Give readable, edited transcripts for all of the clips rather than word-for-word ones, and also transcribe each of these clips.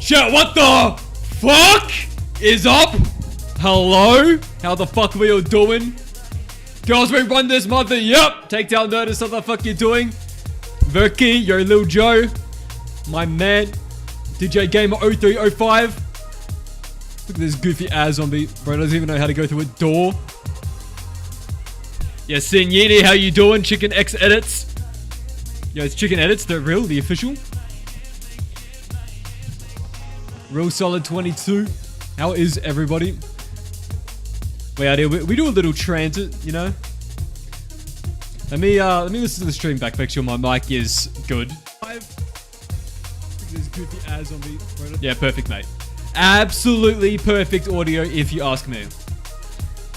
Shit, what the fuck is up? Hello? How the fuck are we all doing? Girls, we run this mother. Yep. Takedown notice. What the fuck you doing? Verky, yo, Lil Joe. My man. DJ Gamer 0305. Look at this goofy ass zombie. Bro, doesn't even know how to go through a door. Yeah, Signini, how you doing? Chicken X Edits. Yo, it's Chicken Edits. The real, the official. Real Solid 22. How is everybody? We do a little transit, you know. Let me listen to the stream back. Make sure my mic is good. This goofy ass on me. Yeah, perfect, mate. Absolutely perfect audio, if you ask me.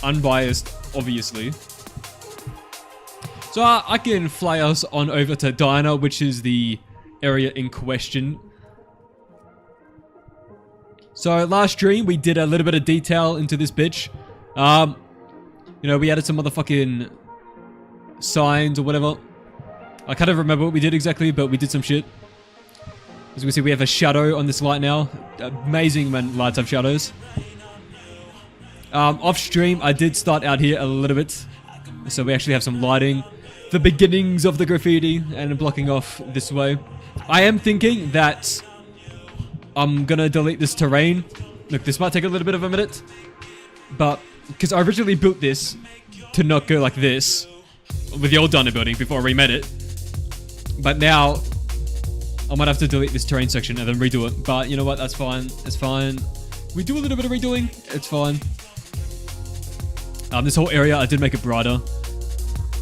Unbiased, obviously. So I can fly us on over to Diner, which is the area in question. So last stream, we did a little bit of detail into this bitch. You know, we added some motherfucking signs or whatever. I can't even remember what we did exactly, but we did some shit. As we see, we have a shadow on this light now. Amazing when lights have shadows. Off stream, I did start out here a little bit. So we actually have some lighting. The beginnings of the graffiti and blocking off this way. I am thinking that I'm gonna delete this terrain. Look, this might take a little bit of a minute. But, because I originally built this to not go like this. With the old Diner building before I remade it. But now, I might have to delete this terrain section and then redo it. But you know what, that's fine. It's fine. We do a little bit of redoing. It's fine. This whole area, I did make it brighter.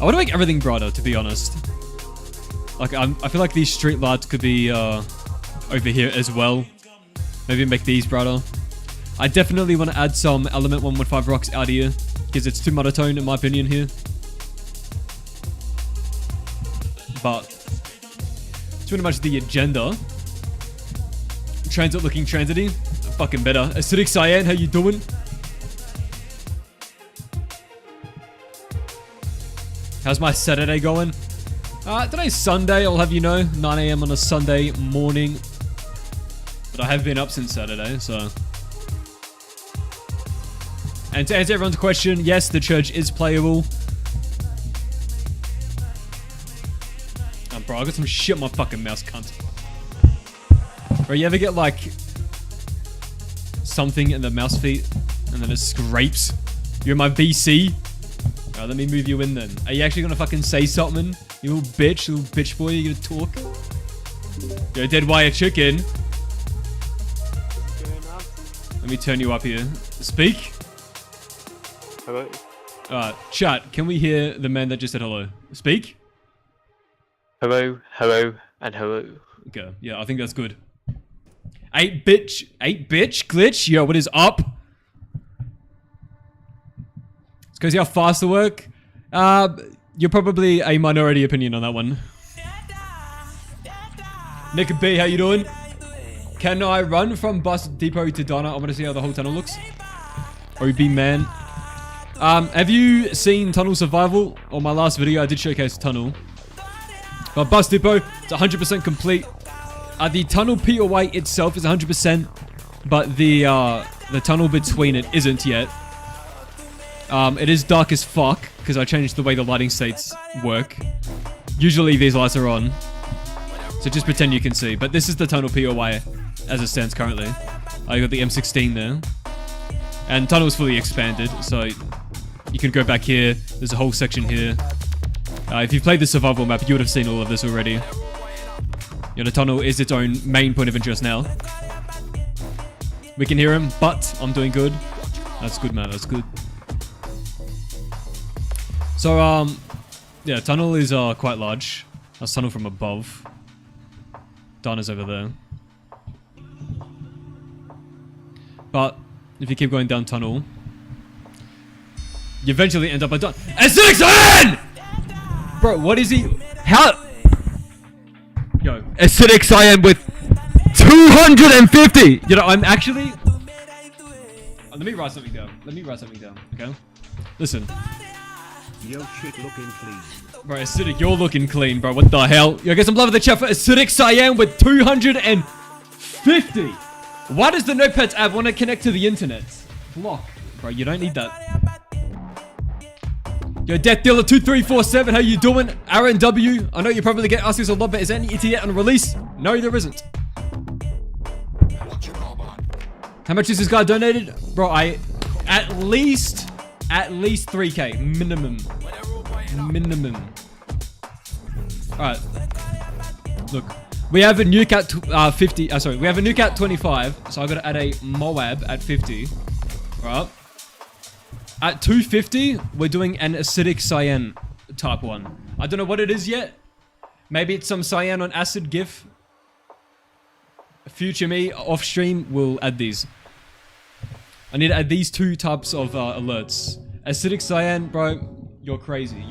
I want to make everything brighter, to be honest. Like, I feel like these street lights could be over here as well. Maybe make these brighter. I definitely want to add some Element 115 rocks out here. Because it's too monotone in my opinion here. But it's pretty much the agenda. Transit looking transity. Fucking better. Acidic Cyan, how you doing? How's my Saturday going? Today's Sunday, I'll have you know. 9 AM on a Sunday morning. But I have been up since Saturday, so. And to answer everyone's question, yes, the church is playable. Bro, I got some shit on my fucking mouse, cunt. Bro, you ever get like something in the mouse feet and then it scrapes? You're in my VC? Alright, let me move you in then. Are you actually gonna fucking say something? You little bitch boy, you gonna talk? Yo, dead wire chicken. Let me turn you up here. Speak. Hello. Chat, can we hear the man that just said hello? Speak. Hello, hello, and hello. Okay, yeah, I think that's good. 8-bitch glitch. Yo, what is up? It's crazy how fast they work. You're probably a minority opinion on that one. Nick B, how you doing? Can I run from bus depot to Diner? I want to see how the whole tunnel looks. OB man. Have you seen Tunnel Survival? On my last video, I did showcase Tunnel. But bus depot, it's 100% complete. The tunnel POI itself is 100%, but the tunnel between it isn't yet. It is dark as fuck, because I changed the way the lighting states work. Usually these lights are on, so just pretend you can see. But this is the tunnel POI as it stands currently. I got the M16 there. And tunnel's fully expanded, so you can go back here. There's a whole section here. If you've played the survival map, you would have seen all of this already. You know, the tunnel is its own main point of interest now. We can hear him, but I'm doing good. That's good, man. That's good. So, Yeah, tunnel is quite large. That's tunnel from above. Dana's over there. But if you keep going down tunnel, you eventually end up at Dana. Acidic Cyan! Bro, what is he? How? Yo, Acidic Cyan with 250! You know, I'm actually... let me write something down. Okay? Listen. Yo, chick looking clean. Bro, Acidic, you're looking clean, bro. What the hell? Yo, get some love in the chat for Acidic Cyan with 250! Why does the Notepads app want to connect to the internet? Block. Bro, you don't need that. Yo, Death Dealer 2347, how you doing? Aaron W, I know you probably get asked this a lot, but is there any ETA on release? No, there isn't. How much is this guy donated? Bro, at least 3k minimum. Alright. Look, we have a Nuke at 50. We have a Nuke at 25, so I gotta add a Moab at 50. Alright. At 250, we're doing an Acidic Cyan type one. I don't know what it is yet. Maybe it's some cyan on acid GIF. Future me off stream will add these. I need to add these two types of alerts. Acidic Cyan, bro, you're crazy.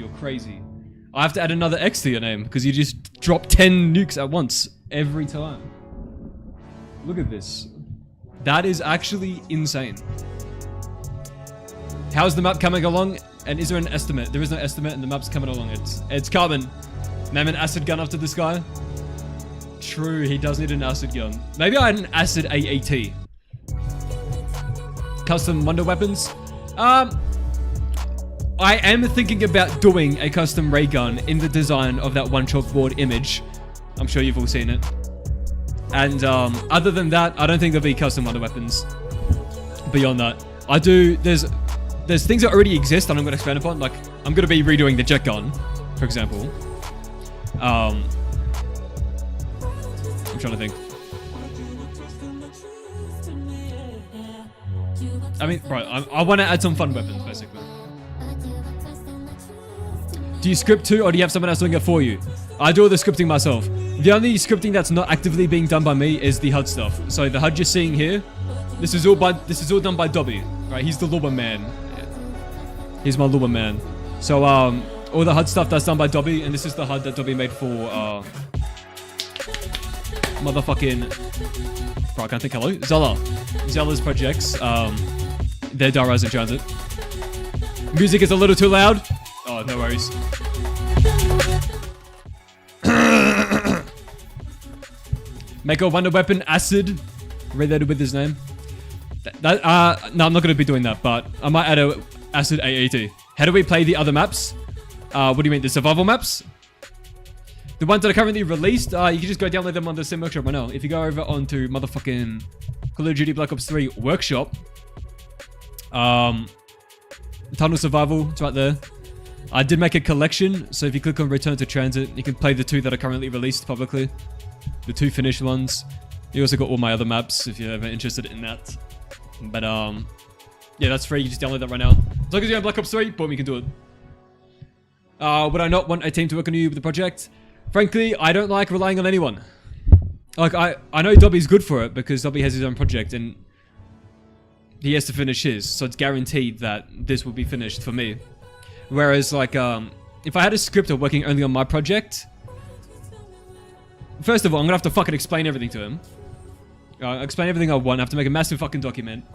I have to add another X to your name because you just drop 10 nukes at once every time. Look at this. That is actually insane. How's the map coming along? And is there an estimate? There is no estimate and the map's coming along. It's Carbon. Name an acid gun after this guy. True, he does need an acid gun. Maybe I had an acid AAT. Custom wonder weapons. I am thinking about doing a custom ray gun in the design of that one chalkboard image. I'm sure you've all seen it. And other than that, I don't think there'll be custom wonder weapons. Beyond that, there's things that already exist that I'm going to expand upon. Like, I'm going to be redoing the jet gun, for example. I'm trying to think. I mean, bro, I want to add some fun weapons, basically. Do you script too, or do you have someone else doing it for you? I do all the scripting myself. The only scripting that's not actively being done by me is the HUD stuff. So the HUD you're seeing here, this is all done by Dobby, right? He's the Lua man. He's my Lua man. So all the HUD stuff that's done by Dobby, and this is the HUD that Dobby made for motherfucking, bro, I can't think. Hello, Zella's projects. They're Dara's in transit. Music is a little too loud. Oh, no worries. Make a wonder weapon, acid, related with his name. No, I'm not going to be doing that, but I might add a acid AAT. How do we play the other maps? What do you mean, the survival maps? The ones that are currently released, you can just go download them on the Sim Workshop right now. If you go over onto motherfucking Call of Duty Black Ops 3 Workshop, Tunnel Survival, it's right there. I did make a collection, so if you click on Return to TranZit, you can play the two that are currently released publicly. The two finished ones. You also got all my other maps if you're ever interested in that. But yeah, that's free. You just download that right now. As long as you're on Black Ops 3, boom, you can do it. Would I not want a team to work on you with the project? Frankly, I don't like relying on anyone. Like, I know Dobby's good for it because Dobby has his own project and he has to finish his, so it's guaranteed that this will be finished for me. Whereas, like, if I had a scripter working only on my project, first of all, I'm gonna have to fucking explain everything to him. Explain everything I want, I have to make a massive fucking document.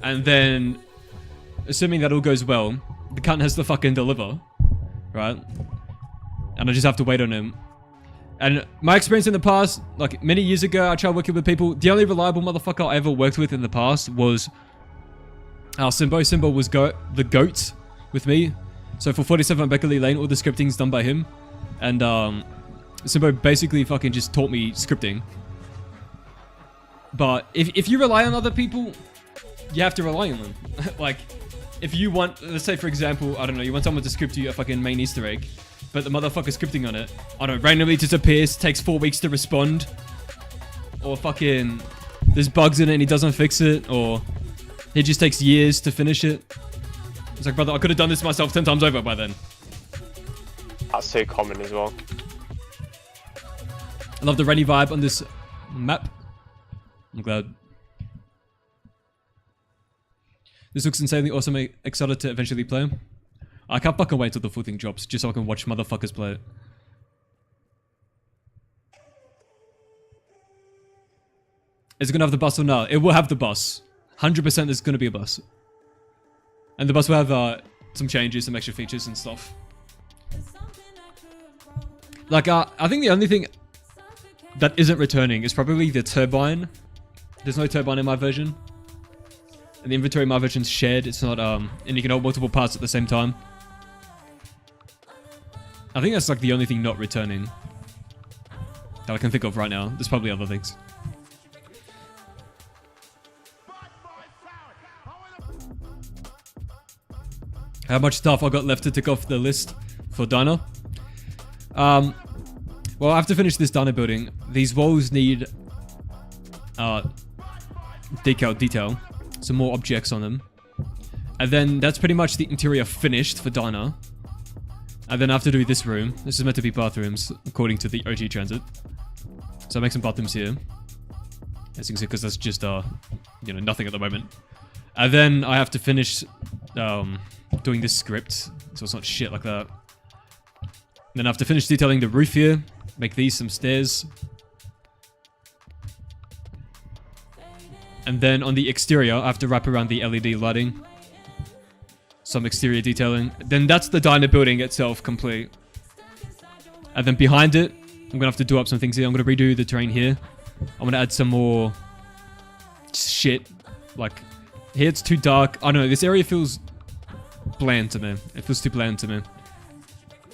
And then, assuming that all goes well, the cunt has to fucking deliver. Right? And I just have to wait on him. And my experience in the past, like many years ago, I tried working with people. The only reliable motherfucker I ever worked with in the past was 𝐴𝐶𝐼. 𝐶𝐼 was the GOAT with me. So for 47 on Berkerly Lane, all the scripting's done by him. And 𝐶𝐼 basically fucking just taught me scripting. But if you rely on other people, you have to rely on them. Like, if you want, let's say for example, I don't know, you want someone to script you a fucking main Easter egg, but the motherfucker scripting on it, I don't know, randomly disappears, takes 4 weeks to respond, or fucking there's bugs in it and he doesn't fix it, or he just takes years to finish it. It's like, brother, I could have done this myself 10 times over by then. That's so common as well. I love the rainy vibe on this map. I'm glad. This looks insanely awesome. I'm excited to eventually play. I can't fucking wait till the full thing drops, just so I can watch motherfuckers play it. Is it gonna have the bus or not? It will have the bus. 100% there's gonna be a bus. And the bus will have some changes, some extra features and stuff. Like, I think the only thing that isn't returning is probably the turbine. There's no turbine in my version. And the inventory in my version's shared. It's not, and you can hold multiple parts at the same time. I think that's like the only thing not returning that I can think of right now. There's probably other things. How much stuff I got left to tick off the list for Dino? Well, I have to finish this Dino building. These walls need detail, some more objects on them. And then that's pretty much the interior finished for Dino. And then I have to do this room. This is meant to be bathrooms, according to the OG TranZit. So I'll make some bathrooms here. As you can see, because that's just, you know, nothing at the moment. And then I have to finish doing this script, so it's not shit like that. Then I have to finish detailing the roof here, make these some stairs. And then on the exterior, I have to wrap around the LED lighting. Some exterior detailing. Then that's the diner building itself complete. And then behind it, I'm gonna have to do up some things here. I'm gonna redo the terrain here. I'm gonna add some more shit. Like, here it's too dark. I don't know, this area feels bland to me. It feels too bland to me.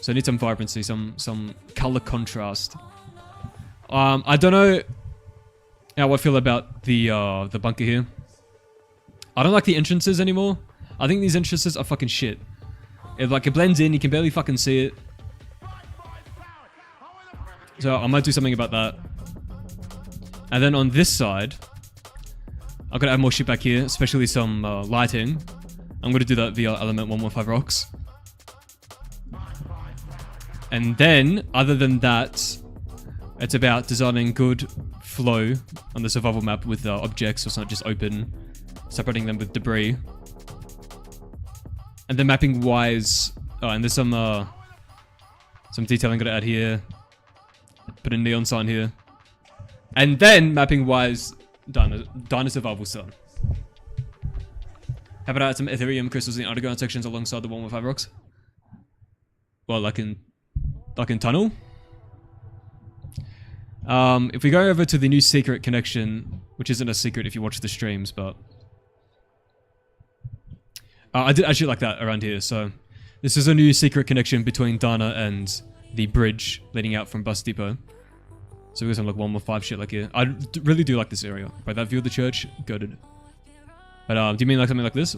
So I need some vibrancy, some color contrast. I don't know how I feel about the bunker here. I don't like the entrances anymore. I think these entrances are fucking shit. It blends in, you can barely fucking see it. So I might do something about that. And then on this side, I'm gonna add more shit back here, especially some lighting. I'm gonna do that via element 115 rocks. And then, other than that, it's about designing good flow on the survival map with objects, so it's not just open, separating them with debris. And then mapping wise, and there's some detailing I'm gonna add here. Put a neon sign here. And then mapping wise, Dino survival sun. How about I add some Ethereum crystals in the underground sections alongside the 115 rocks? Well, like in tunnel. If we go over to the new secret connection, which isn't a secret if you watch the streams, but I did actually like that around here. So this is a new secret connection between Dana and the bridge leading out from bus depot. So we got some like 115 shit like here. I really do like this area. Right, that view of the church, goated. But do you mean like something like this?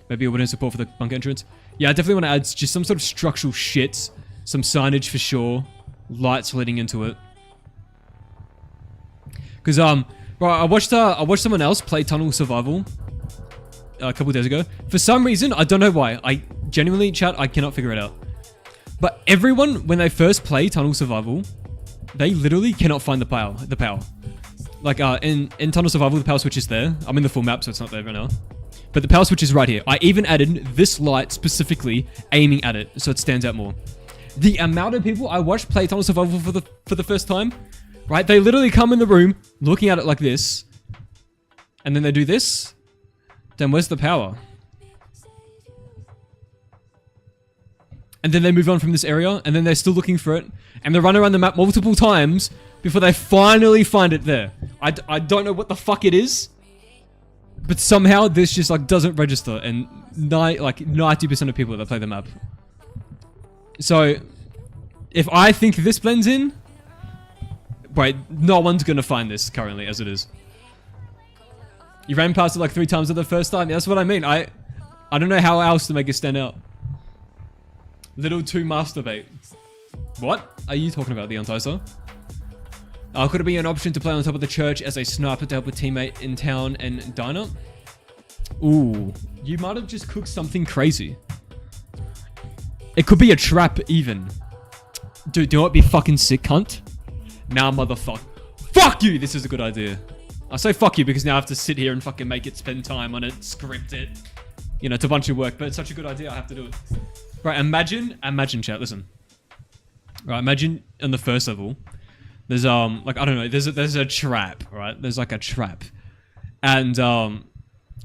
Maybe a wooden support for the bunker entrance. Yeah, I definitely want to add just some sort of structural shit. Some signage for sure. Lights leading into it. Because, bro, I watched someone else play Tunnel Survival a couple days ago. For some reason, I don't know why. I genuinely, chat, I cannot figure it out. But everyone, when they first play Tunnel Survival, they literally cannot find the power. Like, in Tunnel Survival, the power switch is there. I'm in the full map, so it's not there right now. But the power switch is right here. I even added this light specifically aiming at it, so it stands out more. The amount of people I watched play Tunnel Survival for the first time, right? They literally come in the room, looking at it like this, and then they do this. Then where's the power? And then they move on from this area, and then they're still looking for it, and they run around the map multiple times before they finally find it there. I don't know what the fuck it is, but somehow this just like doesn't register, and like 90% of people that play the map. So, if I think this blends in, wait, no one's gonna find this currently as it is. You ran past it like 3 times at the first time. Yeah, that's what I mean. I don't know how else to make it stand out. Little to masturbate. What are you talking about, the Unticer? Could it be an option to play on top of the church as a sniper to help a teammate in town and diner? Ooh, you might have just cooked something crazy. It could be a trap even. Dude, do you know what'd be fucking sick, cunt? Now, motherfucker. Fuck you! This is a good idea. I say fuck you because now I have to sit here and fucking make it, spend time on it, script it. You know, it's a bunch of work, but it's such a good idea, I have to do it. Right, imagine chat, listen. Right, imagine on the first level, there's, like, I don't know, there's a trap, right? There's like a trap. And,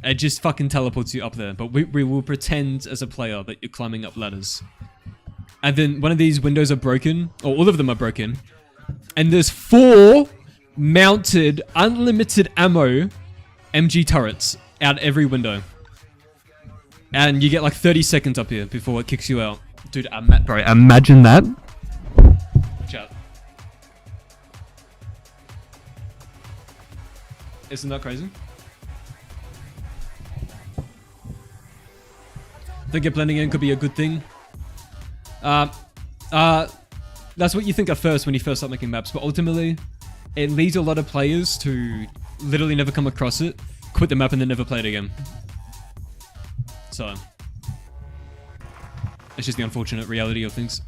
it just fucking teleports you up there. But we will pretend as a player that you're climbing up ladders. And then one of these windows are broken, or all of them are broken. And there's 4 mounted, unlimited ammo MG turrets out every window. And you get like 30 seconds up here before it kicks you out. Dude, bro, imagine that. Chat. Isn't that crazy? I think blending in could be a good thing. That's what you think at first when you first start making maps, but ultimately, it leads a lot of players to literally never come across it, quit the map, and then never play it again. So, it's just the unfortunate reality of things.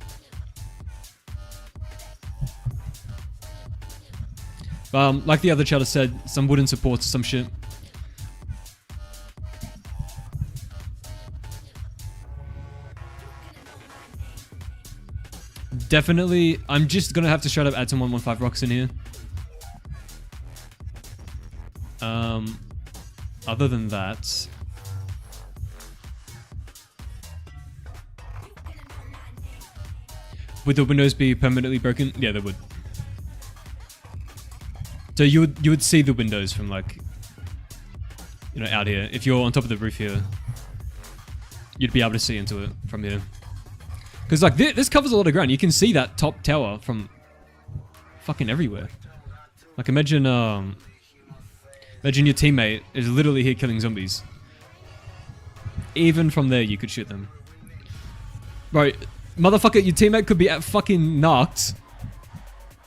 Like the other chatter said, some wooden supports, some shit. Definitely, I'm just gonna have to straight up add some 115 rocks in here. Other than that, would the windows be permanently broken? Yeah, they would. So you would see the windows from like, you know, out here. If you're on top of the roof here, you'd be able to see into it from here. Because like this covers a lot of ground. You can see that top tower from fucking everywhere. Like imagine imagine your teammate is literally here killing zombies. Even from there you could shoot them. Bro, motherfucker, your teammate could be at fucking knocked.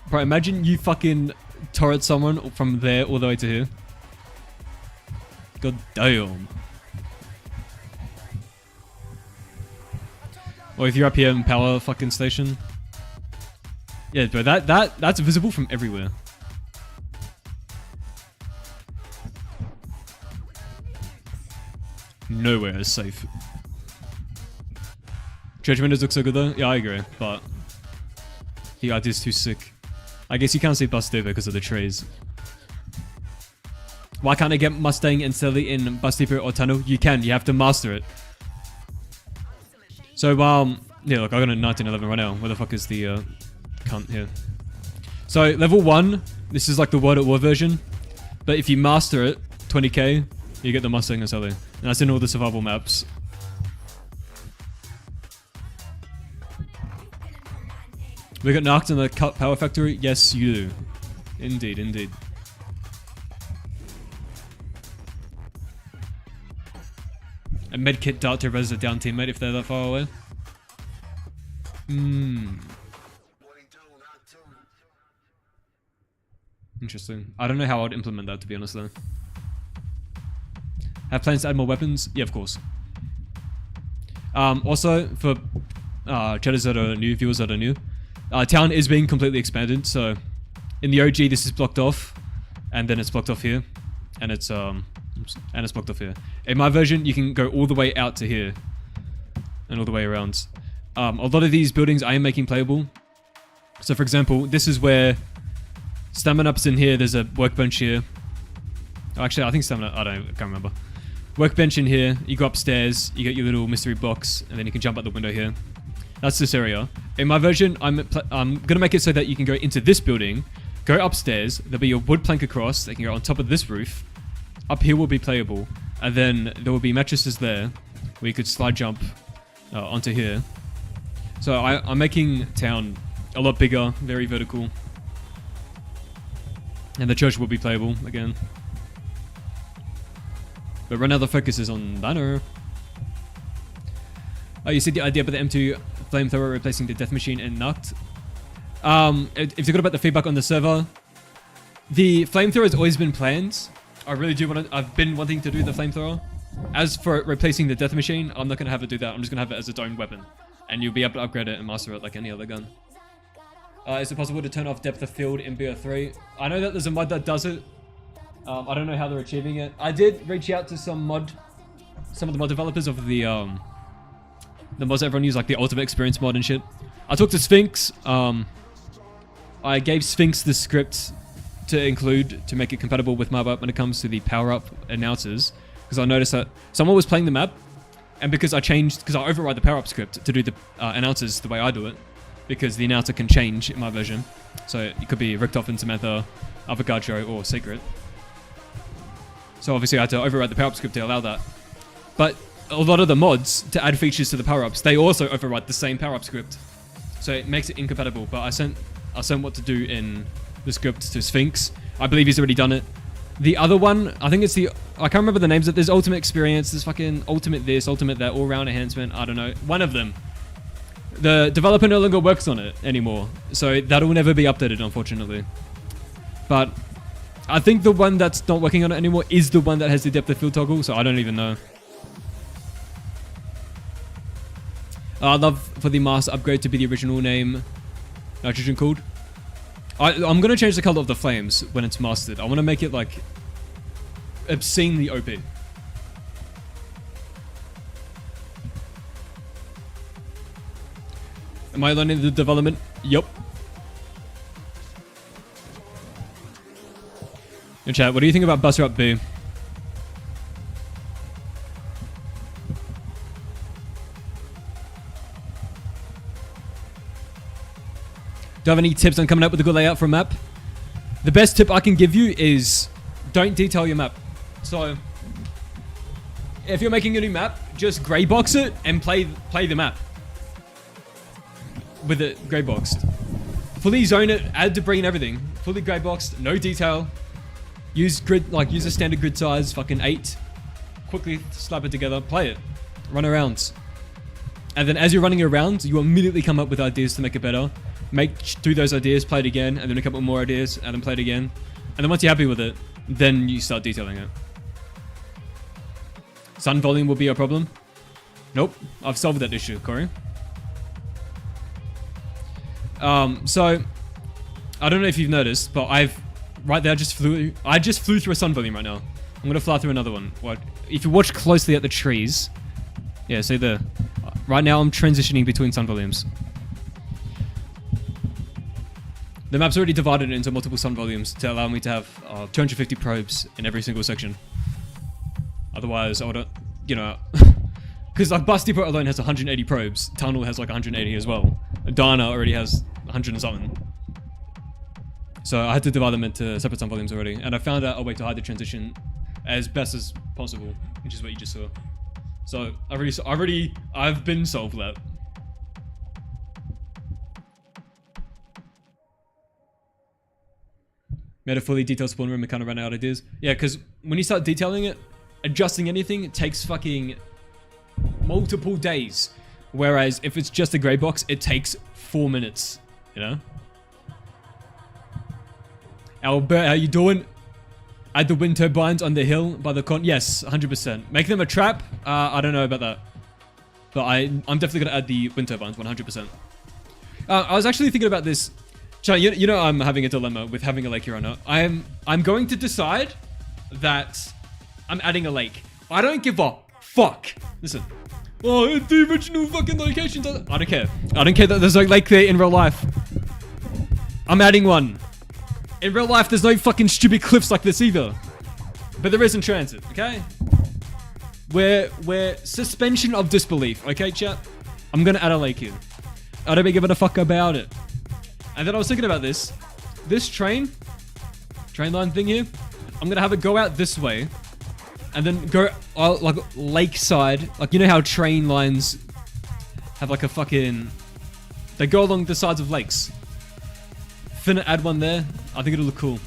Bro, imagine you fucking turret someone from there all the way to here. God damn. Or if you're up here in power fucking station. Yeah, bro, that's visible from everywhere. Nowhere is safe. Church windows look so good though. Yeah, I agree, but the idea's too sick. I guess you can't see Bus Depot because of the trees. Why can't I get Mustang and Sally in Bus Depot or Tunnel? You can, you have to master it. So, yeah, look, I got a 1911 right now. Where the fuck is the cunt here? So, level 1, this is like the World at War version. But if you master it, 20k, you get the Mustang and Sally. And that's in all the survival maps. We got knocked in the power factory? Yes, you do. Indeed, indeed. A medkit dart to res a down teammate if they're that far away. Interesting. I don't know how I'd implement that, to be honest, though. Have plans to add more weapons? Yeah, of course. Also, for chatters that are new, viewers that are new, town is being completely expanded, so in the OG this is blocked off, and then it's blocked off here, and it's blocked off here. In my version, you can go all the way out to here, and all the way around. A lot of these buildings I am making playable. So for example, this is where Stamina Up's in here, there's a workbench here. Oh, actually, I think Stamina, I can't remember. Workbench in here, you go upstairs, you get your little mystery box, and then you can jump out the window here. That's this area. In my version, I'm gonna make it so that you can go into this building, go upstairs, there'll be a wood plank across, they can go on top of this roof. Up here will be playable, and then there will be mattresses there, where you could slide jump onto here. So I'm making town a lot bigger, very vertical. And the church will be playable again. But right now the focus is on Banter. Oh, you said the idea about the M2 flamethrower replacing the death machine and knocked. If you forgot about the feedback on the server, the flamethrower has always been planned. I really do want to. I've been wanting to do the flamethrower. as for replacing the death machine, I'm not going to have it do that. I'm just going to have it as its own weapon. And you'll be able to upgrade it and master it like any other gun. Is it possible to turn off depth of field in BO3? I know that there's a mod that does it. I don't know how they're achieving it. I did reach out to some of the mod developers of the mods that everyone uses, like the Ultimate Experience mod and shit. I talked to Sphinx. I gave Sphinx the script to include to make it compatible with my map when it comes to the power-up announcers. Because I noticed that someone was playing the map, and because I override the power-up script to do the announcers the way I do it, because the announcer can change in my version. So it could be Richtofen and Samantha, Avogadro, or Secret. So obviously I had to override the power-up script to allow that. But a lot of the mods, to add features to the power-ups, they also override the same power-up script. So it makes it incompatible. But I sent what to do in the script to Sphinx. I believe he's already done it. The other one, I think it's I can't remember the names. There's Ultimate Experience, there's fucking Ultimate this, Ultimate that, All-Round Enhancement, I don't know. One of them. The developer no longer works on it anymore. So that'll never be updated, unfortunately. But I think the one that's not working on it anymore is the one that has the depth of field toggle, so I don't even know. I'd love for the master upgrade to be the original name, Nitrogen Cooled. I'm going to change the color of the flames when it's mastered. I want to make it like obscenely OP. Am I learning the development? Yup. In chat, what do you think about Buster Up B? Do you have any tips on coming up with a good layout for a map? The best tip I can give you is don't detail your map. So if you're making a new map, just gray box it and play the map with it gray boxed. Fully zone it, add debris and everything. Fully gray boxed, no detail. Use grid, use a standard grid size, fucking 8. Quickly slap it together, play it, run around. And then as you're running around, you immediately come up with ideas to make it better. Do those ideas, play it again, and then a couple more ideas, and then play it again. And then once you're happy with it, then you start detailing it. Sun volume will be a problem? Nope, I've solved that issue, Corey. So I don't know if you've noticed, but right there, I just flew through a sun volume right now. I'm gonna fly through another one. If you watch closely at the trees, yeah, see there. Right now I'm transitioning between sun volumes. The map's already divided into multiple sun volumes to allow me to have 250 probes in every single section. Otherwise, I would, because like Bus Depot alone has 180 probes. Tunnel has like 180 as well. Dana already has 100 and something. So I had to divide them into separate sun volumes already. And I found out a way to hide the transition as best as possible, which is what you just saw. So I've been solved that. Made a fully detailed spawn room and kind of ran out of ideas. Yeah, because when you start detailing it, adjusting anything, it takes fucking multiple days. Whereas if it's just a grey box, it takes 4 minutes, Albert, how you doing? Add the wind turbines on the hill by the con. Yes, 100%. Make them a trap? I don't know about that. But I'm definitely going to add the wind turbines, 100%. I was actually thinking about this. Chad, I'm having a dilemma with having a lake here or not. I'm going to decide that I'm adding a lake. I don't give a fuck. Listen. Oh, the original fucking location. I don't care. I don't care that there's no lake there in real life. I'm adding one. In real life, there's no fucking stupid cliffs like this either. But there is in TranZit, okay? We're suspension of disbelief, okay, chat? I'm gonna add a lake here. I don't be giving a fuck about it. And then I was thinking about this. This train line thing here, I'm gonna have it go out this way. And then go like lakeside. Like, you know how train lines have like a fucking... They go along the sides of lakes. Finna add one there. I think it'll look cool.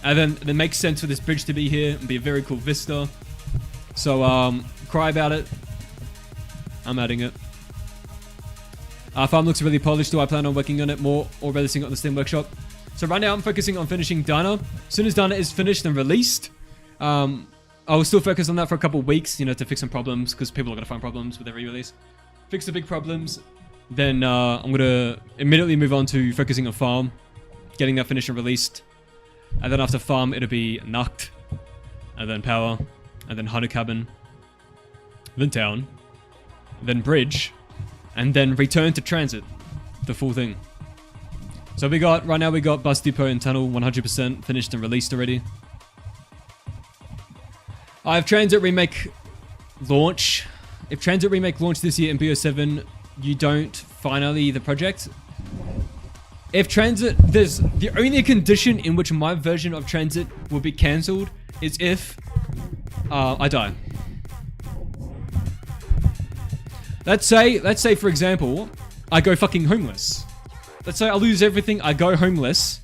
And then it makes sense for this bridge to be here and be a very cool vista. So, cry about it. I'm adding it. Farm looks really polished. Do I plan on working on it more or releasing it on the Steam Workshop? So right now I'm focusing on finishing Dana. As soon as Dana is finished and released, I will still focus on that for a couple of weeks, you know, to fix some problems, because people are going to find problems with every release. Fix the big problems, then I'm going to immediately move on to focusing on farm, getting that finished and released. And then after farm, it'll be Nuke, and then power, and then hunter cabin, then town, then bridge, and then return to transit, the full thing. So right now we got bus depot and tunnel 100% finished and released already. I have TranZit Remake launch. If TranZit Remake launch this year in BO7, you don't finally the project. If TranZit, there's the only condition in which my version of TranZit will be cancelled is if I die. Let's say for example, I go fucking homeless. Let's say I lose everything, I go homeless.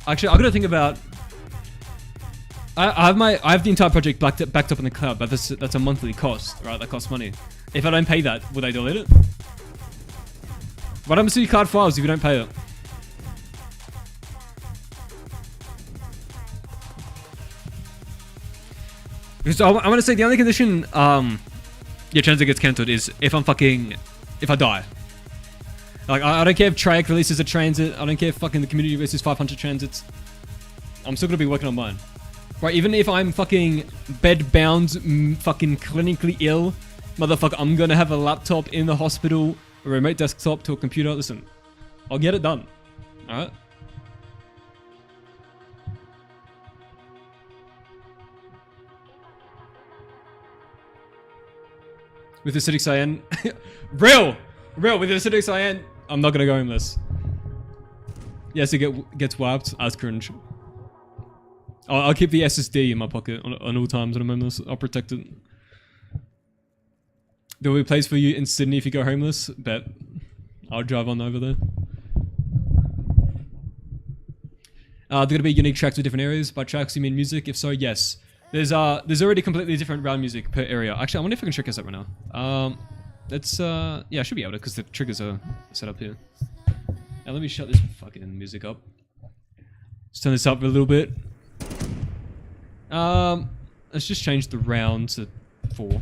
Actually, I gotta think about. I have the entire project backed up in the cloud, but that's a monthly cost, right? That costs money. If I don't pay that, will they delete it? What happens to your card files if you don't pay it? Because I want to say the only condition, yeah, TranZit gets cancelled is if I die. Like, I don't care if Treyarch releases a TranZit, I don't care if fucking the community releases 500 TranZits. I'm still gonna be working on mine. Right, even if I'm fucking bed-bound, fucking clinically ill, motherfucker, I'm gonna have a laptop in the hospital, a remote desktop to a computer. Listen, I'll get it done. Alright? With Acidic Cyan. Real with Acidic Cyan, I'm not gonna go homeless. Yes, it gets wiped as cringe. I'll keep the SSD in my pocket on all times when I'm homeless. I'll protect it. There will be a place for you in Sydney if you go homeless. Bet. I'll drive on over there. There gonna be unique tracks with different areas. By tracks you mean music? If so, yes. There's already completely different round music per area. Actually, I wonder if I can check this out right now. Yeah, I should be able to because the triggers are set up here. Now let me shut this fucking music up. Let's turn this up a little bit. Let's just change the round to 4.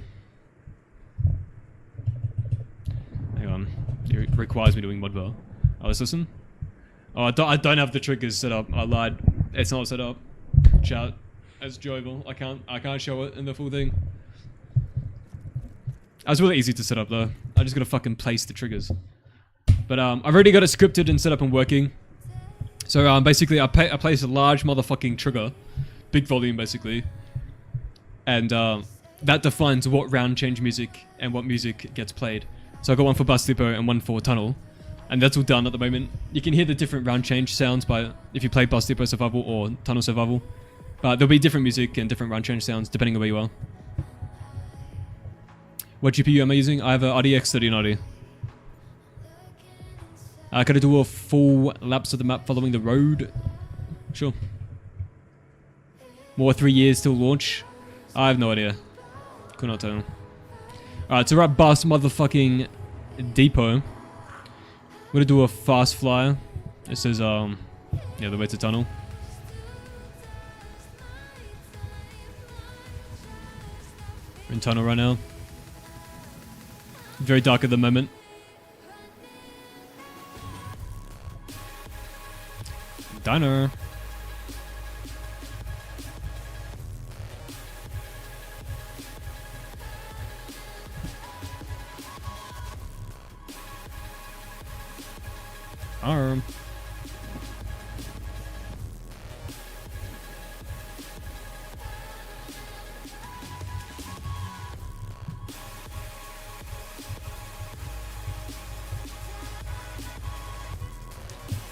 Hang on. It requires me doing modbar. Oh, let's listen. Oh, I don't have the triggers set up. I lied. It's not set up. Chat. As 𝐬𝐻𝐸𝐿. I can't show it in the full thing. That was really easy to set up though. I just gotta fucking place the triggers. But I've already got it scripted and set up and working. So basically I place a large motherfucking trigger. Big volume basically. And that defines what round change music and what music gets played. So I got one for bus depot and one for tunnel. And that's all done at the moment. You can hear the different round change sounds by if you play bus depot survival or tunnel survival. There'll be different music and different round change sounds depending on where you are. What GPU am I using? I have a RDX 3090. Could I do a full laps of the map following the road? Sure. More 3 years till launch? I have no idea. Could not tell. Alright, so we're at bus motherfucking depot. I'm gonna do a fast flyer. It says, yeah, the way to tunnel. We're in tunnel right now. Very dark at the moment. Diner. Arm.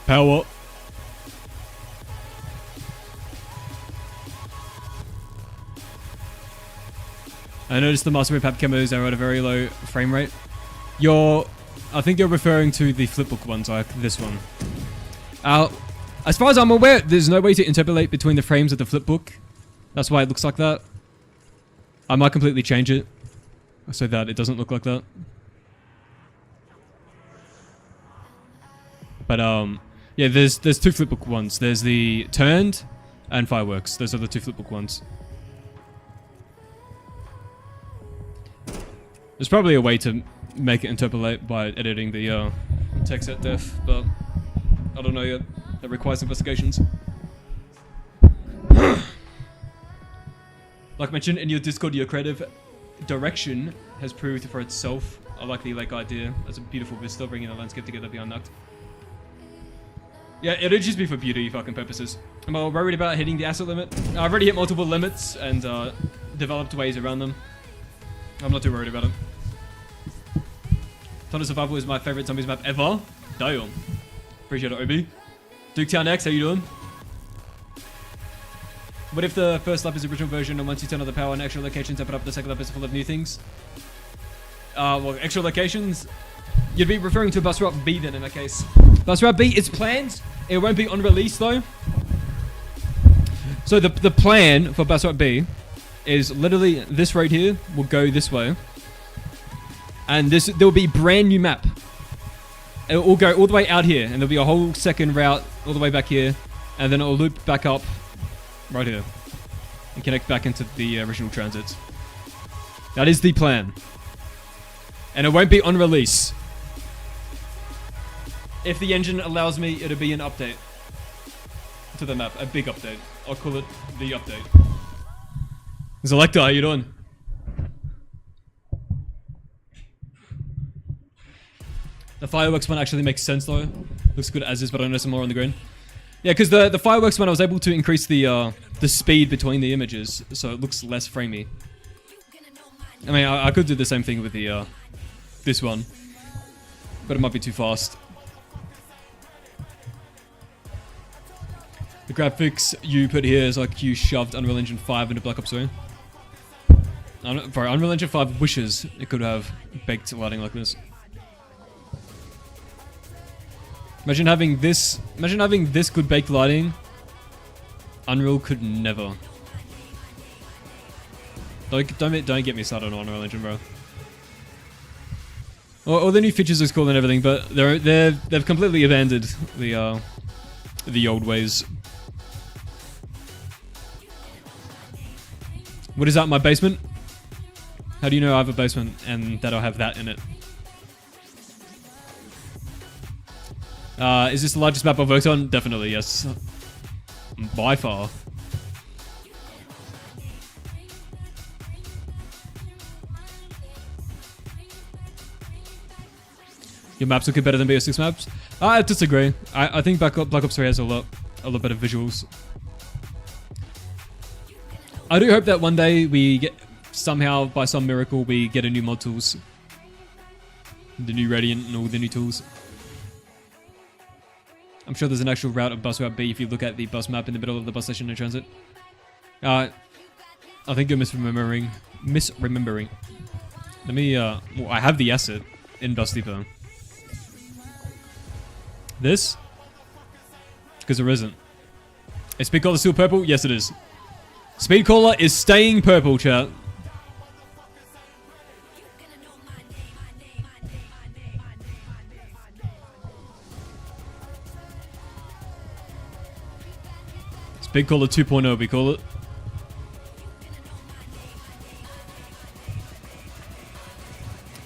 Power. I noticed the master prefab camos are at a very low frame rate. I think you're referring to the flipbook ones, like this one. As far as I'm aware, there's no way to interpolate between the frames of the flipbook. That's why it looks like that. I might completely change it so that it doesn't look like that. But yeah, there's 2 flipbook ones. There's the turned And fireworks. Those are the two flipbook ones. There's probably a way to make it interpolate by editing the text at def, but I don't know yet. That requires investigations. Like mentioned in your Discord, your creative direction has proved for itself a likely lake idea. That's a beautiful vista, bringing the landscape together beyond Nuke. Yeah, it'll just be for beauty fucking purposes. I'm worried about hitting the asset limit. I've already hit multiple limits and developed ways around them. I'm not too worried about it. Tunnel Survival is my favorite zombies map ever. Damn. Appreciate it, OB. Duketown X, how you doing? What if the first lap is the original version, and once you turn on the power and extra locations open up, the second lap is full of new things? Well, extra locations? You'd be referring to Bus Route B then in that case. Bus Route B is planned. It won't be on release though. So the plan for Bus Route B is literally this right here will go this way. And there will be brand new map. It will go all the way out here, and there'll be a whole second route all the way back here, and then it'll loop back up right here and connect back into the original transits. That is the plan. And it won't be on release. If the engine allows me, it'll be an update to the map, a big update. I'll call it the update. Zelecta, how you doing? The fireworks one actually makes sense though. Looks good as is, but I know some more on the green. Yeah, because the fireworks one I was able to increase the speed between the images, so it looks less framey. I mean, I could do the same thing with the this one, but it might be too fast. The graphics you put here is like you shoved Unreal Engine 5 into Black Ops 3. For Unreal Engine 5 wishes it could have baked lighting like this. Imagine having this good baked lighting. Unreal could never. Don't get me started on Unreal Engine, bro. All the new features is cool and everything, but they've completely abandoned the old ways. What is that? My basement? How do you know I have a basement and that I have that in it? Is this the largest map I've worked on? Definitely, yes. By far. Your maps look better than BO6 maps? I disagree. I think Black Ops 3 has a lot better visuals. I do hope that one day we get, somehow, by some miracle, we get a new mod tools. The new Radiant and all the new tools. I'm sure there's an actual route of Bus Route B if you look at the bus map in the middle of the bus station in transit. I think you're misremembering. Let me, well, I have the asset in Bus Depot. This? Because there isn't. Is Speedcaller still purple? Yes, it is. Speedcaller is staying purple, chat. Speedcaller 2.0, we call it.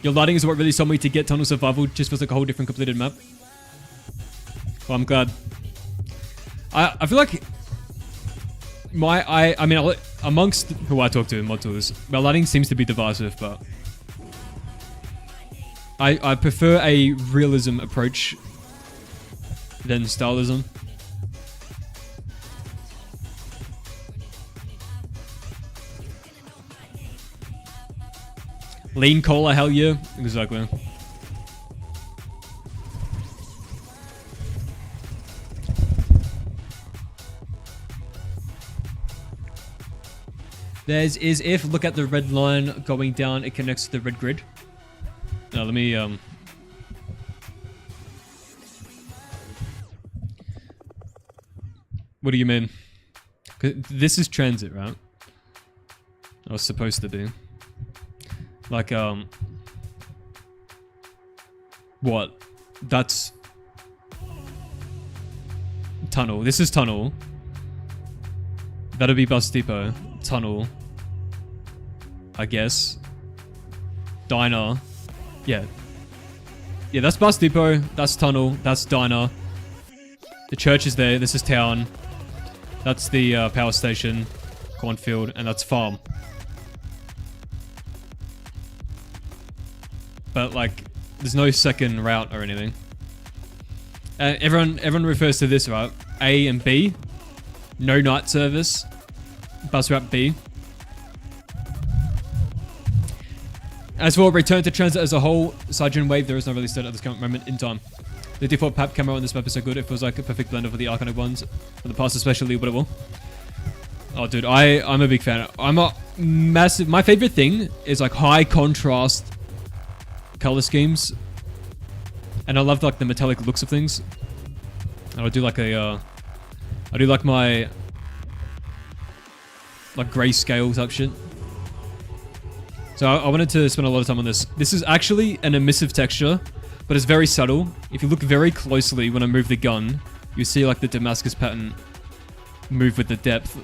Your lighting is what really sold me to get Tunnel Survival. Just feels like a whole different completed map. Well, I'm glad. I feel like I mean, amongst who I talk to in mod tools, my lighting seems to be divisive, but I prefer a realism approach than stylism. Lean cola, hell yeah. Exactly. There's is if, look at the red line going down, it connects to the red grid. Now let me, what do you mean? 'Cause this is transit, right? Or supposed to be. Like, what? That's tunnel. This is tunnel. That'll be bus depot. Tunnel. I guess. Diner. Yeah. Yeah, that's bus depot. That's tunnel. That's diner. The church is there. This is town. That's the power station. Cornfield. And that's farm. But like, there's no second route or anything. Everyone refers to this route. A and B. No night service. Bus route B. As for return to transit as a whole, 𝐬𝐭𝐫𝐿, there is no release date at this current moment in time. The default PAP camera on this map is so good, it feels like a perfect blend of the iconic ones from the past, especially whatever. Oh, dude, I'm a big fan. I'm a massive... My favorite thing is like high contrast color schemes. And I love like the metallic looks of things. And I do like a... I do like my... like grayscale type shit. So I wanted to spend a lot of time on this. This is actually an emissive texture, but it's very subtle. If you look very closely when I move the gun, you see like the Damascus pattern move with the depth.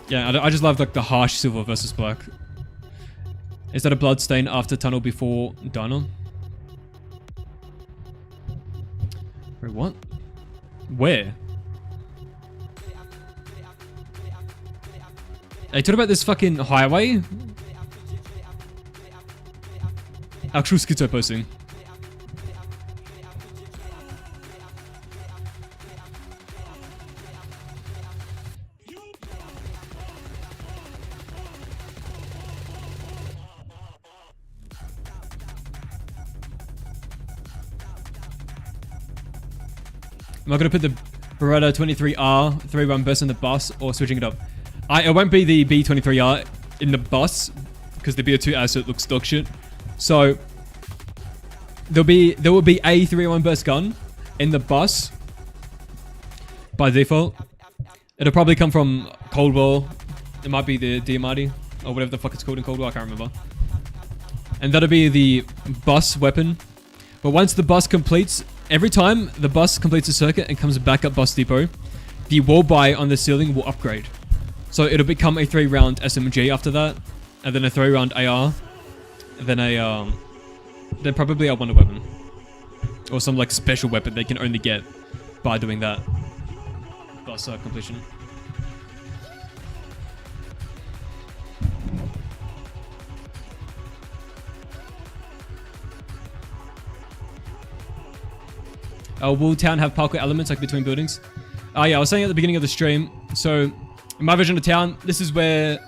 Yeah, I just love like the harsh silver versus black. Is that a blood stain after tunnel before diner? Wait, what? Where? Hey, talk about this fucking highway. Actual schizo posting. Am I gonna put the Beretta 23R 3-run burst in the bus or switching it up? It won't be the B23R in the bus because the BO2 asset looks dog shit. So there will be a 3-in-1 burst gun in the bus by default. It'll probably come from Cold War. It might be the DMRD or whatever the fuck it's called in Cold War. I can't remember. And that'll be the bus weapon. But once the bus completes, every time the bus completes a circuit and comes back up bus depot, the wall buy on the ceiling will upgrade. So it'll become a 3-round SMG after that, and then a 3-round AR, and then probably a wonder weapon, or some like special weapon they can only get by doing that bus completion. Will town have parkour elements like between buildings? Yeah, I was saying at the beginning of the stream. So in my version of town, this is where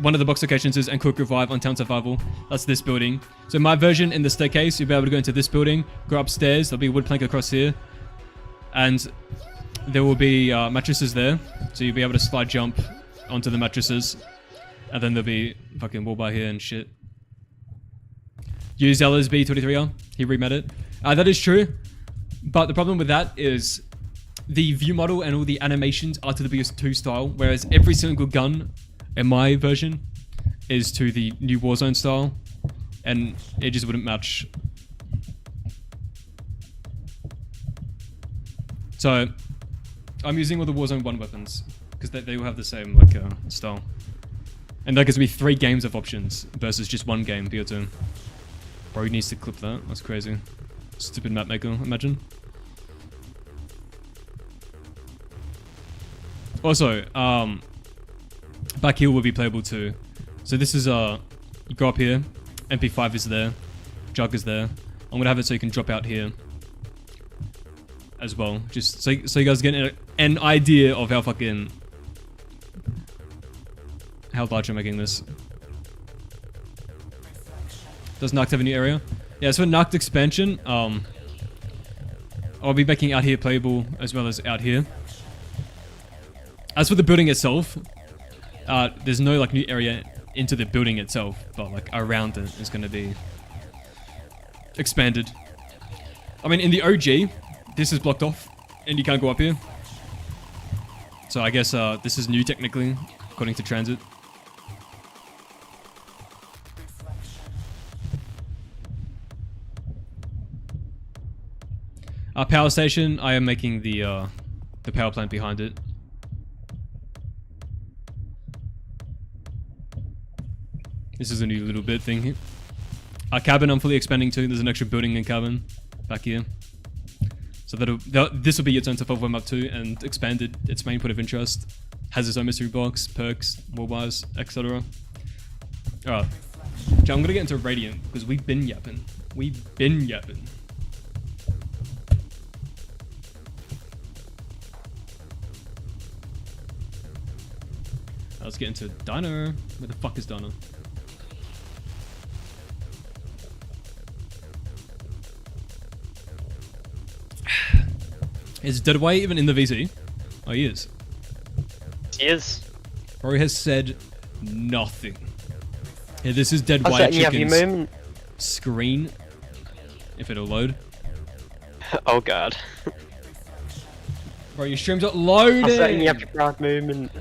one of the box locations is, and quick revive on town survival. That's this building. So in my version, in the staircase, you'll be able to go into this building, go upstairs. There'll be a wood plank across here, and there will be mattresses there. So you'll be able to slide jump onto the mattresses, and then there'll be fucking wall bar here and shit. Use Zella's B23R. He remade it. That is true, but the problem with that is the view model and all the animations are to the BS2 style, whereas every single gun in my version is to the new Warzone style, and it just wouldn't match. So I'm using all the Warzone 1 weapons because they will have the same like style, and that gives me 3 games of options versus just 1 game BO2. Bro, he needs to clip that. That's crazy. Stupid map maker, imagine. Also, back here will be playable too. So this is you go up here, MP5 is there, Jug is there. I'm gonna have it so you can drop out here as well, just so you guys get an idea of how large I'm making this. Does Nuke have a new area? Yeah, so for Nuke expansion, I'll be making out here playable as well as out here. As for the building itself, there's no like new area into the building itself, but like around it is going to be expanded. I mean, in the OG, this is blocked off and you can't go up here. So I guess this is new technically, according to TranZit. Our power station, I am making the power plant behind it. This is a new little bit thing here. Our cabin I'm fully expanding to. There's an extra building and cabin back here. So this will be its own survival map too, and expanded its main point of interest. Has its own mystery box, perks, mobiles, etc. Alright. I'm gonna get into Radiant, because we've been yapping. We've been yapping. Let's get into Dino. Where the fuck is Dino? Is Deadway even in the VC? Oh, he is. He is. Bro has said nothing. Yeah, this is Dead I was White letting you have your Chicken's moment. screen. If it'll load. Oh god. Bro, your stream's not loading! I was letting you have your proud moment.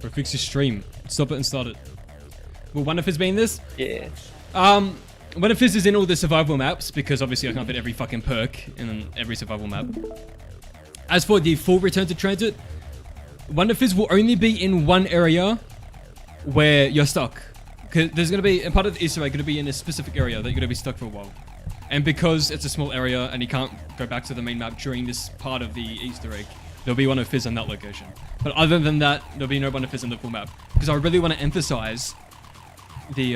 Bro, fix your stream. Stop it and start it. Will one of his be in this? Yeah. One of his is in all the survival maps, because obviously I can't fit every fucking perk in every survival map. As for the full return to transit, one of his will only be in one area where you're stuck. Because there's going to be, and part of the Easter egg, going to be in a specific area that you're going to be stuck for a while. And because it's a small area and you can't go back to the main map during this part of the Easter egg, there'll be one of his on that location. But other than that, there'll be no one of his on the full map. Because I really want to emphasize the,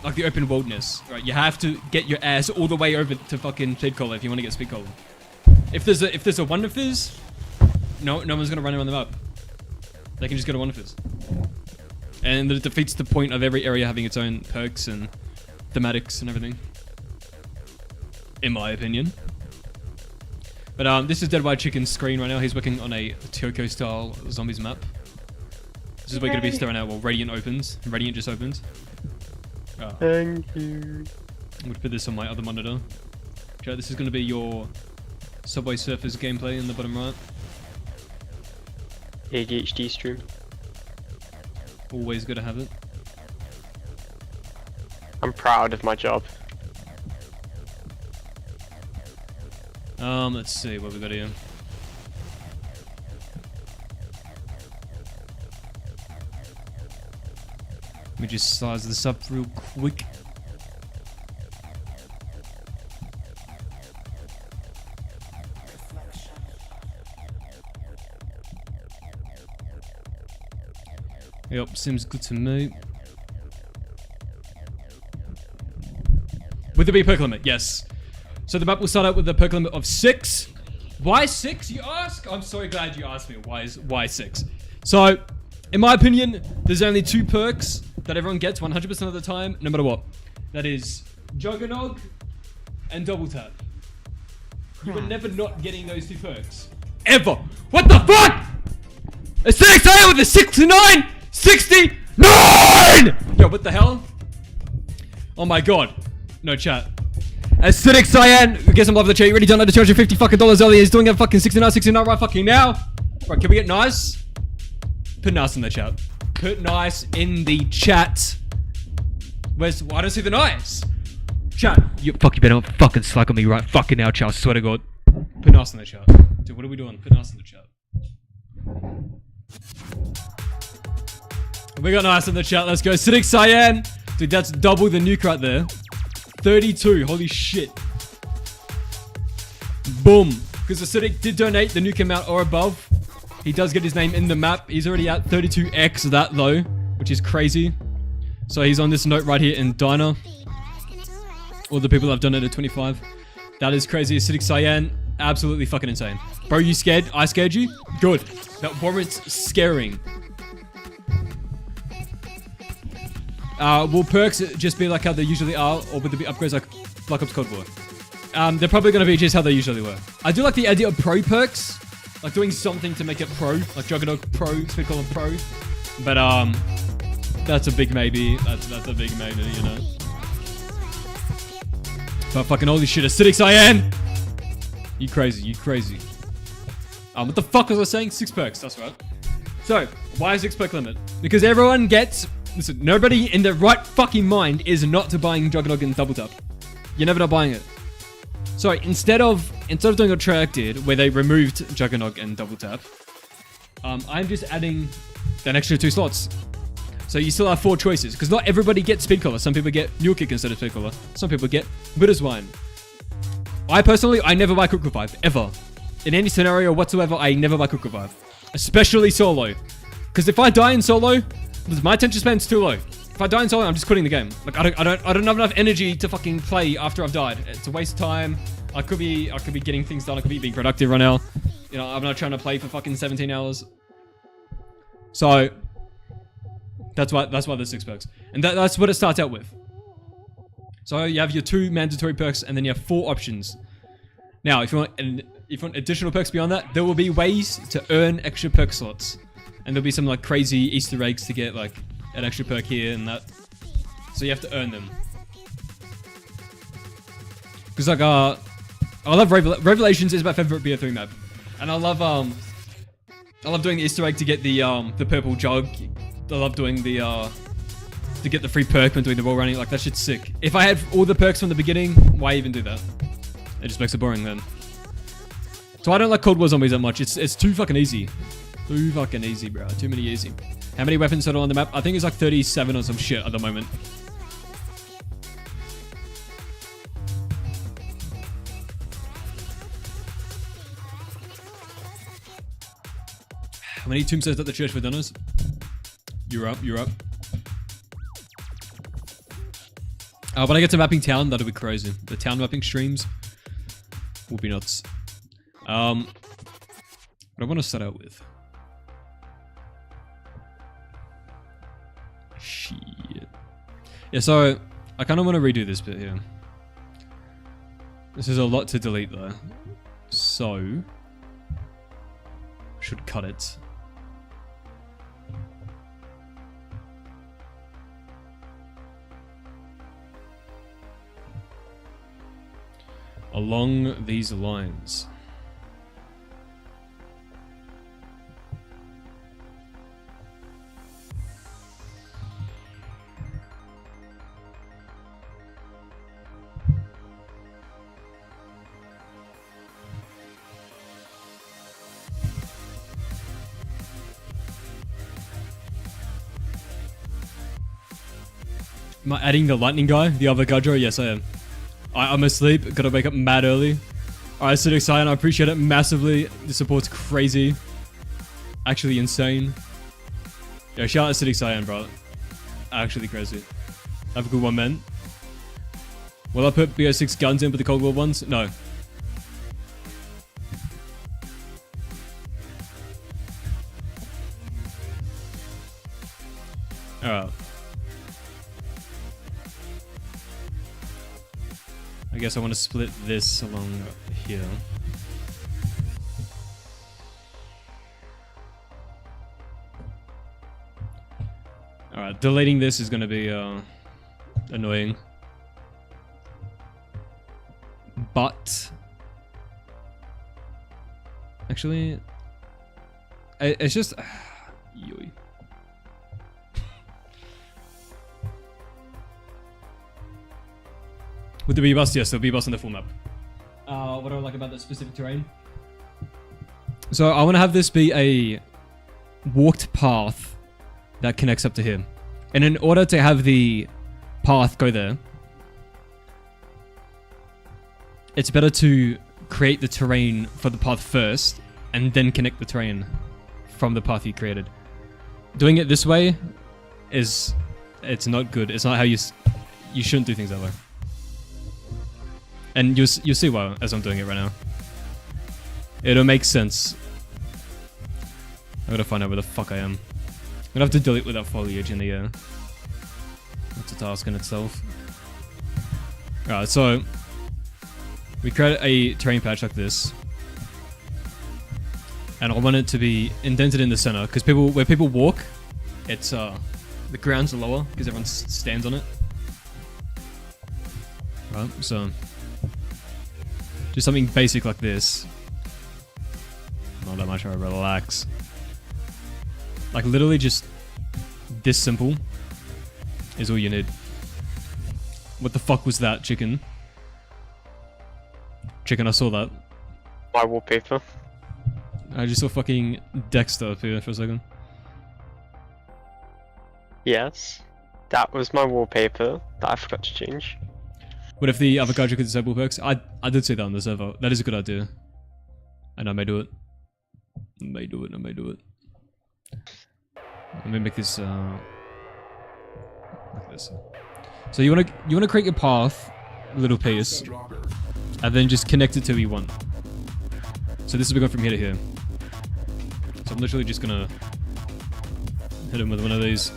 like the open worldness, right? You have to get your ass all the way over to fucking Speed Cola if you want to get Speed Cola. If there's a one of his, no one's going to run around the map. They can just go to one of his. And it defeats the point of every area having its own perks and thematics and everything. In my opinion. But this is Dead White Chicken's screen right now. He's working on a Tokyo style zombies map. This is what you're going to be staring at while Radiant opens. Radiant just opens. Oh. Thank you. I'm going to put this on my other monitor. Okay, this is going to be your Subway Surfers gameplay in the bottom right. ADHD stream. Always good to have it. I'm proud of my job. Let's see what we got here. Let me just size this up real quick. Yep, seems good to me. Would there be a perk limit? Yes. So the map will start out with a perk limit of 6. Why 6, you ask? I'm so glad you asked me. Why 6? So, in my opinion, there's only 2 perks that everyone gets 100% of the time, no matter what. That is 𝐀𝐩𝐸𝐞𝐚 and Double Tap. You are never not getting those 2 perks. Ever. What the fuck? Acidic Cyan with a 69! 69! Yo, what the hell? Oh my god. No chat. Acidic Cyan, get some love in the chat. You already done under $250 fucking earlier. He's doing a fucking 69 right fucking now. Right, can we get nice? Put nice in the chat. Put nice in the chat. Where's, well, I don't see the nice. Chat. You better not fucking slack on me right fucking now, chat. I swear to god. Put nice in the chat. Dude, what are we doing? Put nice in the chat. We got nice in the chat. Let's go. Acidic Cyan. Dude, that's double the nuke right there. 32. Holy shit. Boom. Because Acidic did donate the nuke amount or above. He does get his name in the map. He's already at 32x that though, which is crazy. So he's on this note right here in Diner. All the people I've donated 25. That is crazy. Acidic Cyan. Absolutely fucking insane. Bro, you scared? I scared you? Good. That warrants scaring. Will perks just be like how they usually are, or would there be upgrades like Black Ops Cold War? They're probably going to be just how they usually were. I do like the idea of pro perks, like doing something to make it pro, like 𝐀𝐸𝐸𝐞 Pro, Speed Cola Pro. But that's a big maybe. That's a big maybe, you know. But fucking holy shit, Acidic Cyan! You crazy, you crazy. What the fuck was I saying? 6 perks, that's right. So, why 6 perk limit? Because everyone gets Listen, nobody in their right fucking mind is not to buying Juggernog and Double Tap. You're never not buying it. So instead of doing what Treyarch did, where they removed Juggernog and Double Tap, I'm just adding an extra 2 slots. So you still have 4 choices, because not everybody gets Speed Color. Some people get Nuke instead of Speed Color. Some people get Witherswine. I personally, I never buy Quick Revive, ever. In any scenario whatsoever, I never buy Quick Revive. Especially solo. Because if I die in solo, my attention span's too low. If I die in solo, I'm just quitting the game. Like I don't have enough energy to fucking play after I've died. It's a waste of time. I could be getting things done. I could be being productive right now. You know, I'm not trying to play for fucking 17 hours. So that's why there's 6 perks. And that's what it starts out with. So you have your 2 mandatory perks, and then you have 4 options. Now, if you want additional perks beyond that, there will be ways to earn extra perk slots. And there'll be some like crazy Easter eggs to get like an extra perk here and that. So you have to earn them. Because like I love Revelations is my favorite BO3 map. And I love doing the Easter egg to get the purple jug. I love doing the to get the free perk when doing the wall running. Like that shit's sick. If I had all the perks from the beginning, why even do that? It just makes it boring then. So I don't like Cold War Zombies that much. It's too fucking easy. Too fucking easy, bro. Too many easy. How many weapons total on the map? I think it's like 37 or some shit at the moment. How many tombstones at the church for dinners? You're up. When I get to mapping town, that'll be crazy. The town mapping streams will be nuts. What I want to start out with. Shit. Yeah, so I kind of want to redo this bit here. This is a lot to delete though. So I should cut it. Along these lines. Am I adding the lightning guy? The other Gajo? Yes, I am. I'm asleep. Gotta wake up mad early. Alright, Acidic Cyan, I appreciate it massively. The support's crazy. Actually insane. Yo, shout out Acidic Cyan, bro. Actually crazy. Have a good one, man. Will I put BO6 guns in with the Cold War ones? No. Alright. I guess I want to split this along here. Alright, deleting this is going to be annoying. But actually, it's just yoy. With the B-Bus, yes, the B-Bus on the full map. What do I like about that specific terrain? So I want to have this be a walked path that connects up to here. And in order to have the path go there, it's better to create the terrain for the path first and then connect the terrain from the path you created. Doing it this way it's not good. It's not how you shouldn't do things that way. And you'll see why as I'm doing it right now. It'll make sense. I gotta find out where the fuck I am. I'm gonna have to delete without foliage in the air. That's a task in itself. Alright, so we create a terrain patch like this. And I want it to be indented in the center, because where people walk, it's the ground's lower because everyone stands on it. Right, so just something basic like this. Not that much, I relax. Like literally just this simple. is all you need. What the fuck was that, chicken? Chicken, I saw that. My wallpaper. I just saw fucking Dexter up here for a second. Yes. That was my wallpaper that I forgot to change. What if the other gadget could disable perks? I did see that on the server. That is a good idea. And I may do it. I may do it. Let me make this like this. So you wanna create your path, little piece, and then just connect it to where you want. So this is going from here to here. So I'm literally just gonna hit him with one of these.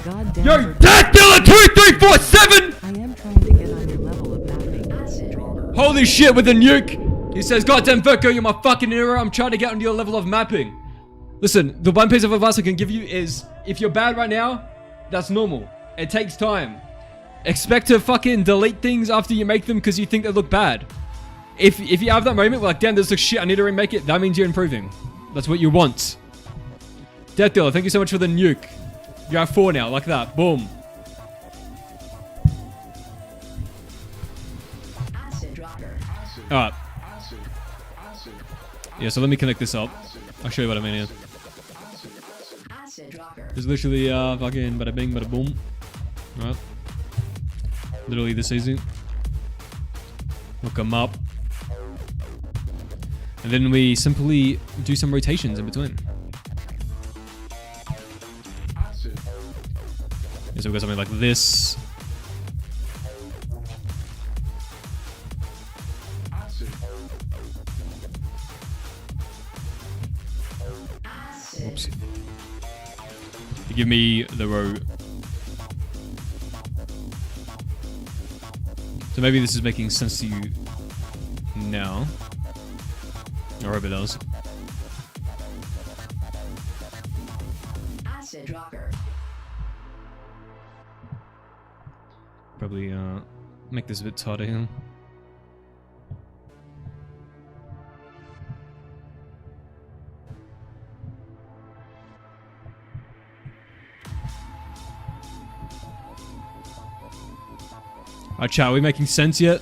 God damn Yo, it. Dactyla 2347! I am trying to get on your level of mapping. Holy shit with the nuke! He says, goddamn Verko, you're my fucking hero. I'm trying to get on your level of mapping. Listen, the one piece of advice I can give you is, if you're bad right now, that's normal. It takes time. Expect to fucking delete things after you make them because you think they look bad. If you have that moment where like, damn, this looks shit, I need to remake it, that means you're improving. That's what you want. Death Dealer, thank you so much for the nuke. You have 4 now, like that. Boom. Alright. Yeah, so let me connect this up. I'll show you what I mean here. There's literally fucking bada bing, bada boom. Alright. Literally this easy. Hook them up. And then we simply do some rotations in between. Yeah, so we've got something like this. Oops. You give me the row. So maybe this is making sense to you now. I hope it does. Acid rocker. Probably make this a bit tighter here. Alright, chat, are we making sense yet?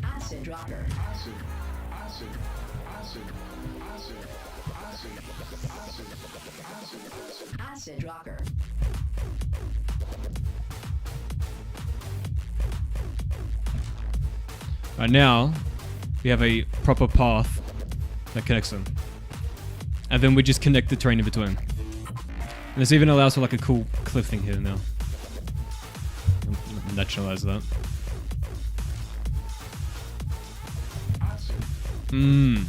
Acid rocker. Acid rocker. Right now, we have a proper path that connects them. And then we just connect the terrain in between. And this even allows for like a cool cliff thing here now. Naturalize that. Mmm.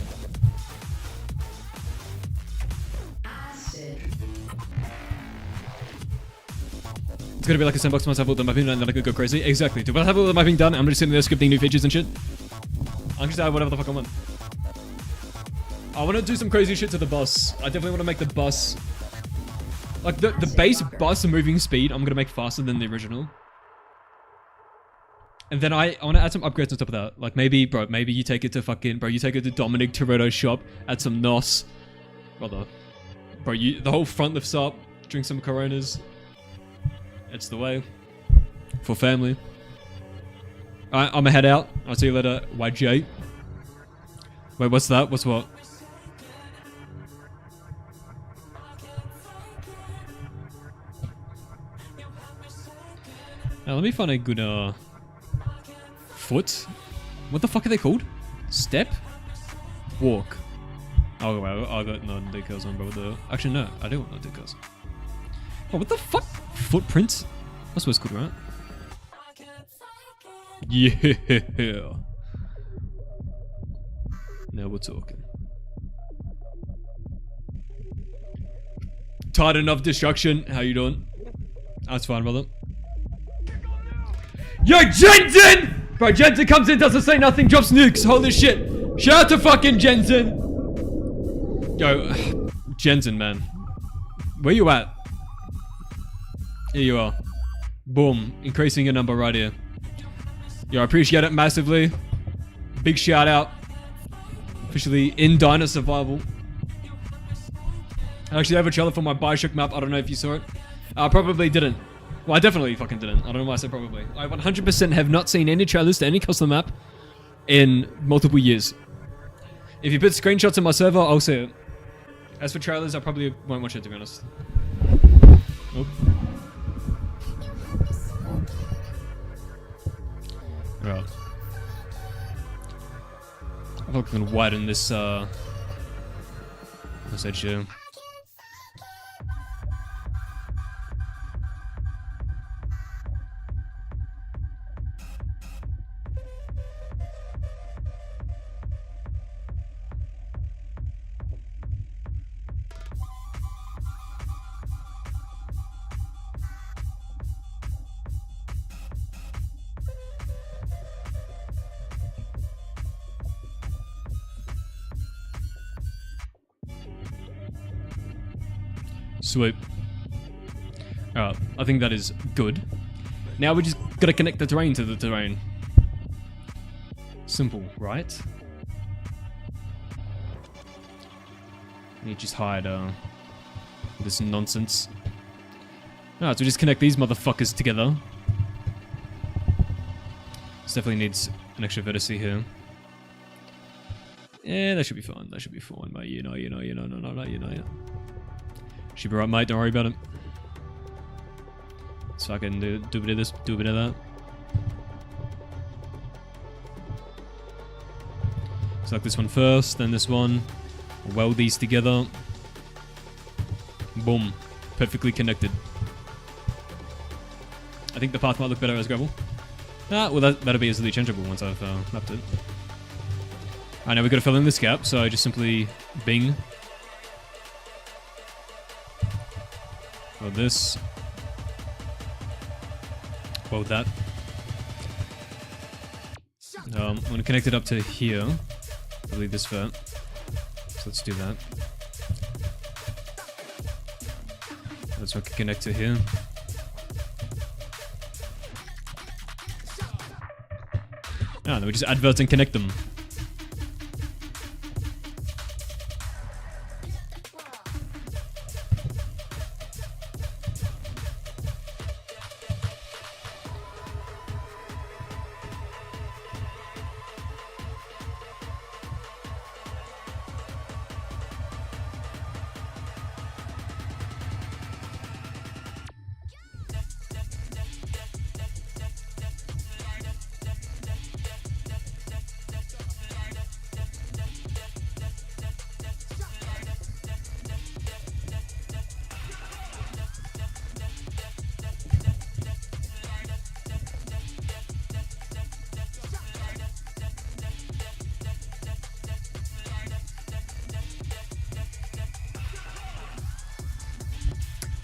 It's gonna be like a sandbox once I've all done mapping and then I could go crazy. Exactly. Dude, when I have all the mapping done, I'm just sitting there scripting new features and shit. I'm just add whatever the fuck I want. I want to do some crazy shit to the bus. I definitely want to make the bus... Like, the base bus moving speed, I'm going to make faster than the original. And then I want to add some upgrades on top of that. Like, maybe, bro, maybe you take it to fucking... Bro, you take it to Dominic Toretto's shop, add some NOS. Brother. Bro, the whole front lifts up, drink some Coronas. It's the way. For family. Alright, I'm gonna head out. I'll see you later, YJ. Wait, what's that? What's what? Now, let me find a good, foot. What the fuck are they called? Step? Walk. Oh, wow, I got no decals on, bro. Actually, no, I do want no decals. Oh, what the fuck? Footprint? That's what it's called, right? Yeah. Now we're talking. Tired enough destruction. How you doing? That's fine, brother. Yo, Jensen! Bro, Jensen comes in, doesn't say nothing, drops nukes. Holy shit. Shout out to fucking Jensen. Yo, Jensen, man. Where you at? Here you are. Boom. Increasing your number right here. Yo, I appreciate it massively. Big shout out. Officially in Dino Survival. I actually have a trailer for my Bioshock map. I don't know if you saw it. I probably didn't. Well, I definitely fucking didn't. I don't know why I said probably. I 100% have not seen any trailers to any custom map in multiple years. If you put screenshots in my server, I'll see it. As for trailers, I probably won't watch it, to be honest. Oh. Right. I feel like I'm gonna widen this edge here. Sweet. Alright, I think that is good. Now we just gotta connect the terrain to the terrain. Simple, right? You just hide this nonsense. Alright, so we just connect these motherfuckers together. This definitely needs an extra vertice here. Yeah, that should be fine. That should be fine, mate. You know. Should be right, mate. Don't worry about it. So I can do a bit of this, do a bit of that. Select this one first, then this one. Weld these together. Boom. Perfectly connected. I think the path might look better as gravel. Ah, well that'll be easily changeable once I've mapped it. Alright, now we've got to fill in this gap, so just simply bing. Weld this. Weld that. I'm going to connect it up to here. Probably this far. So let's do that. Let's make a connect to here. Ah, then we just advert and connect them.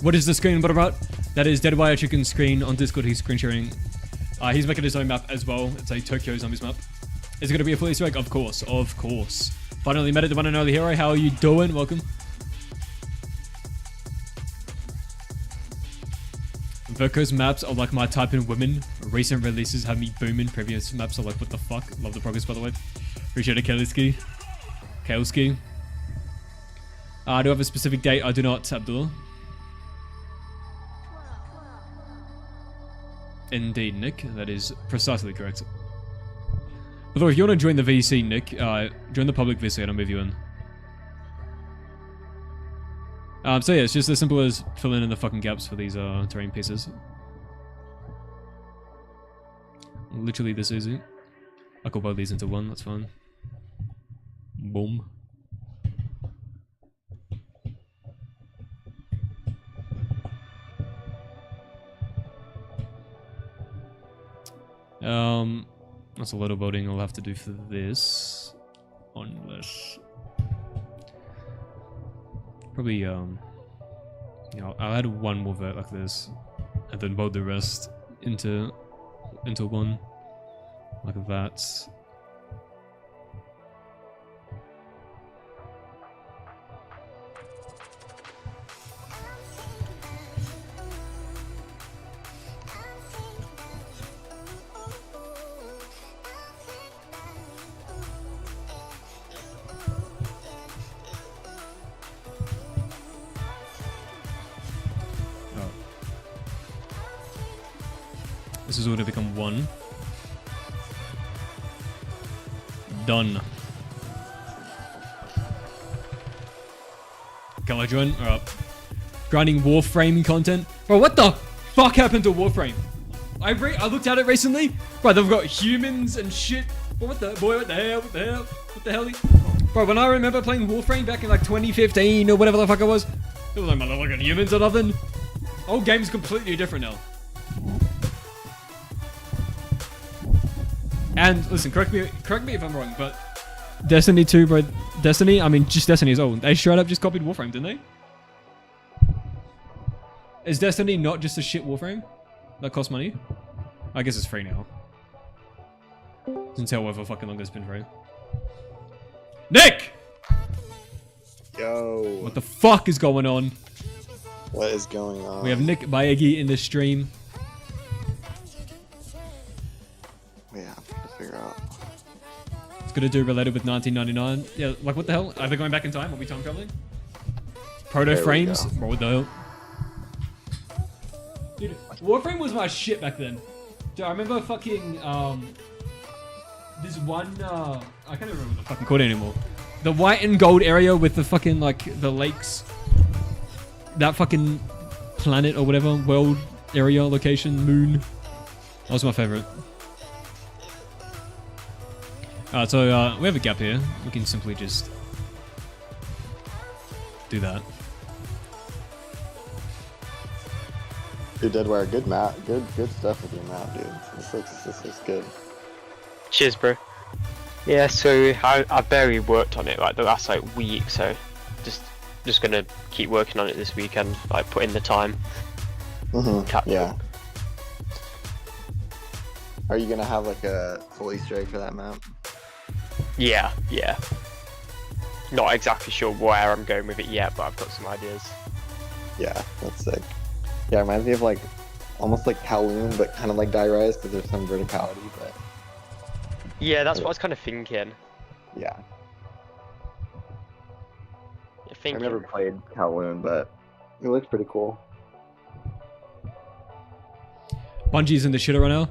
What is the screen bot about? That is Dead by a Chicken screen on Discord. He's screen sharing. He's making his own map as well. It's a Tokyo Zombies map. Is it going to be a full Easter egg? Of course, of course. Finally met it, the one and only hero. How are you doing? Welcome. Verko's maps are like my type in women. Recent releases have me booming. Previous maps are like, what the fuck? Love the progress, by the way. Appreciate it, 𝐀𝐩𝐩𝐞𝐚. Do I have a specific date? I do not, Abdullah. Indeed, Nick. That is precisely correct. By the way, if you want to join the VC, Nick, join the public VC and I'll move you in. So yeah, it's just as simple as filling in the fucking gaps for these terrain pieces. Literally this easy. I could both these into one, that's fine. Boom. That's a lot of building I'll have to do for this. Unless... Probably, you know, I'll add one more vert like this. And then build the rest into one. Like that. This is all to become 1. Done. Can I join? Alright. Grinding Warframe content. Bro, what the fuck happened to Warframe? I looked at it recently. Bro, they've got humans and shit. But what the hell? What the hell? Bro, when I remember playing Warframe back in like 2015 or whatever the fuck it was like motherfucking humans or nothing. Whole game's completely different now. And listen, correct me if I'm wrong, but Destiny 2, bro. Destiny is old. They straight up just copied Warframe, didn't they? Is Destiny not just a shit Warframe that costs money? I guess it's free now. Since however fucking long it's been free. Nick! Yo. What the fuck is going on? What is going on? We have Nick Bayegi in the stream. We have to figure out. It's gonna do related with 1999. Yeah, like what the hell? Are they going back in time? Are we time traveling? Proto There we frames? go. Bro, what the hell? Dude, Warframe was my shit back then. Dude, I remember fucking, this one, I can't even remember what the fucking called it anymore. The white and gold area with the fucking, like, the lakes. That fucking planet or whatever, world area, location, moon. That was my favorite. Alright, so, we have a gap here. We can simply just do that. Dude, Deadwire, good map. Good stuff with your map, dude. This looks good. Cheers, bro. Yeah, so I barely worked on it like the last like week, so just gonna keep working on it this weekend, like put in the time. Catch Yeah. up. Are you gonna have like a full Easter egg for that map? Yeah. Not exactly sure where I'm going with it yet, but I've got some ideas. Yeah, that's sick. Yeah, it reminds me of like almost like Kowloon, but kind of like Die Rise because there's some verticality. But Yeah, that's what I was kind of thinking. yeah, Thinking. I've never played Kowloon, but it looks pretty cool. Bungie's in the shitter right now.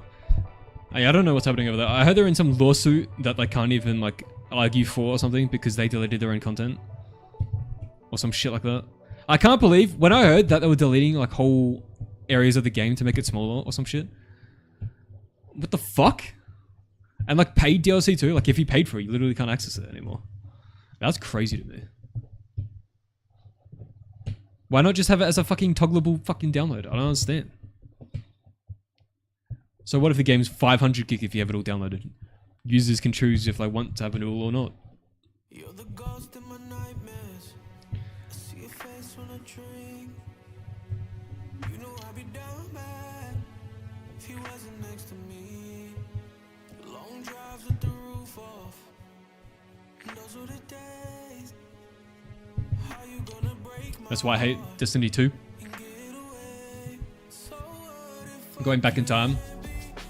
I don't know what's happening over there. I heard they're in some lawsuit that they can't even like argue for or something because they deleted their own content. Or some shit like that. I can't believe when I heard that they were deleting like whole areas of the game to make it smaller or some shit. What the fuck? And like paid DLC too? Like if you paid for it, you literally can't access it anymore. That's crazy to me. Why not just have it as a fucking toggleable fucking download? I don't understand. So what if the game's 500 gig if you have it all downloaded? Users can choose if they want to have it all or not. You're the ghost in my nightmares. I see your face when I drink. You know I'd be down bad if he wasn't next to me. Long drives with the roof off. And those were the days. How you gonna break my That's why I hate Destiny 2. and get away? So what if Going back in time.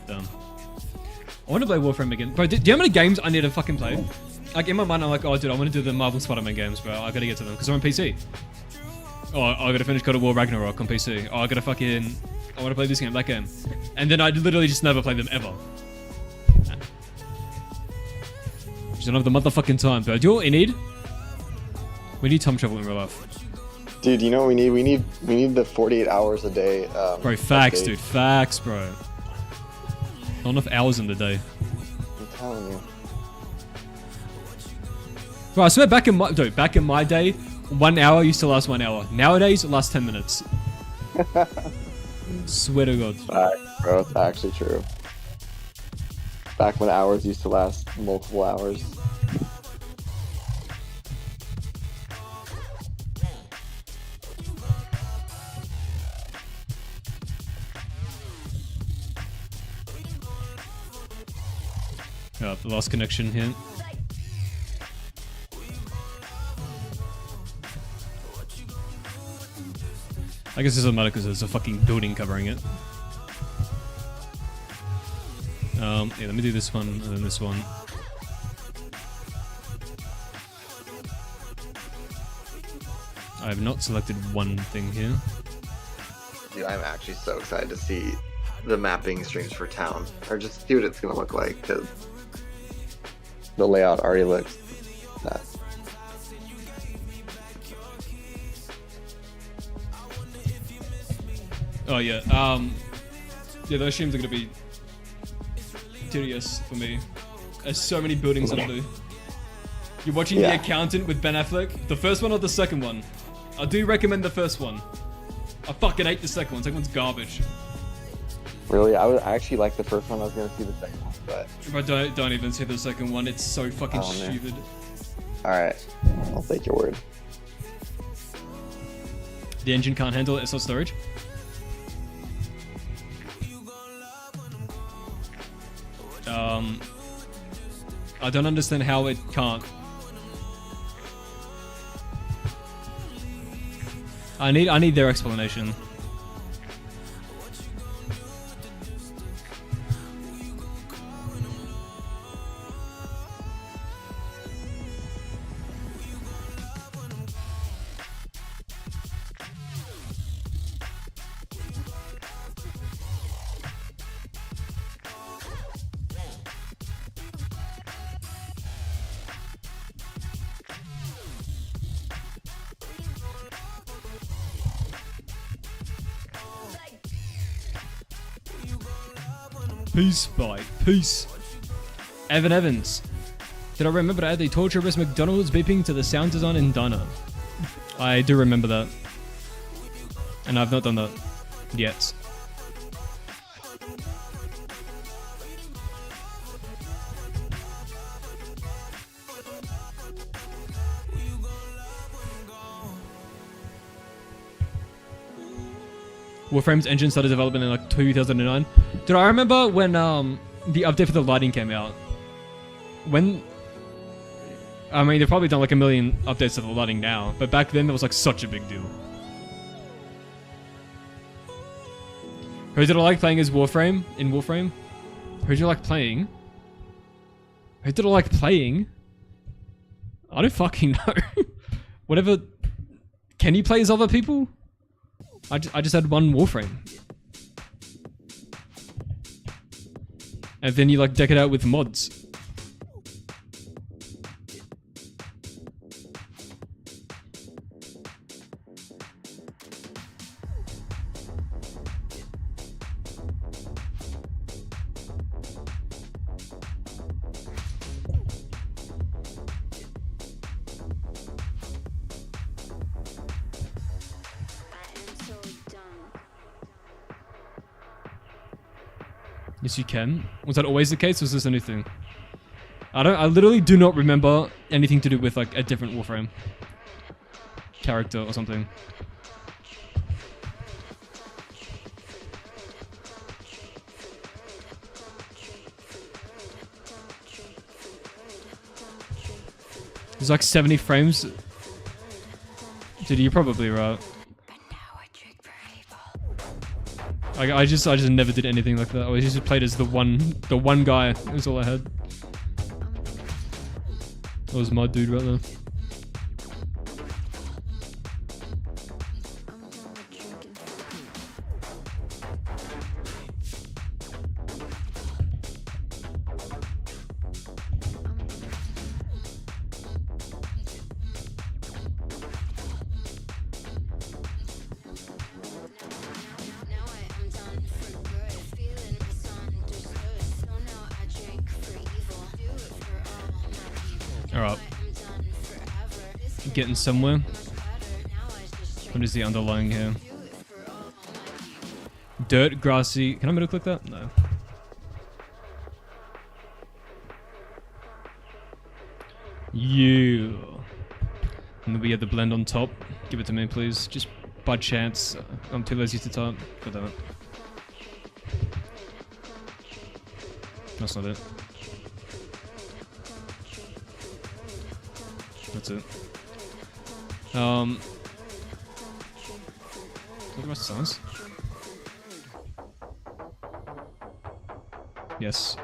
Dumb. I want to play Warframe again. Bro, do you know how many games I need to fucking play? Like in my mind, I'm like, oh dude, I want to do the Marvel Spider-Man games, bro. I gotta get to them because they're on PC. Oh, I gotta finish God of War Ragnarok on PC. Oh, I want to play this game, that game. And then I literally just never play them ever. Just don't have the motherfucking time, bro. Do you know what we need? We need time travel in real life. Dude, you know what we need? We need the 48 hours a day. Bro, facts, update. dude. Facts, bro. Not enough hours in the day. I'm telling you. Bro, I swear back in my day, 1 hour used to last 1 hour. Nowadays, it lasts 10 minutes. Swear to God. Facts, bro. It's actually true. Back when hours used to last multiple hours. Lost connection here. I guess it doesn't matter because there's a fucking building covering it. Yeah, let me do this one and then this one. I have not selected one thing here. Dude, I'm actually so excited to see the mapping streams for town, or just see what it's gonna look like, because the layout already looks nuts. Oh yeah. Yeah, those streams are gonna be tedious for me. There's so many buildings to do. You're watching The Accountant with Ben Affleck? The first one or the second one? I do recommend the first one. I fucking hate the second one. Second one's garbage. Really, I actually like the first one. I was gonna see the second one, but If I don't even see the second one. It's so fucking stupid. All right, I'll take your word. The engine can't handle it. It's not storage. I don't understand how it can't. I need their explanation. Peace, bye. Peace. Evan Evans. Did I remember to add the torturous McDonald's beeping to the sound design in Diner? I do remember that. And I've not done that yet. Warframe's engine started development in like 2009. Dude, I remember when the update for the lighting came out. When... I mean, they've probably done like a million updates to the lighting now, but back then that was like such a big deal. Who did I like playing as Warframe? In Warframe? Who did you like playing? Who did I like playing? I don't fucking know. Whatever... Can you play as other people? I just had one Warframe. And then you like deck it out with mods. Yes, you can. Was that always the case, or was this a new thing? I literally do not remember anything to do with like a different Warframe character or something. There's like 70 frames. Dude, you're probably right. I just never did anything like that. I always just played as the one guy. That was all I had. That was my dude right there. Alright. Getting somewhere. What is the underlying here? Dirt, grassy. Can I middle click that? No. You. And then we have the blend on top. Give it to me, please. Just by chance. I'm too lazy to type. God damn it. That's not it. That's it. Look at my size. Yes.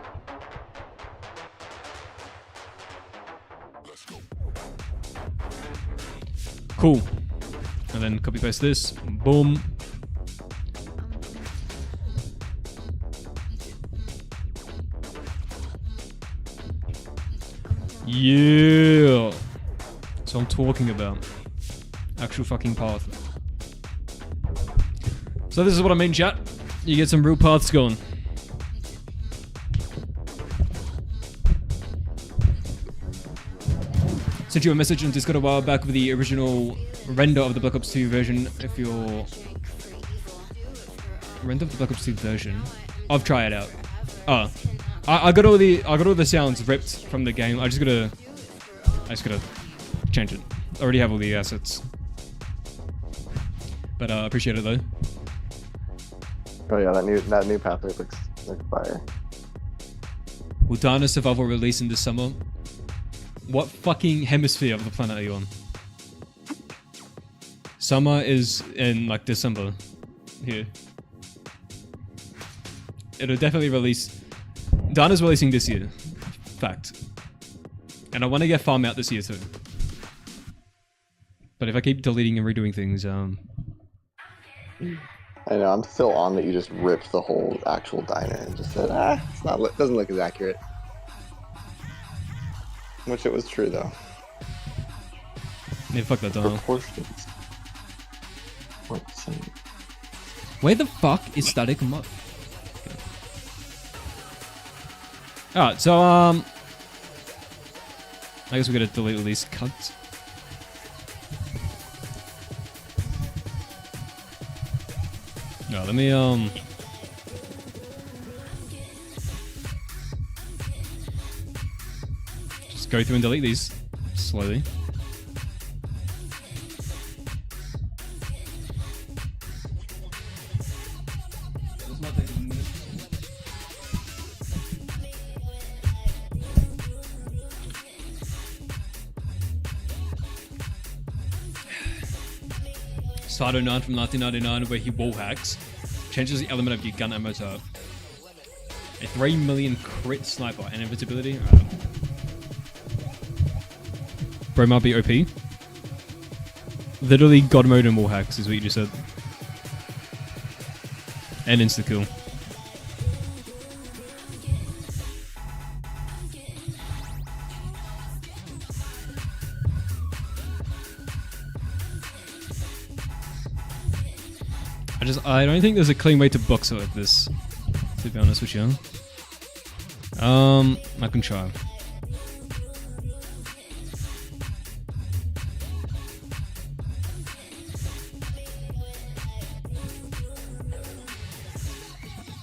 Cool. And then copy paste this. Boom. Yeah. That's what I'm talking about. Actual fucking path. So this is what I mean, chat. You get some real paths going. Sent you a message on Discord a while back with the original render of the Black Ops 2 version. If you're... Render of the Black Ops 2 version? I'll try it out. Oh. I got all the sounds ripped from the game. I just gotta change it. I already have all the assets. But I appreciate it though. Oh yeah, that new pathway looks fire. Will Dana Survival release in this summer? What fucking hemisphere of the planet are you on? Summer is in like December. Here. It'll definitely release. Dana's releasing this year. Fact. And I want to get Farm out this year too. But if I keep deleting and redoing things, I know, I'm still on that you just ripped the whole actual diner and just said, it's not, doesn't look as accurate. Which it was true though. Yeah, fuck that Dana. Proportions. Where the fuck is Static Mod? Alright, so I guess we gotta delete all these cuts. No, let me just go through and delete these slowly. Sato 9 from 1999 where he wall hacks. Changes the element of your gun ammo type. A 3 million crit sniper and invisibility. Bro might be OP. Literally god mode and wall hacks is what you just said. And insta kill. I don't think there's a clean way to box it like this, to be honest with you. I can try.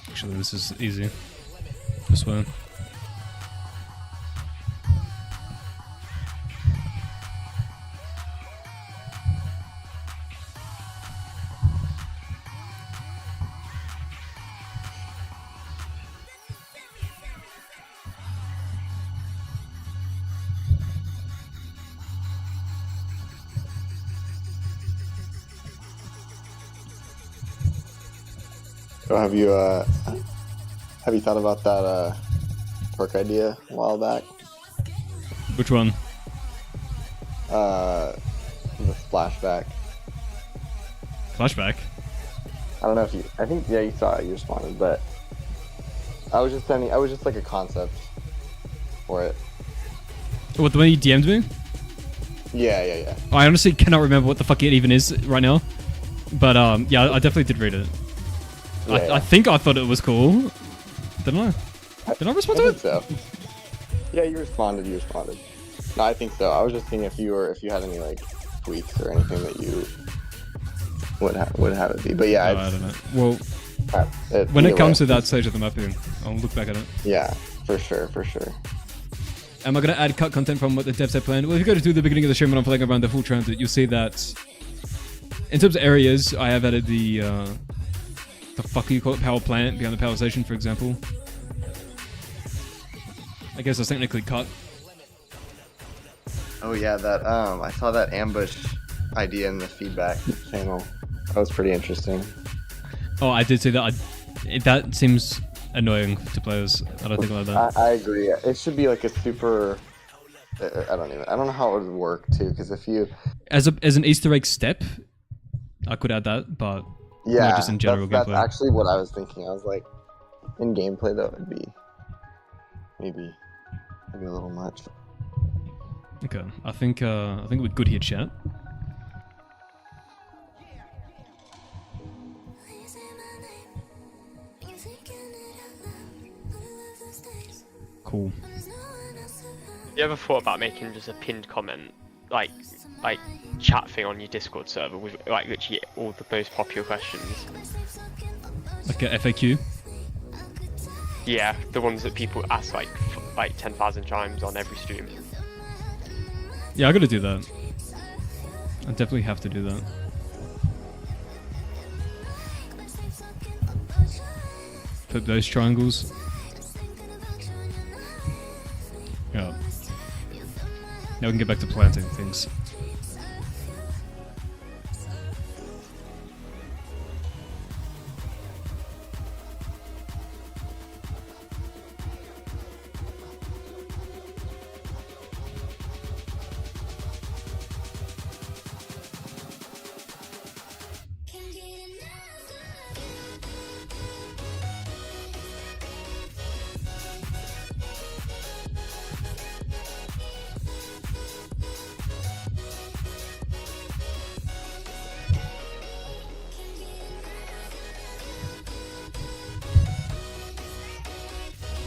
Actually, this is easy. This way. So have you thought about that perk idea a while back? Which one? The splashback. Flashback? I don't know if you. I think yeah, you saw it. You responded, but I was just like a concept for it. What, the one you DM'd me? Yeah. I honestly cannot remember what the fuck it even is right now. But yeah, I definitely did read it. Yeah. I think I thought it was cool. Didn't I? Did I respond to it? So. Yeah, you responded. No, I think so. I was just seeing if you had any like tweaks or anything that you would have it be. But yeah, I don't know. Well, when when it comes to that stage of the mapping, I'll look back at it. Yeah, for sure. Am I going to add cut content from what the devs have planned? Well, if you go to the beginning of the stream when I'm playing around the full TranZit, you'll see that in terms of areas, I have added the fuck you call it, power plant behind the power station, for example. I guess that's technically cut. Oh yeah, that I saw that ambush idea in the feedback channel. That was pretty interesting. Oh, I did see that. That seems annoying to players. I don't think like that. I agree. It should be like a super. I don't know how it would work too, because if you as an Easter egg step, I could add that, but yeah, not just in general that's gameplay. actually what I was thinking. I was like, in gameplay though, it'd be maybe a little much. Okay, I think we're good here, chat. Cool. You ever thought about making just a pinned comment, like chat thing on your Discord server with like literally all the most popular questions? Like a FAQ? Yeah, the ones that people ask like 10,000 times on every stream. Yeah, I gotta do that. I definitely have to do that. Flip those triangles. Yeah. Now we can get back to planting things.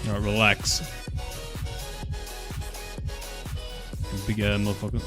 Alright, relax. Big motherfucker.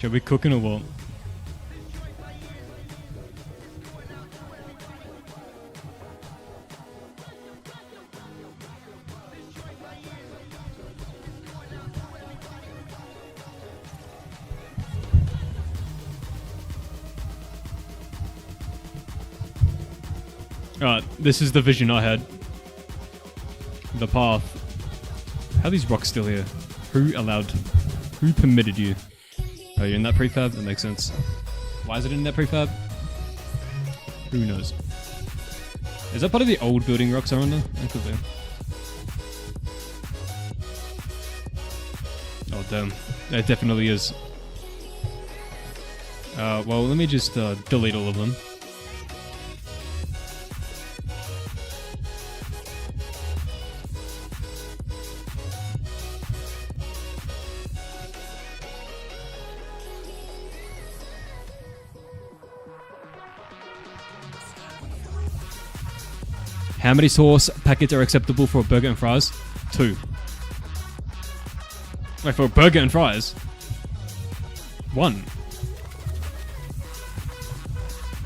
Shall we cooking or what? Alright, this is the vision I had. The path. How are these rocks still here? Who permitted you? Oh, you're in that prefab? That makes sense. Why is it in that prefab? Who knows? Is that part of the old building rocks, I wonder? That could be. Oh, damn. It definitely is. Well, let me just delete all of them. How many sauce packets are acceptable for a burger and fries? 2. Wait, for a burger and fries? 1.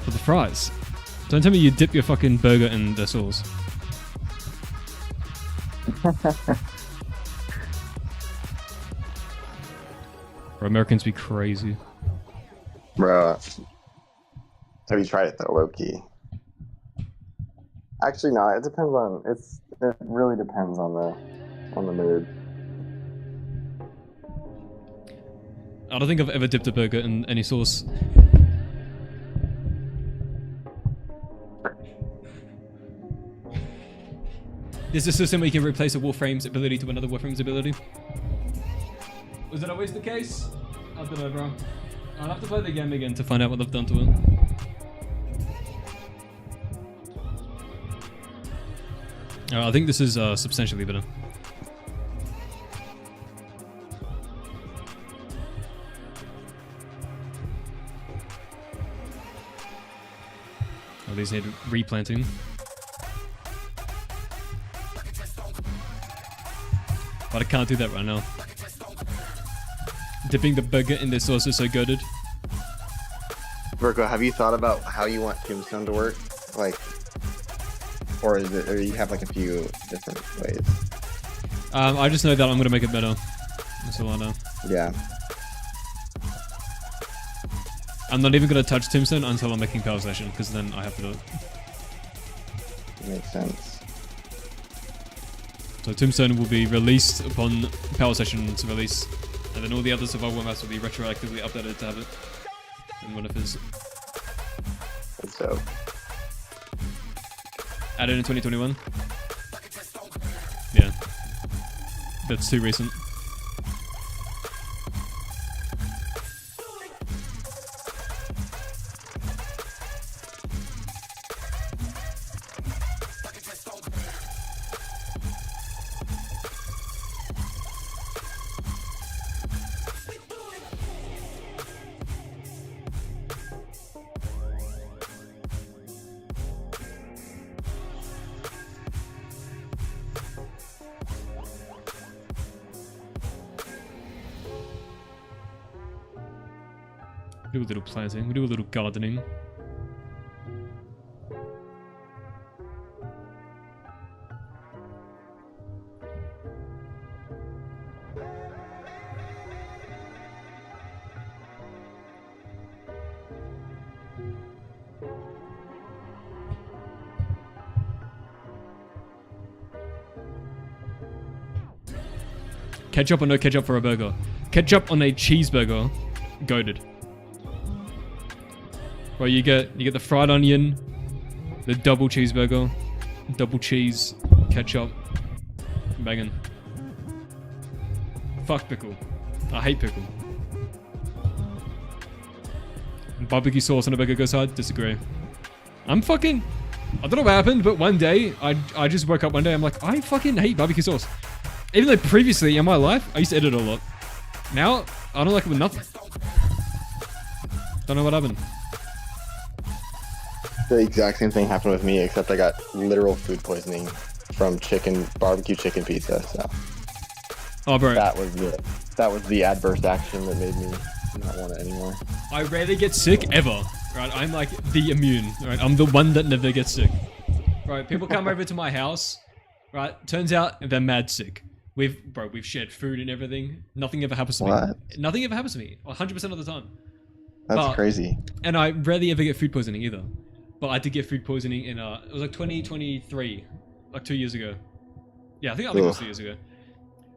For the fries. Don't tell me you dip your fucking burger in the sauce. Bro, Americans be crazy. Bro, have you tried it though, low key? Actually, no. It depends on. It really depends on the mood. I don't think I've ever dipped a burger in any sauce. Is this a system where you can replace a Warframe's ability to another Warframe's ability? Was that always the case? I don't know, bro. I'll have to play the game again to find out what they've done to it. I think this is substantially better. Oh, these need replanting. But I can't do that right now. Dipping the burger in this sauce is so goated. Virgo, have you thought about how you want Tombstone to work? Like, or is it, or you have like a few different ways? I just know that I'm gonna make it better. That's all I know. Yeah. I'm not even gonna touch Tombstone until I'm making Power Station, because then I have to do it. Makes sense. So Tombstone will be released upon Power Station's release, and then all the other survival maps will be retroactively updated to have it in one of his. That's dope. Added in 2021. Yeah. That's too recent. We do a little planting, we do a little gardening. Ketchup or no ketchup for a burger? Ketchup on a cheeseburger, goated. Well, you get the fried onion, the double cheeseburger, double cheese, ketchup, banging. Fuck pickle. I hate pickle. Barbecue sauce on a burger goes hard? Disagree. I'm fucking... I don't know what happened, but one day, I just woke up one day, I'm like, I fucking hate barbecue sauce. Even though previously in my life, I used to eat it a lot. Now, I don't like it with nothing. Don't know what happened. The exact same thing happened with me, except I got literal food poisoning from barbecue chicken pizza. So Oh, bro. that was the adverse action that made me not want it anymore. I rarely get sick ever. Right, I'm like the immune. Right, I'm the one that never gets sick. Right, people come over to my house. Right, turns out they're mad sick. We've shared food and everything. Nothing ever happens to me. Nothing ever happens to me. 100% of the time. That's crazy. And I rarely ever get food poisoning either. But I did get food poisoning in it was like 2023, like 2 years ago. Yeah, I think it was 2 years ago.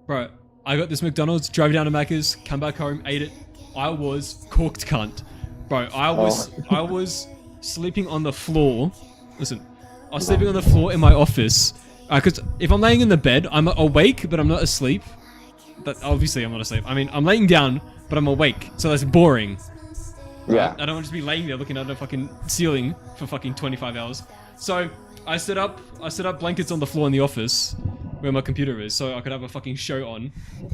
Bro, I got this McDonald's, drove down to Macca's, come back home, ate it. I was cooked cunt. Bro, I was sleeping on the floor. Listen, I was sleeping on the floor in my office. Because if I'm laying in the bed, I'm awake, but I'm not asleep. But obviously I'm not asleep. I mean, I'm laying down, but I'm awake. So that's boring. Yeah. I don't want to just be laying there looking at the fucking ceiling for fucking 25 hours. So I set up blankets on the floor in the office where my computer is, so I could have a fucking show on.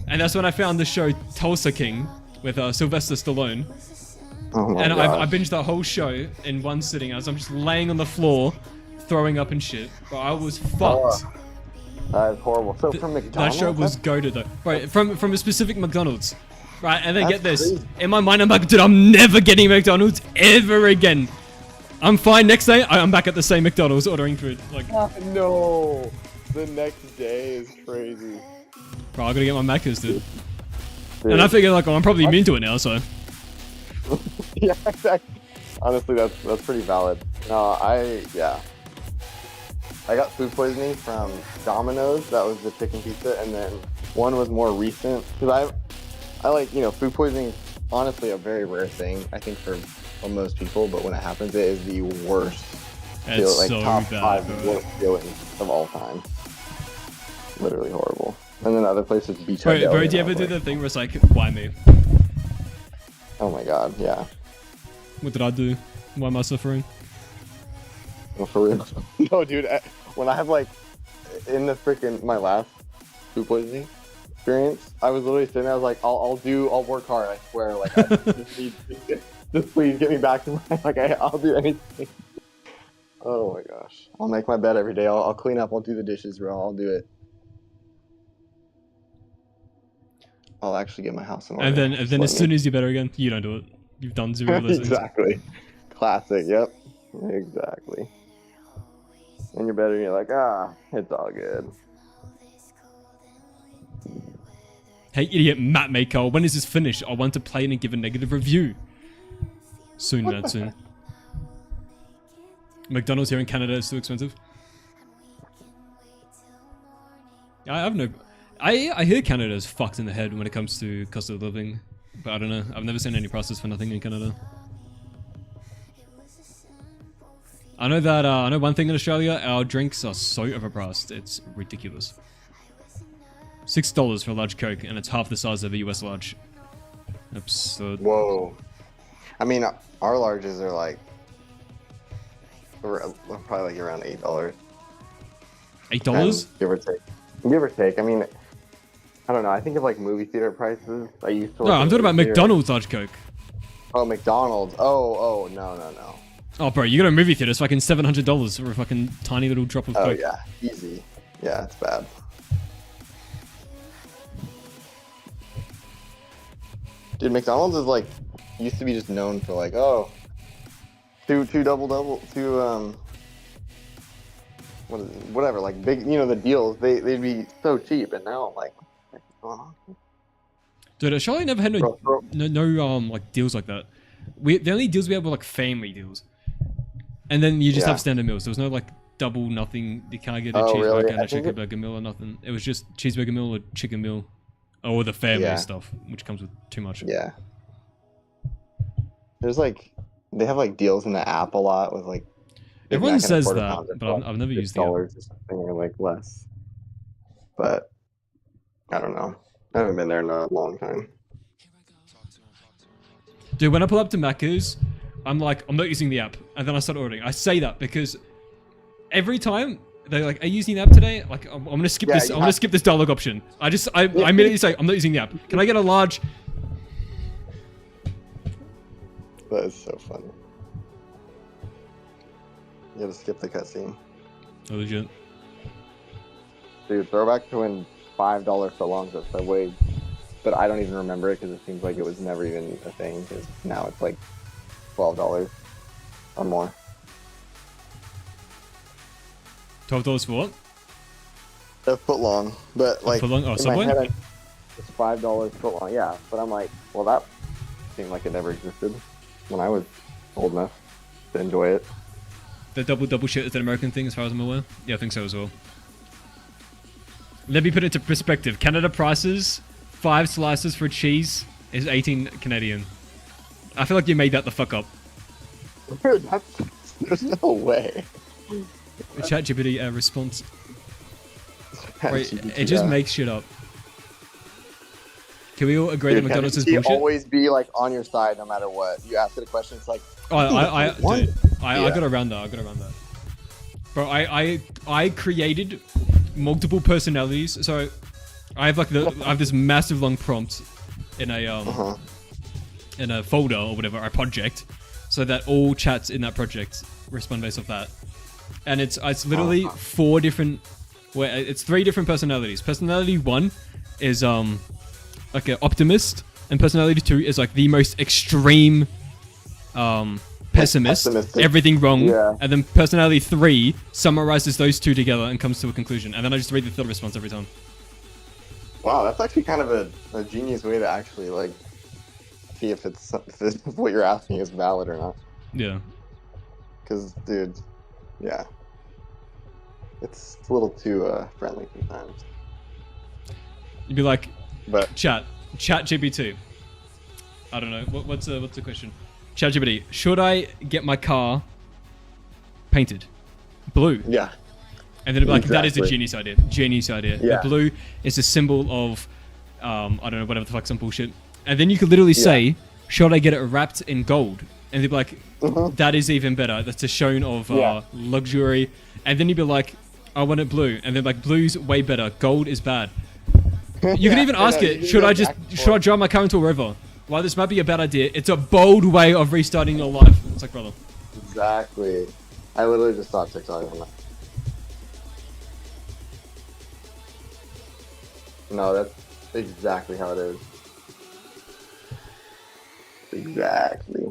And that's when I found the show Tulsa King with Sylvester Stallone. Oh my and gosh. I binged that whole show in one sitting as I'm just laying on the floor, throwing up and shit. But I was fucked. That is horrible. So from McDonald's? That show was goated though. Right, from a specific McDonald's. Right, and then get this. Crazy. In my mind, I'm like, dude, I'm never getting McDonald's ever again. I'm fine. Next day, I'm back at the same McDonald's ordering food. Like, No. The next day is crazy. bro, I gotta get my Macca's, dude. And I figure, like, oh, I'm probably immune to it now, so. Yeah, exactly. Honestly, that's pretty valid. No, I got food poisoning from Domino's. That was the chicken pizza, and then one was more recent because I like, food poisoning is honestly a very rare thing, I think, for most people, but when it happens, it is the worst. It's like so top bad, 5 bro. worst feelings of all time. Literally horrible. And then other places, beach. Bro, do you ever do the thing where it's like, why me? Oh my god, yeah. What did I do? Why am I suffering? Well, for real. No, dude. When I have like, in the freaking my last food poisoning experience, I was literally sitting there. I was like, I'll work hard. I swear. Like, just please get me back to my I'll do anything. Oh my gosh, I'll make my bed every day. I'll clean up. I'll do the dishes, bro. I'll do it. I'll actually get my house in order. And then as soon as you're better again, you don't do it. You've done 0 of those things. Exactly. Classic. Yep. Exactly. And you're better. And you're like, it's all good. Hey, idiot Matt Maker, when is this finished? I want to play it and give a negative review. Soon, man, soon. McDonald's here in Canada is too expensive. I have no... I hear Canada is fucked in the head when it comes to cost of living. But I don't know. I've never seen any prices for nothing in Canada. I know that, I know one thing in Australia, our drinks are so overpriced. It's ridiculous. $6 for a large Coke, and it's half the size of a US large. Absurd. Whoa. I mean, our larges are like... probably like around $8. $8? Give or take. Give or take. I mean... I don't know. I think of like movie theater prices. I used to. No, I'm talking about McDonald's large Coke. Oh, McDonald's. Oh, no. Oh, bro, you go to a movie theater, it's fucking $700 for a fucking tiny little drop of Coke. Oh, yeah. Easy. Yeah, it's bad. Dude, McDonald's is like, used to be just known for like, two double, whatever, like big, the deals, they'd be so cheap, and now I'm like, what's going on? Dude, Australia never had no like deals like that. The only deals we had were like family deals, and then you just have standard meals. There was no like double nothing. You can't get a cheeseburger and a chicken burger meal or nothing. It was just cheeseburger meal or chicken meal, or the family stuff, which comes with too much. Yeah. There's like, they have like deals in the app a lot with like. Everyone says that, but I've never used the app. Or something, or like less. But I don't know. I haven't been there in a long time. Dude, when I pull up to Macca's, I'm like, I'm not using the app, and then I start ordering. I say that because every time they're like, "Are you using the app today?" Like, I'm gonna skip this. I'm gonna skip this dialogue option. I immediately say, "I'm not using the app. Can I get a large?" That is so funny. You gotta skip the cutscene. Oh, legit. Dude, throwback to when $5 footlongs at Subway, but I don't even remember it because it seems like it was never even a thing, because now it's like $12 or more. $12 for what? A footlong, but like footlong? Oh, in Subway? my head, it's $5 footlong, yeah. But I'm like, well, that seemed like it never existed when I was old enough to enjoy it. The double shit is an American thing as far as I'm aware? Yeah, I think so as well. Let me put it into perspective. Canada prices, 5 slices for cheese is 18 Canadian. I feel like you made that the fuck up. Dude, there's no way. ChatGPT response. Wait, it just makes shit up. Can we all agree that McDonald's is bullshit? Always be like on your side no matter what. You ask it a question, it's like, I got around that. Bro, I created multiple personalities. So I have like I have this massive long prompt in a in a folder or whatever, a project, so that all chats in that project respond based off that. And it's literally 4 different, it's 3 different personalities. Personality 1 is like an optimist, and personality 2 is like the most extreme pessimist, everything wrong, and then personality 3 summarizes those 2 together and comes to a conclusion, and then I just read the third response every time. Wow, that's actually kind of a genius way to actually like see if what you're asking is valid or not. Yeah. Because, dude, yeah, it's a little too friendly sometimes. You'd be like, but chat GPT. I don't know. What's the question? ChatGPT, should I get my car painted blue? Yeah. And then it'd be like, that is a genius idea. Genius idea. Yeah. The blue is a symbol of, I don't know, whatever the fuck, some bullshit. And then you could literally say, should I get it wrapped in gold? And they'd be like, that is even better. That's a shown of luxury. And then you'd be like, I want it blue, and then like blue's way better. Gold is bad. You can even ask it. Should I drive my car into a river? While this might be a bad idea, it's a bold way of restarting your life. It's like, brother. Exactly. I literally just saw TikTok on that. No, that's exactly how it is. Exactly.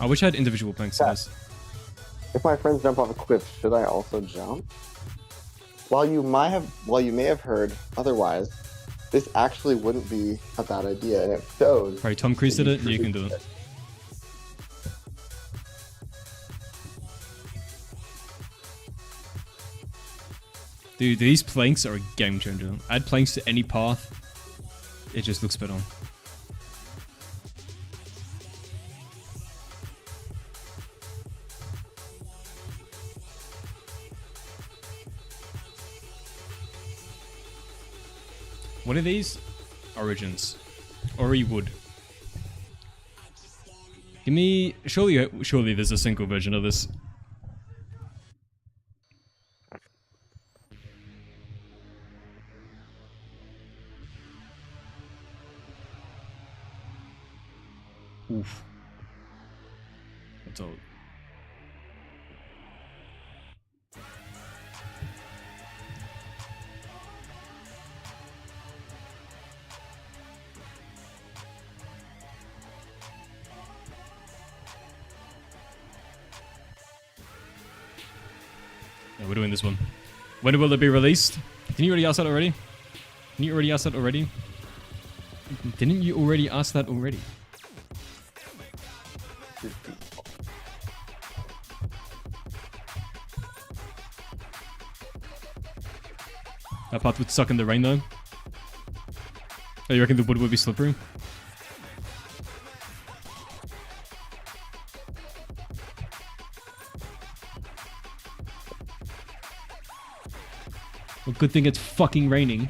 I wish I had individual planks in this. If my friends jump off a cliff, should I also jump? While you may have heard otherwise, this actually wouldn't be a bad idea, and it shows. Right, Tom Cruise did it, you can do it. Dude, these planks are a game changer. Add planks to any path, it just looks better. What are these? Origins. Ori wood. Give me... Surely there's a single version of this. Oof. That's old. Yeah, we're doing this one. When will it be released? Didn't you already ask that already? Didn't you already ask that already? Didn't you already ask that already? That path would suck in the rain though. Oh, you reckon the wood would be slippery? Well, good thing it's fucking raining.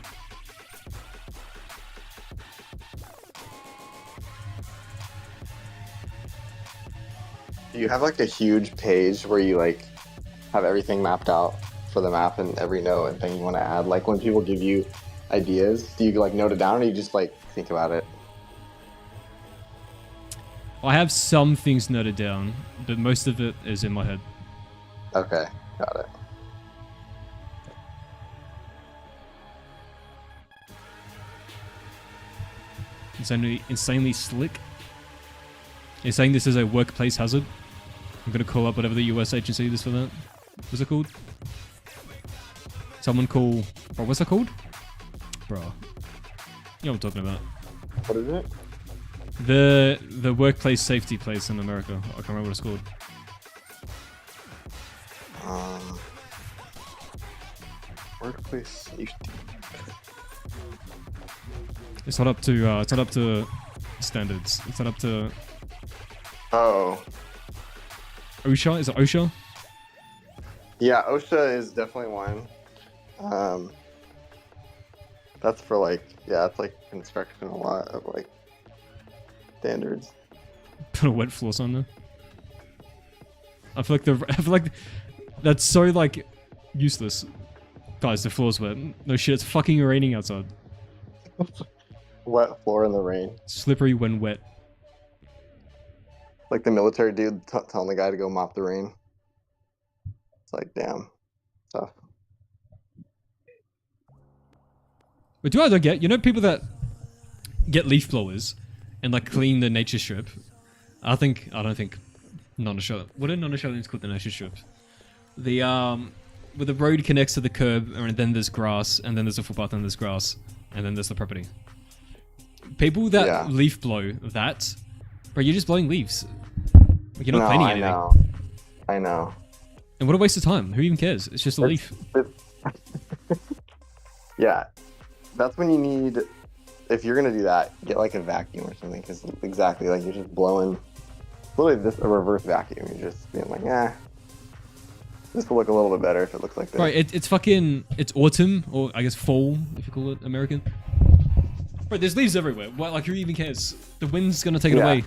Do you have like a huge page where you like have everything mapped out for the map and every note and thing you want to add? Like when people give you ideas, do you like note it down or you just like think about it? I have some things noted down, but most of it is in my head. Okay, got it. Insanely slick. You're saying this is a workplace hazard? I'm gonna call up whatever the US agency is for that. What's it called? Someone call... Bro, what's it called? Bro. You know what I'm talking about. What is it? The workplace safety place in America. I can't remember what it's called. Workplace safety. It's not up to standards. It's not up to Oh. OSHA. Is it OSHA? Yeah, OSHA is definitely one. That's for like, yeah, it's like construction, a lot of like standards. Put a wet floors on there. I feel like that's so like useless. Guys, the floor's wet. No shit, it's fucking raining outside. Wet floor in the rain. Slippery when wet. Like the military dude telling the guy to go mop the rain. It's like, damn, tough. But do I don't get, you know, people that get leaf blowers and like clean the nature strip. I don't think non-Australian. What are non-Australians called the nature strips? The where the road connects to the curb, and then there's grass, and then there's a footpath, and there's grass, and then there's the property. People that leaf blow that, bro, you're just blowing leaves. Like, you're not cleaning anything. I know. And what a waste of time. Who even cares? It's just a leaf. Yeah, that's when you need. If you're gonna do that, get like a vacuum or something, because exactly, like you're just blowing. Literally, just a reverse vacuum. You're just being like, this will look a little bit better if it looks like this. Right, it's autumn, or I guess fall, if you call it American. Right, there's leaves everywhere. Like, who even cares? The wind's gonna take it away.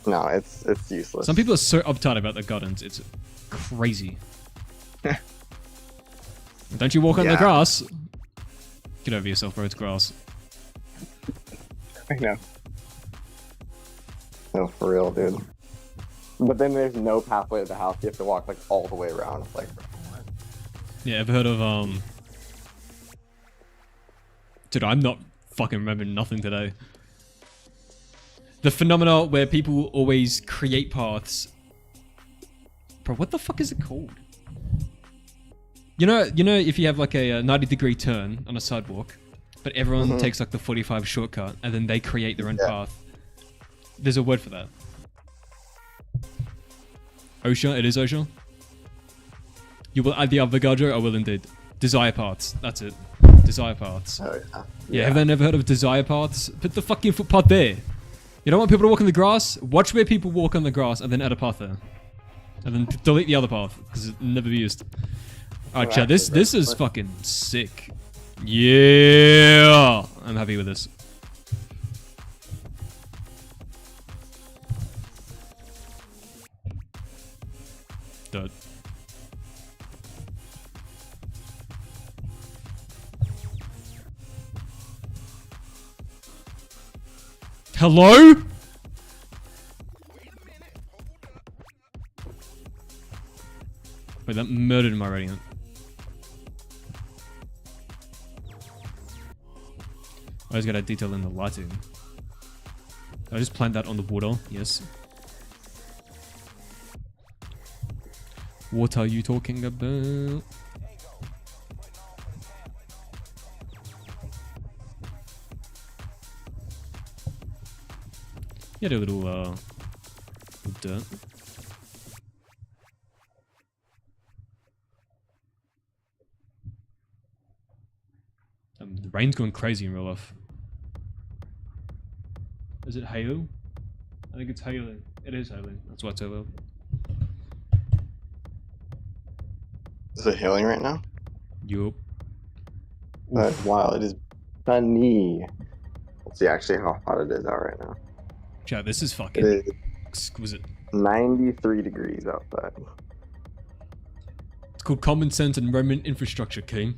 No, it's useless. Some people are so uptight about their gardens. It's crazy. Don't you walk on the Yeah. grass? Get over yourself, bro. It's grass. I know. No, for real, dude. But then there's no pathway to the house. You have to walk like all the way around. It's like, Yeah, ever heard of Dude, I'm not fucking remembering nothing today. The phenomena where people always create paths. Bro, what the fuck is it called? You know, if you have like a 90-degree turn on a sidewalk, but everyone takes like the 45 shortcut, and then they create their own path. There's a word for that. OSHA, it is OSHA. You will add the Avogadro? I will indeed. Desire paths, that's it. Desire paths. oh yeah. Yeah, have they never heard of desire paths? Put the fucking footpath there. You don't want people to walk on the grass? Watch where people walk on the grass and then add a path there. And then delete the other path, because it's never be used. Alright, chat, this is fucking sick. Yeah! I'm happy with this. Dirt. Hello? Wait, that murdered my radiant. I just got a detail in the lighting. I just planned that on the water, yes. What are you talking about? Yeah, a little dirt. The rain's going crazy in real life. Is it hailing? I think it's hailing. It is hailing. That's why it's so loud. Is it hailing right now? Yup. Wow, it is sunny. Let's see actually how hot it is out right now. Chat, this is It fucking is exquisite. 93 degrees outside. It's called common sense and Roman infrastructure, King.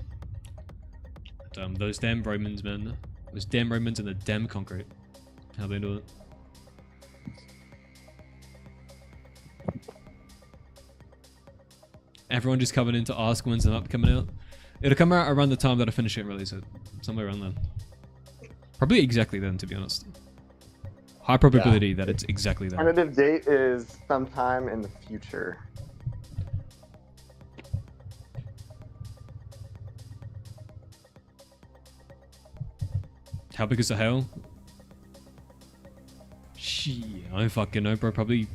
Those damn Romans, man. Those damn Romans and the damn concrete. How they do it. Everyone just coming in to ask when's the map coming out. It'll come out around the time that I finish it and release it. Somewhere around then. Probably exactly then, to be honest. High probability that it's exactly then. Tentative date is sometime in the future. How big is the hail? Shit, I don't fucking know, bro. Probably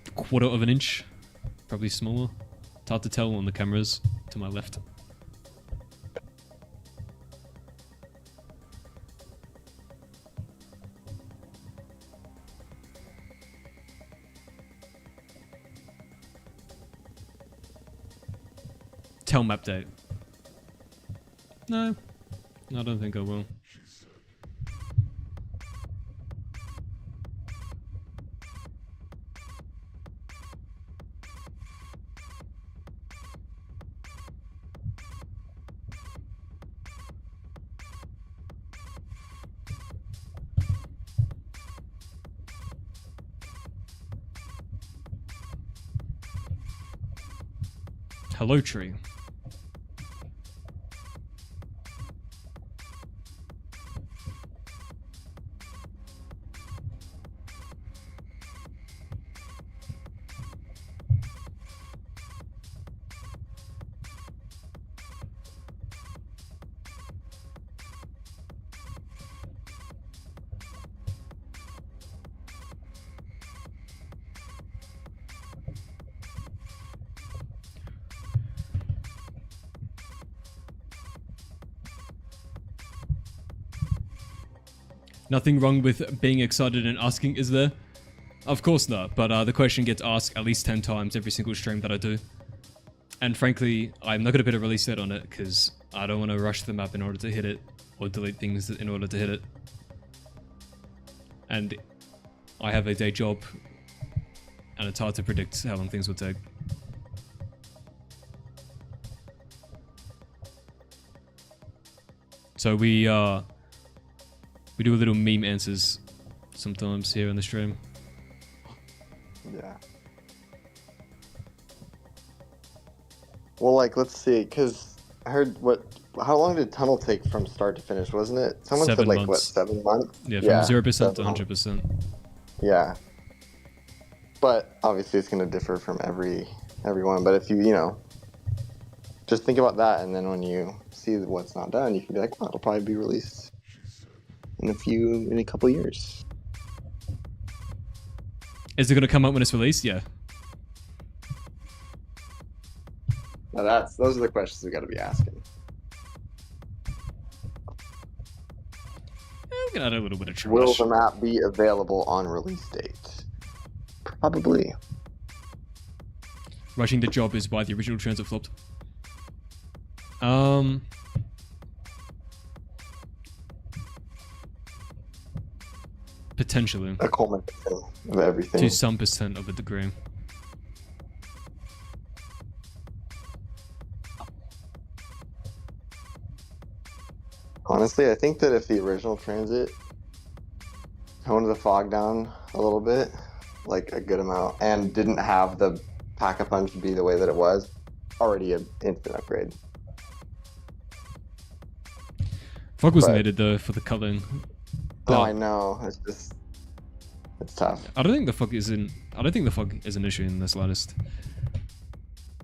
a quarter of an inch. Probably smaller. It's hard to tell on the cameras to my left. Tell map date. No, I don't think I will. Hello, tree. Nothing wrong with being excited and asking, is there? Of course not, but the question gets asked at least 10 times every single stream that I do. And frankly, I'm not going to put a release date on it because I don't want to rush the map in order to hit it or delete things in order to hit it. And I have a day job and it's hard to predict how long things will take. So we do a little meme answers sometimes here on the stream. Yeah. Well, like, let's see, because I heard how long did Tunnel take from start to finish, wasn't it? Someone 7 said, like, months. what, 7 months? Yeah, from 0% to 100%. Yeah. But obviously it's going to differ from everyone. But if you just think about that, and then when you see what's not done, you can be like, well, it'll probably be released in a couple years. Is it going to come out when it's released? Yeah. Now those are the questions we got to be asking. I'm going to add a little bit of trash. Will the map be available on release date? Probably. Rushing the job is why the original TranZit flopped. Potentially. A culmination of everything. To some percent of a degree. Honestly, I think that if the original TranZit toned the fog down a little bit, like a good amount, and didn't have the pack-a-punch be the way that it was, already an instant upgrade. Fog was needed though for the culling. Oh, I know. It's tough. I don't think the fog is an issue in the slightest.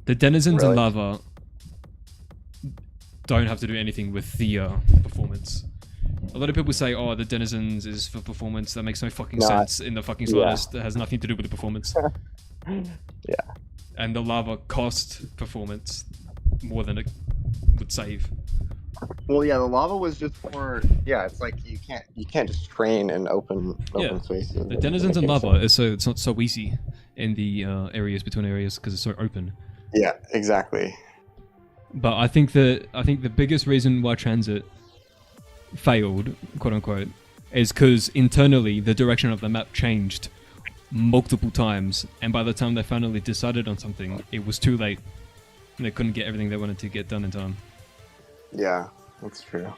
The denizens and lava don't have to do anything with the performance. A lot of people say, oh, the denizens is for performance. That makes no fucking sense in the fucking slightest. It has nothing to do with the performance. Yeah. And the lava cost performance more than it would save. Well, yeah, the lava was just for it's like you can't just train in open spaces. The denizens and lava is it's not so easy in the areas between areas because it's so open. Yeah, exactly. But I think the biggest reason why TranZit failed, quote unquote, is because internally the direction of the map changed multiple times, and by the time they finally decided on something, it was too late. And they couldn't get everything they wanted to get done in time. Yeah, that's true.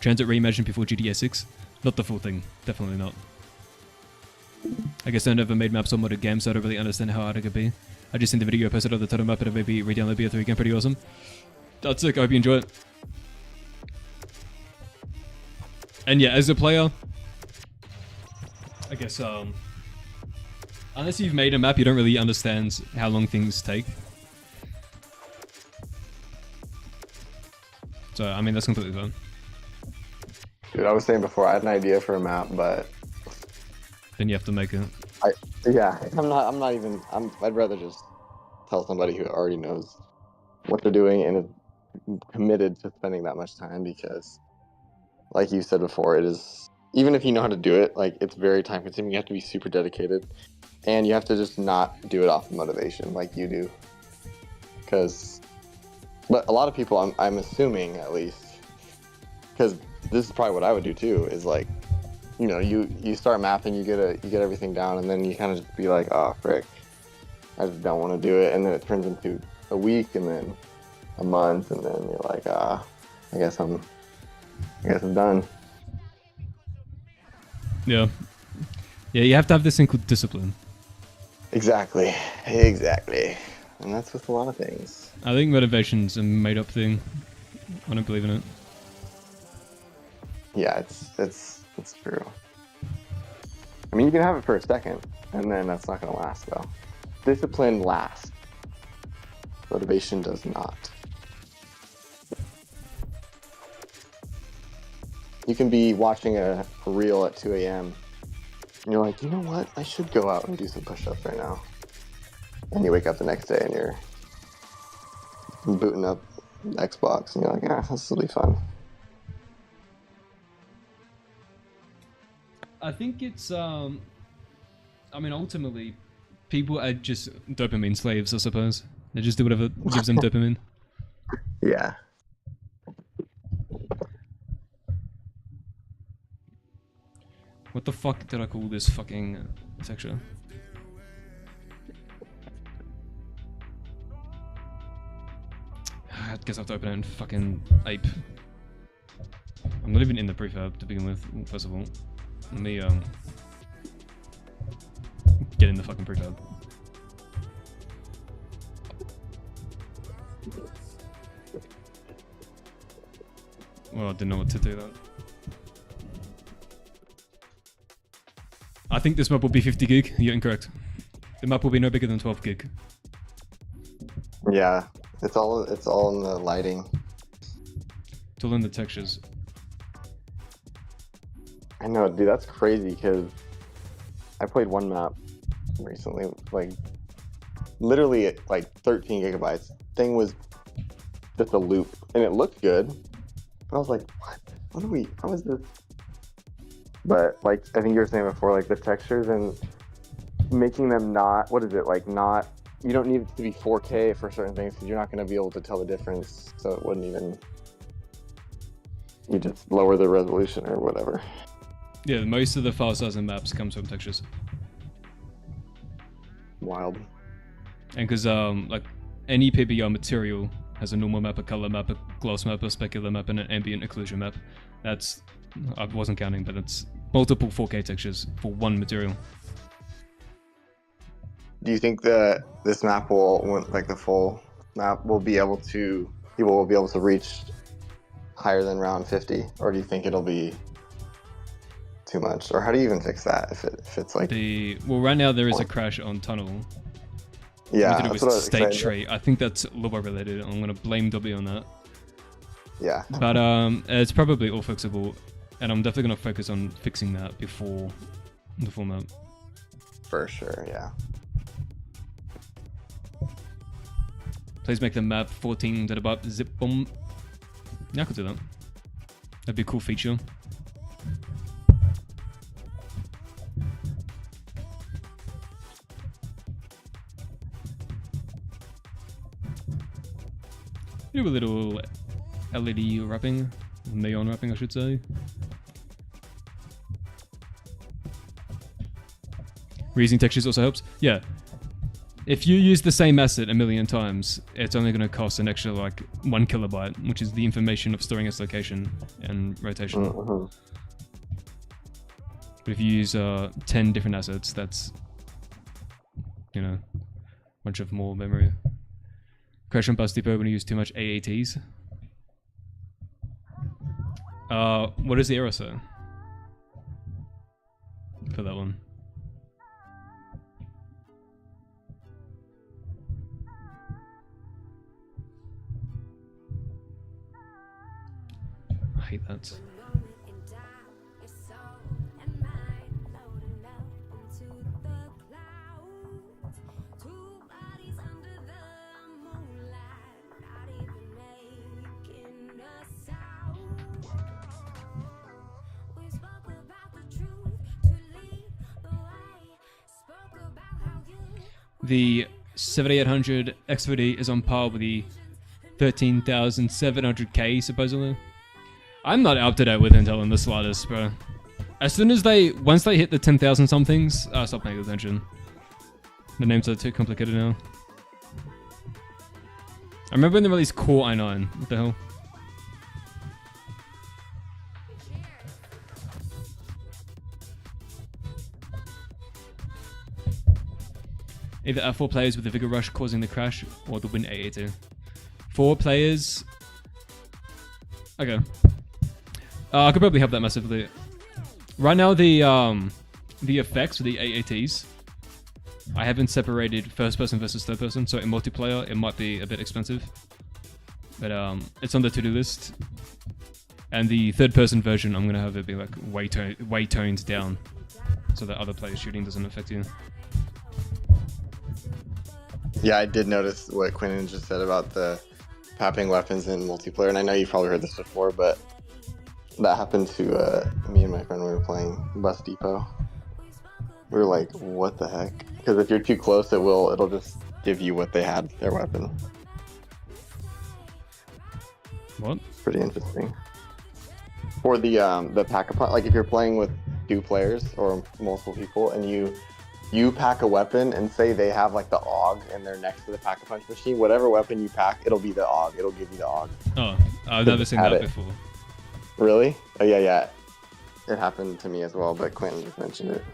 TranZit Reimagined before GTA 6? Not the full thing. Definitely not. I guess I never made maps or modded games, so I don't really understand how hard it could be. I just seen the video posted on the total map and maybe re-download BO3 again. Pretty awesome. That's sick. I hope you enjoy it. And yeah, as a player, I guess, unless you've made a map, you don't really understand how long things take. So, I mean, that's completely fine. Dude, I was saying before, I had an idea for a map, but then you have to make it. I'd rather just tell somebody who already knows what they're doing and is committed to spending that much time, because like you said before, it is, even if you know how to do it, like, it's very time consuming. You have to be super dedicated, and you have to just not do it off of motivation like you do. But a lot of people, I'm assuming at least, because this is probably what I would do too, is like, you start mapping, you get everything down, and then you kind of just be like, oh frick, I just don't want to do it, and then it turns into a week, and then a month, and then you're like, I guess I'm done. Yeah, you have to have this thing called discipline. Exactly, and that's with a lot of things. I think motivation's a made-up thing. I don't believe in it. Yeah, it's true. I mean, you can have it for a second, and then that's not going to last, though. Discipline lasts. Motivation does not. You can be watching a reel at 2 a.m. and you're like, you know what? I should go out and do some push-ups right now. And you wake up the next day and you're booting up Xbox, and you're like, this will be fun. I think it's, I mean, ultimately, people are just dopamine slaves, I suppose. They just do whatever gives them dopamine. Yeah. What the fuck did I call this fucking texture? I guess I have to open it in fucking Ape. I'm not even in the prefab to begin with, first of all. Let me get in the fucking prefab. Well, I didn't know what to do that. I think this map will be 50 gig. You're incorrect. The map will be no bigger than 12 gig. Yeah, it's all in the lighting. It's all in the textures. I know, dude, that's crazy because I played one map recently, like literally like 13 gigabytes. Thing was just a loop, and it looked good. But I was like, what? What are we? How is this? But like I think you were saying before, like the textures and making them not, what is it, like not, you don't need it to be 4K for certain things because you're not going to be able to tell the difference. So it wouldn't even, you just lower the resolution or whatever. Yeah, most of the file size in maps comes from textures. Wild. And because like any PBR material has a normal map, a color map, a gloss map, a specular map, and an ambient occlusion map. That's, I wasn't counting, but it's multiple 4K textures for one material. Do you think that this map will, like the full map, will be able to, people will be able to reach higher than round 50? Or do you think it'll be too much? Or how do you even fix that if it's like... Well, right now there is a crash on tunnel. Yeah, that's what I was state tree. I think that's lobber related. I'm gonna blame W on that. Yeah. But it's probably all fixable, and I'm definitely gonna focus on fixing that before the full map. For sure, yeah. Please make the map 14 zip bomb. Yeah, I could do that. That'd be a cool feature. Do a little LED wrapping, neon wrapping, I should say. Reusing textures also helps. Yeah. If you use the same asset a million times, it's only going to cost an extra like 1 kilobyte, which is the information of storing its location and rotation. But if you use 10 different assets, that's, you know, a bunch of more memory. Crash on bus depot when you use too much AATs. What does the error say for that one? I hate that. The 7800 X4D is on par with the 13,700K supposedly. I'm not up to date with Intel in the slightest, bro. As soon as once they hit the 10,000 somethings, I stop paying attention. The names are too complicated now. I remember when they released Core i9. What the hell? Either have 4 players with a Vigor Rush causing the crash, or the win AA2. 4 players... Okay. I could probably help that massively. Right now, the effects for the AATs, I haven't separated first person versus third person, so in multiplayer, it might be a bit expensive. But it's on the to-do list. And the third person version, I'm going to have it be like way toned down, so that other players shooting doesn't affect you. Yeah, I did notice what Quinton just said about the papping weapons in multiplayer, and I know you've probably heard this before, but that happened to me and my friend when we were playing Bus Depot. We were like, what the heck? Because if you're too close, it'll just give you what they had, their weapon. What? Pretty interesting. For the pack-a-punch, like if you're playing with 2 players or multiple people, and you pack a weapon and say they have like the AUG and they're next to the pack-a-punch machine. Whatever weapon you pack, it'll be the AUG. It'll give you the AUG. Oh, I've never seen that before. Really? Oh yeah. It happened to me as well, but Quentin just mentioned it.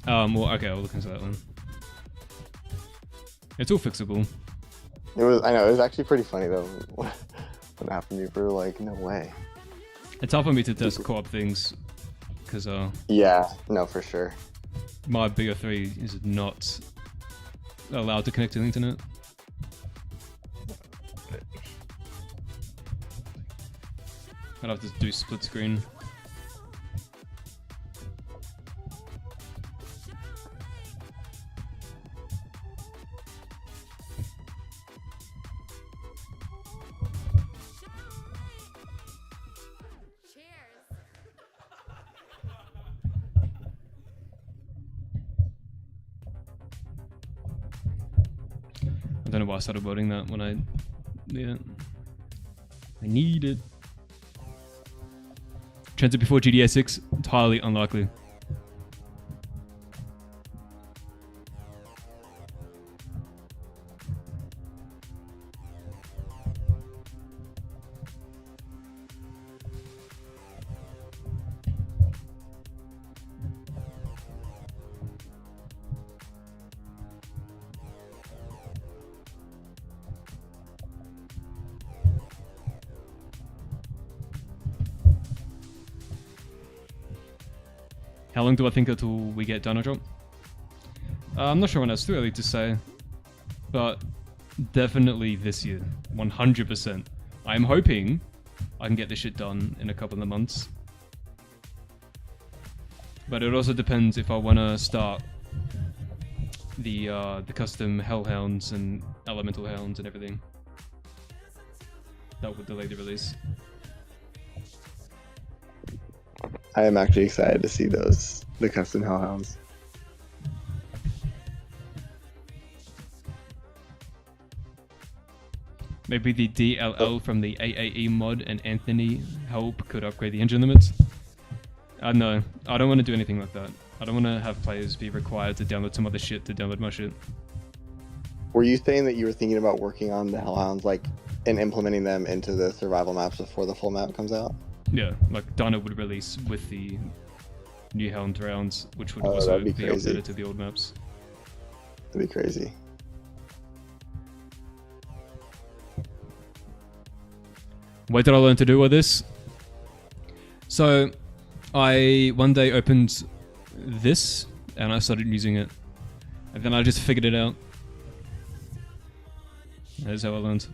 Well, okay, I'll look into that one. It's all fixable. I know, it was actually pretty funny though. When it happened to me, we were like, no way. It's hard for me to test co-op things, because yeah, no, for sure. my BO3 is not allowed to connect to the internet. I'd have to do split screen. I don't know why I started voting that when I need it. I need it. TranZit before GTA 6? Entirely unlikely. How long do I think until we get Dino Drop? I'm not sure when it's too early to say, but definitely this year, 100%. I'm hoping I can get this shit done in a couple of months. But it also depends if I want to start the custom Hellhounds and Elemental Hounds and everything. That would delay the release. I am actually excited to see the custom Hellhounds. Maybe the DLL from the AAE mod and Anthony help could upgrade the engine limits. No, I don't want to do anything like that. I don't want to have players be required to download some other shit to download my shit. Were you saying that you were thinking about working on the Hellhounds, like, and implementing them into the survival maps before the full map comes out? Yeah, like Dino would release with the new Hound rounds, which would Oh, also that'd be be crazy. updated to the old maps. That'd be crazy. What did I learn to do with this? So, I one day opened this and I started using it, and then I just figured it out. That's how I learned.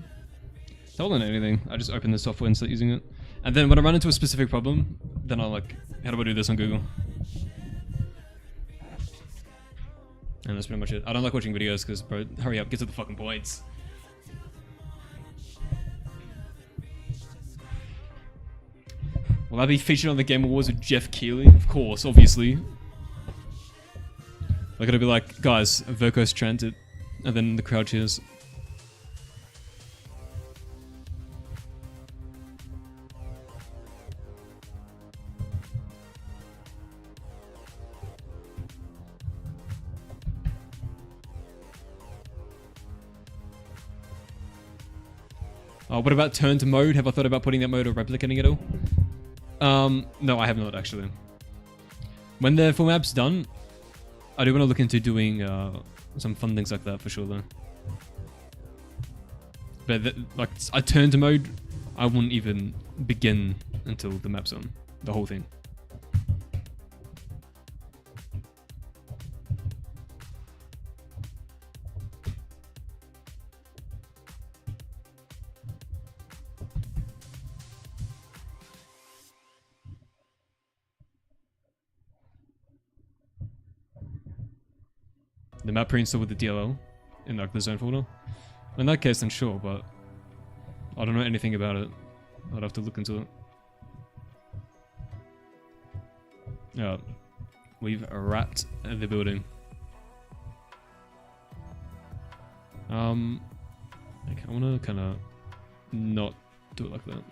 Don't learn anything. I just open the software and start using it. And then when I run into a specific problem, then I'm like, how do I do this on Google? And that's pretty much it. I don't like watching videos because, bro, hurry up, get to the fucking points. Will I be featured on the Game Awards with Jeff Keighley? Of course, obviously. They're gonna be like, guys, Verko's TranZit, and then the crowd cheers. What about turn to mode? Have I thought about putting that mode or replicating it all? No, I have not actually. When the full map's done, I do want to look into doing some fun things like that for sure though. But like a turn to mode, I wouldn't even begin until the map's done. The whole thing. The map pre-install with the DLL in like the zone folder. In that case, then sure, but I don't know anything about it. I'd have to look into it. Yeah, we've wrapped the building. Okay, I want to kind of not do it like that.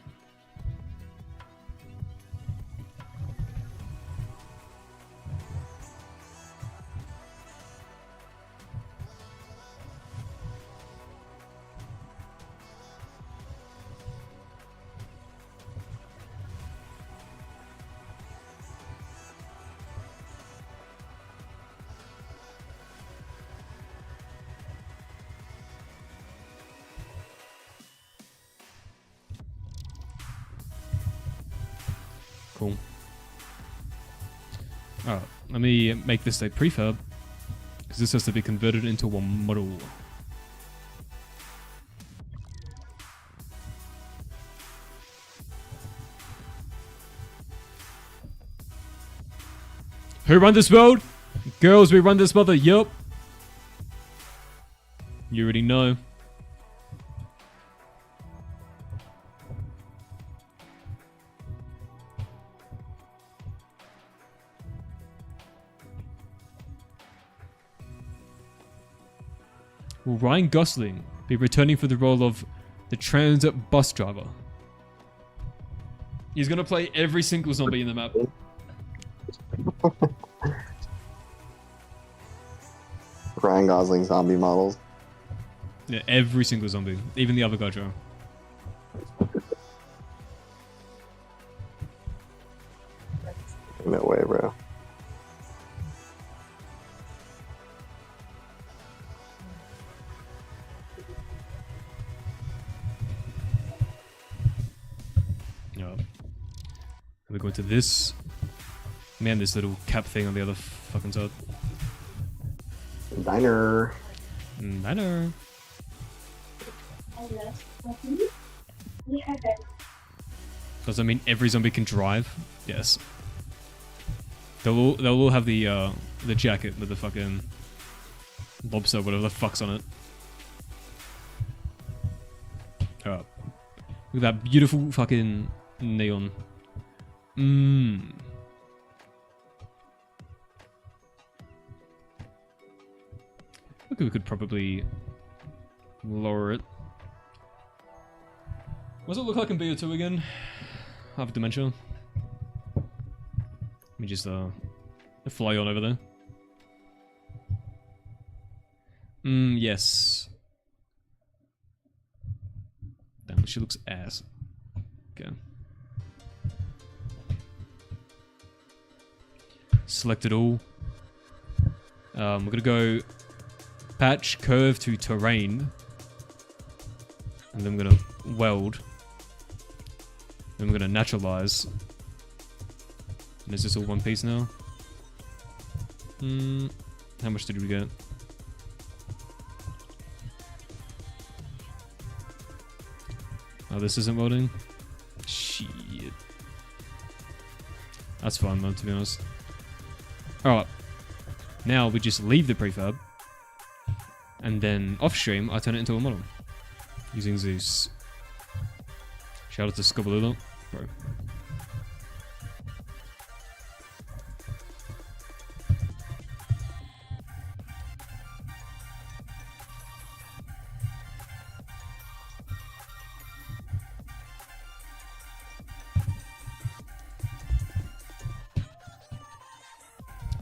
Cool. Alright, let me make this a prefab, because this has to be converted into a model. Who run this world? Girls, we run this mother, yup. You already know. Will Ryan Gosling be returning for the role of the transit bus driver? He's gonna play every single zombie in the map. Ryan Gosling zombie models. Yeah, every single zombie. Even the other guy, Joe. No way, bro. Yeah. We go into this. Man, this little cap thing on the other fucking side. Diner. I know. Does that mean every zombie can drive? Yes. They'll all have the jacket with the fucking lobster, whatever the fuck's on it. Alright. Look at that beautiful fucking neon. Look, we could probably lower it. What does it look like in BO2 again? I have dementia. Let me just fly on over there. Yes. Damn, she looks ass. Okay. Select it all. We're gonna go patch curve to terrain, and then we're gonna weld. Then we're gonna naturalize. And is this all one piece now? How much did we get? Oh, this isn't welding? Shit. That's fine though, to be honest. Alright. Now we just leave the prefab. And then off stream, I turn it into a model. Using Zeus. Shout out to Scobalula. Bro.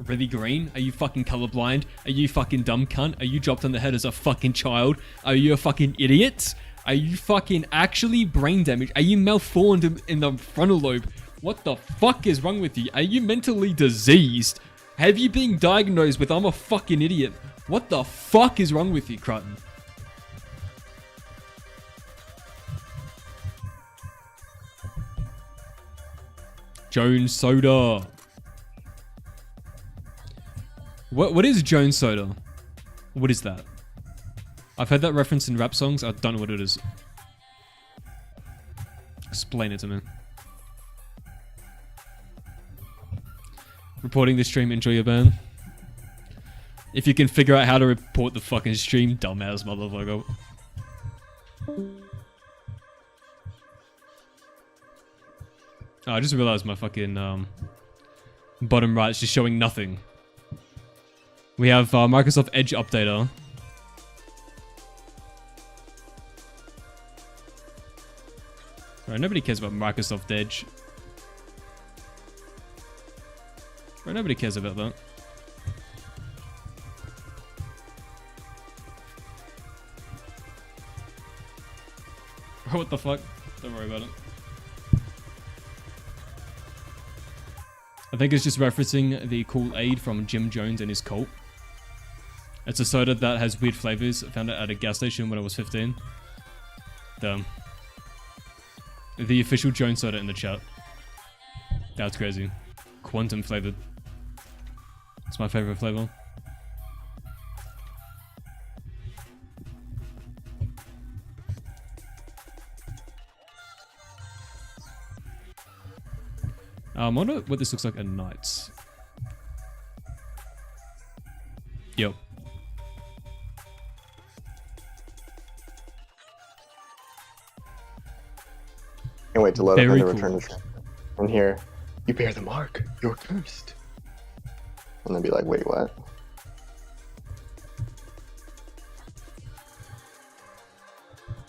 Really green? Are you fucking colorblind? Are you fucking dumb cunt? Are you dropped on the head as a fucking child? Are you a fucking idiot? Are you fucking actually brain damaged? Are you malformed in the frontal lobe? What the fuck is wrong with you? Are you mentally diseased? Have you been diagnosed with I'm a fucking idiot? What the fuck is wrong with you, Crutton? Jones Soda. What is Jones Soda? What is that? I've heard that reference in rap songs. I don't know what it is. Explain it to me. Reporting the stream, enjoy your ban. If you can figure out how to report the fucking stream, dumbass motherfucker. Oh, I just realized my fucking bottom right is just showing nothing. We have Microsoft Edge updater. Right, nobody cares about Microsoft Edge. Right, nobody cares about that. What the fuck? Don't worry about it. I think it's just referencing the 𝐭𝐫𝐲 from Jim Jones and his cult. It's a soda that has weird flavors. I found it at a gas station when I was 15. The official Jones soda in the chat. That's crazy. Quantum flavored. It's my favorite flavor. I wonder what this looks like at night. Yep. Can't wait to load Very up and cool. return to and here. You bear the mark. You're cursed. And they'll be like, wait, what?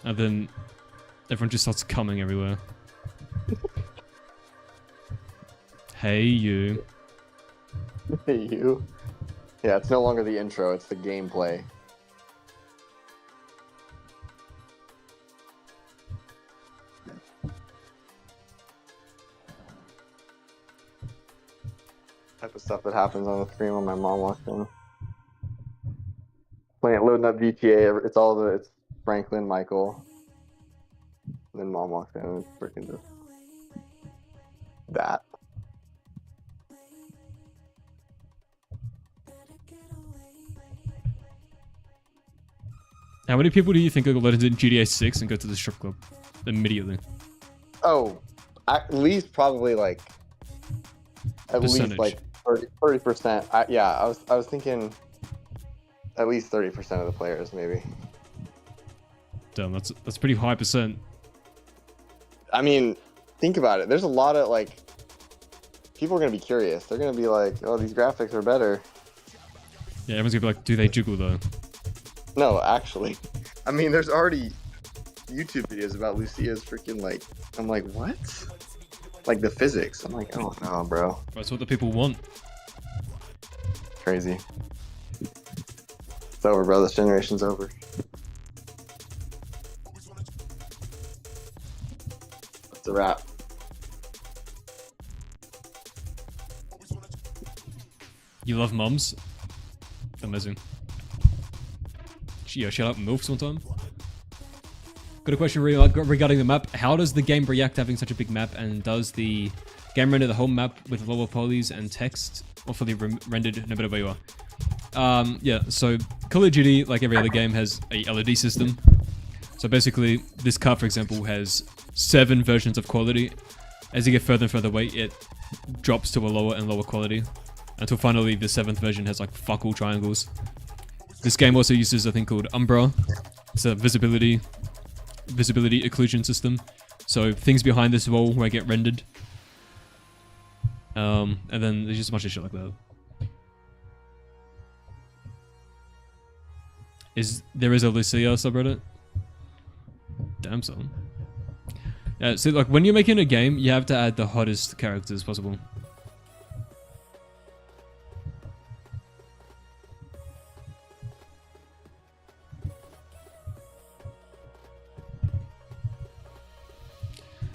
And then everyone just starts coming everywhere. Hey, you. Hey, you. Yeah, it's no longer the intro, it's the gameplay. Type of stuff that happens on the screen when my mom walks in. Loading up GTA, it's Franklin, Michael. And then mom walks in and it's freaking just that. How many people do you think are loaded into GTA 6 and go to the strip club immediately? Oh, at least probably like at Percentage. least like 30%. Yeah, I was thinking at least 30% of the players maybe. Damn, that's pretty high percent. I mean, think about it. There's a lot of like people are gonna be curious. They're gonna be like, "Oh, these graphics are better." Yeah, everyone's gonna be like, do they jiggle though? No, actually, I mean, there's already YouTube videos about Lucia's freaking like. I'm like, what? Like the physics. I'm like, oh no, bro. That's what the people want. Crazy. It's over, bro. This generation's over. It's a wrap. You love mums? Amazing. Yeah, shout out MILFs one time. Got a question regarding the map. How does the game react to having such a big map, and does the game render the whole map with lower polys and text, or fully rendered no matter where you are? Yeah, so Call of Duty, like every other game, has a LED system. So basically, this car, for example, has 7 versions of quality. As you get further and further away, it drops to a lower and lower quality, until finally the 7th version has like fuck all triangles. This game also uses a thing called Umbra. It's a visibility occlusion system. So things behind this wall won't get rendered. And then there's just a bunch of shit like that. There is a Lucia subreddit? Damn son. Yeah, so like when you're making a game, you have to add the hottest characters possible.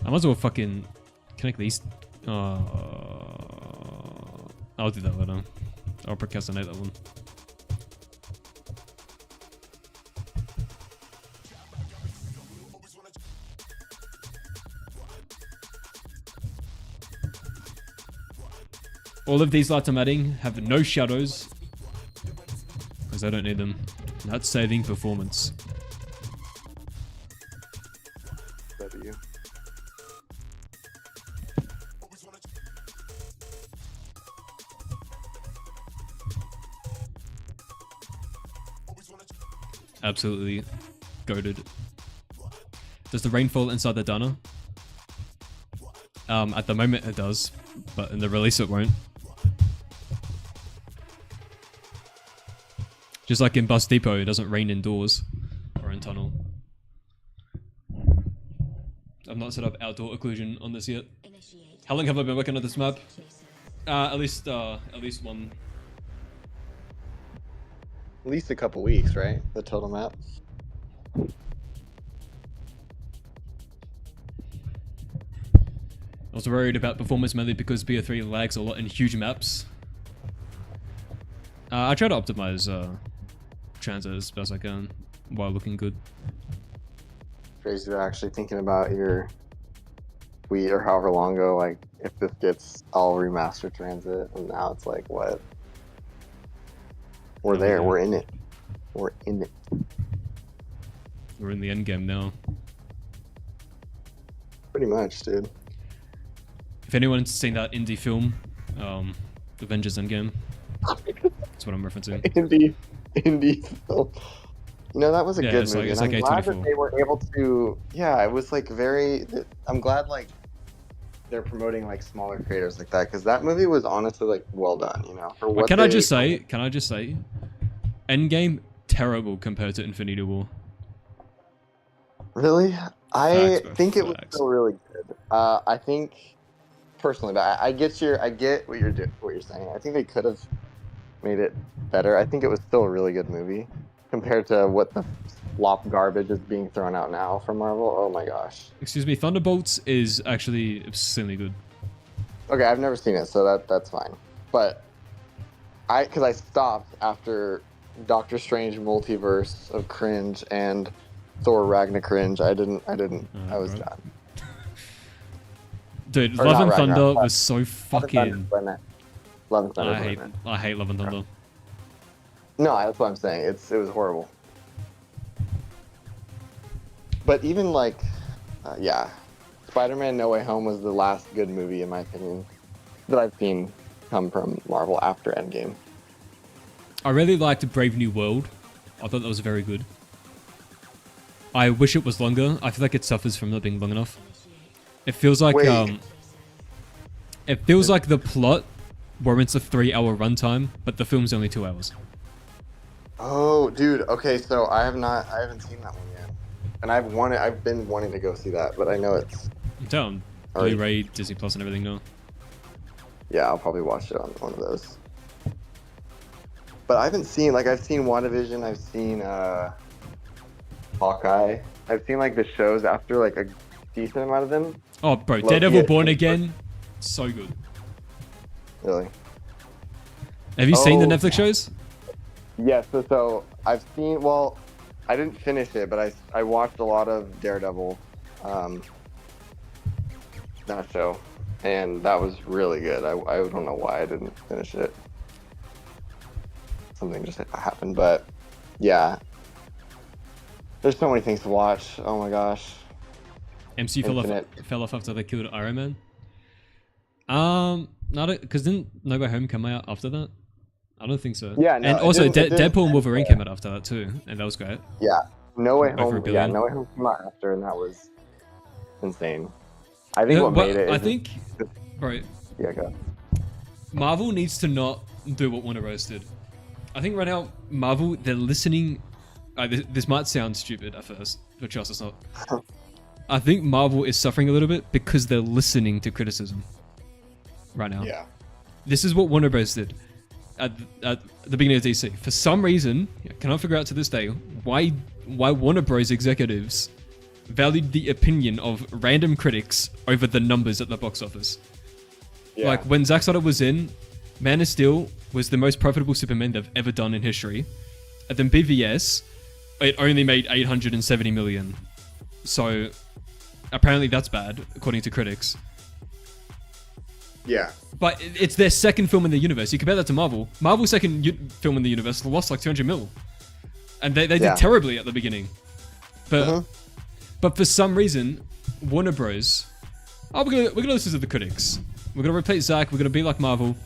I might as well fucking connect these. I'll do that later. I'll procrastinate that one. All of these lights I'm adding have no shadows, because I don't need them. That's saving performance. W. Absolutely goated. Does the rain fall inside the Dana? At the moment it does, but in the release it won't. Just like in Bus Depot, it doesn't rain indoors or in tunnel. I've not set up outdoor occlusion on this yet. How long have I been working on this map? At least one. At least a couple weeks, right? The total map. I was worried about performance mainly because BO3 lags a lot in huge maps. I try to optimize TranZit as best I can while looking good. Crazy, they're actually thinking about your tweet or however long ago, like, if this gets all remastered TranZit, and now it's like, what? We're there. Yeah. We're in it. We're in it. We're in the end game now. Pretty much, dude. If anyone's seen that indie film, Avengers Endgame, that's what I'm referencing. Indie film. You know, that was a Yeah, good it's movie. like- it's and like I'm glad A24. that they were able to. Yeah, it was like very. I'm glad like they're promoting like smaller creators like that, because that movie was honestly like well done. You know, for what. Can I just say? Endgame terrible compared to Infinity War. Really, I Facts, bro, think it was facts. still really good. I think personally, but I get what you're saying. I think they could have made it better. I think it was still a really good movie compared to what the flop garbage is being thrown out now from Marvel. Oh my gosh. Excuse me, Thunderbolts is actually obscenely good. Okay, I've never seen it, so that's fine. But because I stopped after Doctor Strange Multiverse of Cringe and Thor Ragnarok Cringe. I didn't. I was bro. done. Dude, Or Love not and Thunder Ragnarok, was so fucking. Love and Thunder. I hate Love and Thunder. No, that's what I'm saying. It was horrible. But even like, yeah, Spider-Man: No Way Home was the last good movie in my opinion that I've seen come from Marvel after Endgame. I really liked Brave New World. I thought that was very good. I wish it was longer. I feel like it suffers from not being long enough. It feels like Wait. it feels like the plot warrants a 3-hour runtime, but the film's only 2 hours. Oh, dude. Okay, so I haven't seen that one yet, and I've been wanting to go see that, but I know it's. I'm down. Alright. Blu-ray, Disney Plus, and everything now. Yeah, I'll probably watch it on one of those. But I haven't seen I've seen WandaVision. I've seen Hawkeye. I've seen like the shows after like a decent amount of them. Oh, bro, Loki, Daredevil yeah. Born Again, so good. Really? Have you seen the Oh. Netflix shows? Yes. So I've seen. Well, I didn't finish it, but I watched a lot of Daredevil. That show, and that was really good. I don't know why I didn't finish it. Something just happened, but yeah. There's so many things to watch. Oh my gosh. MCU Infinite. fell off after they killed Iron Man. Not because didn't No Way Home come out after that? I don't think so. Yeah, no, and it also didn't- it didn't- Deadpool and Wolverine came out after that too, and that was great. Yeah. No Way Over a Home. Yeah, billion. No Way Home came out after, and that was insane. I think what made it. I is- think, bro, Yeah, go. Marvel needs to not do what Warner Bros did. I think right now Marvel they're listening. This might sound stupid at first, but trust it's not. I think Marvel is suffering a little bit because they're listening to criticism right now. Yeah. This is what Warner Bros did at the beginning of DC. For some reason, I cannot figure out to this day why Warner Bros executives valued the opinion of random critics over the numbers at the box office. Yeah. Like when Zack Snyder was in, Man of Steel was the most profitable Superman they've ever done in history. And then BVS, it only made 870 million. So apparently that's bad, according to critics. Yeah. But it's their second film in the universe. You compare that to Marvel. Marvel's second film in the universe lost like 200 mil. And they Yeah. did terribly at the beginning. But Mhm. but for some reason, Warner Bros. Oh, we're gonna listen to the critics. We're gonna replace Zack. We're gonna be like Marvel.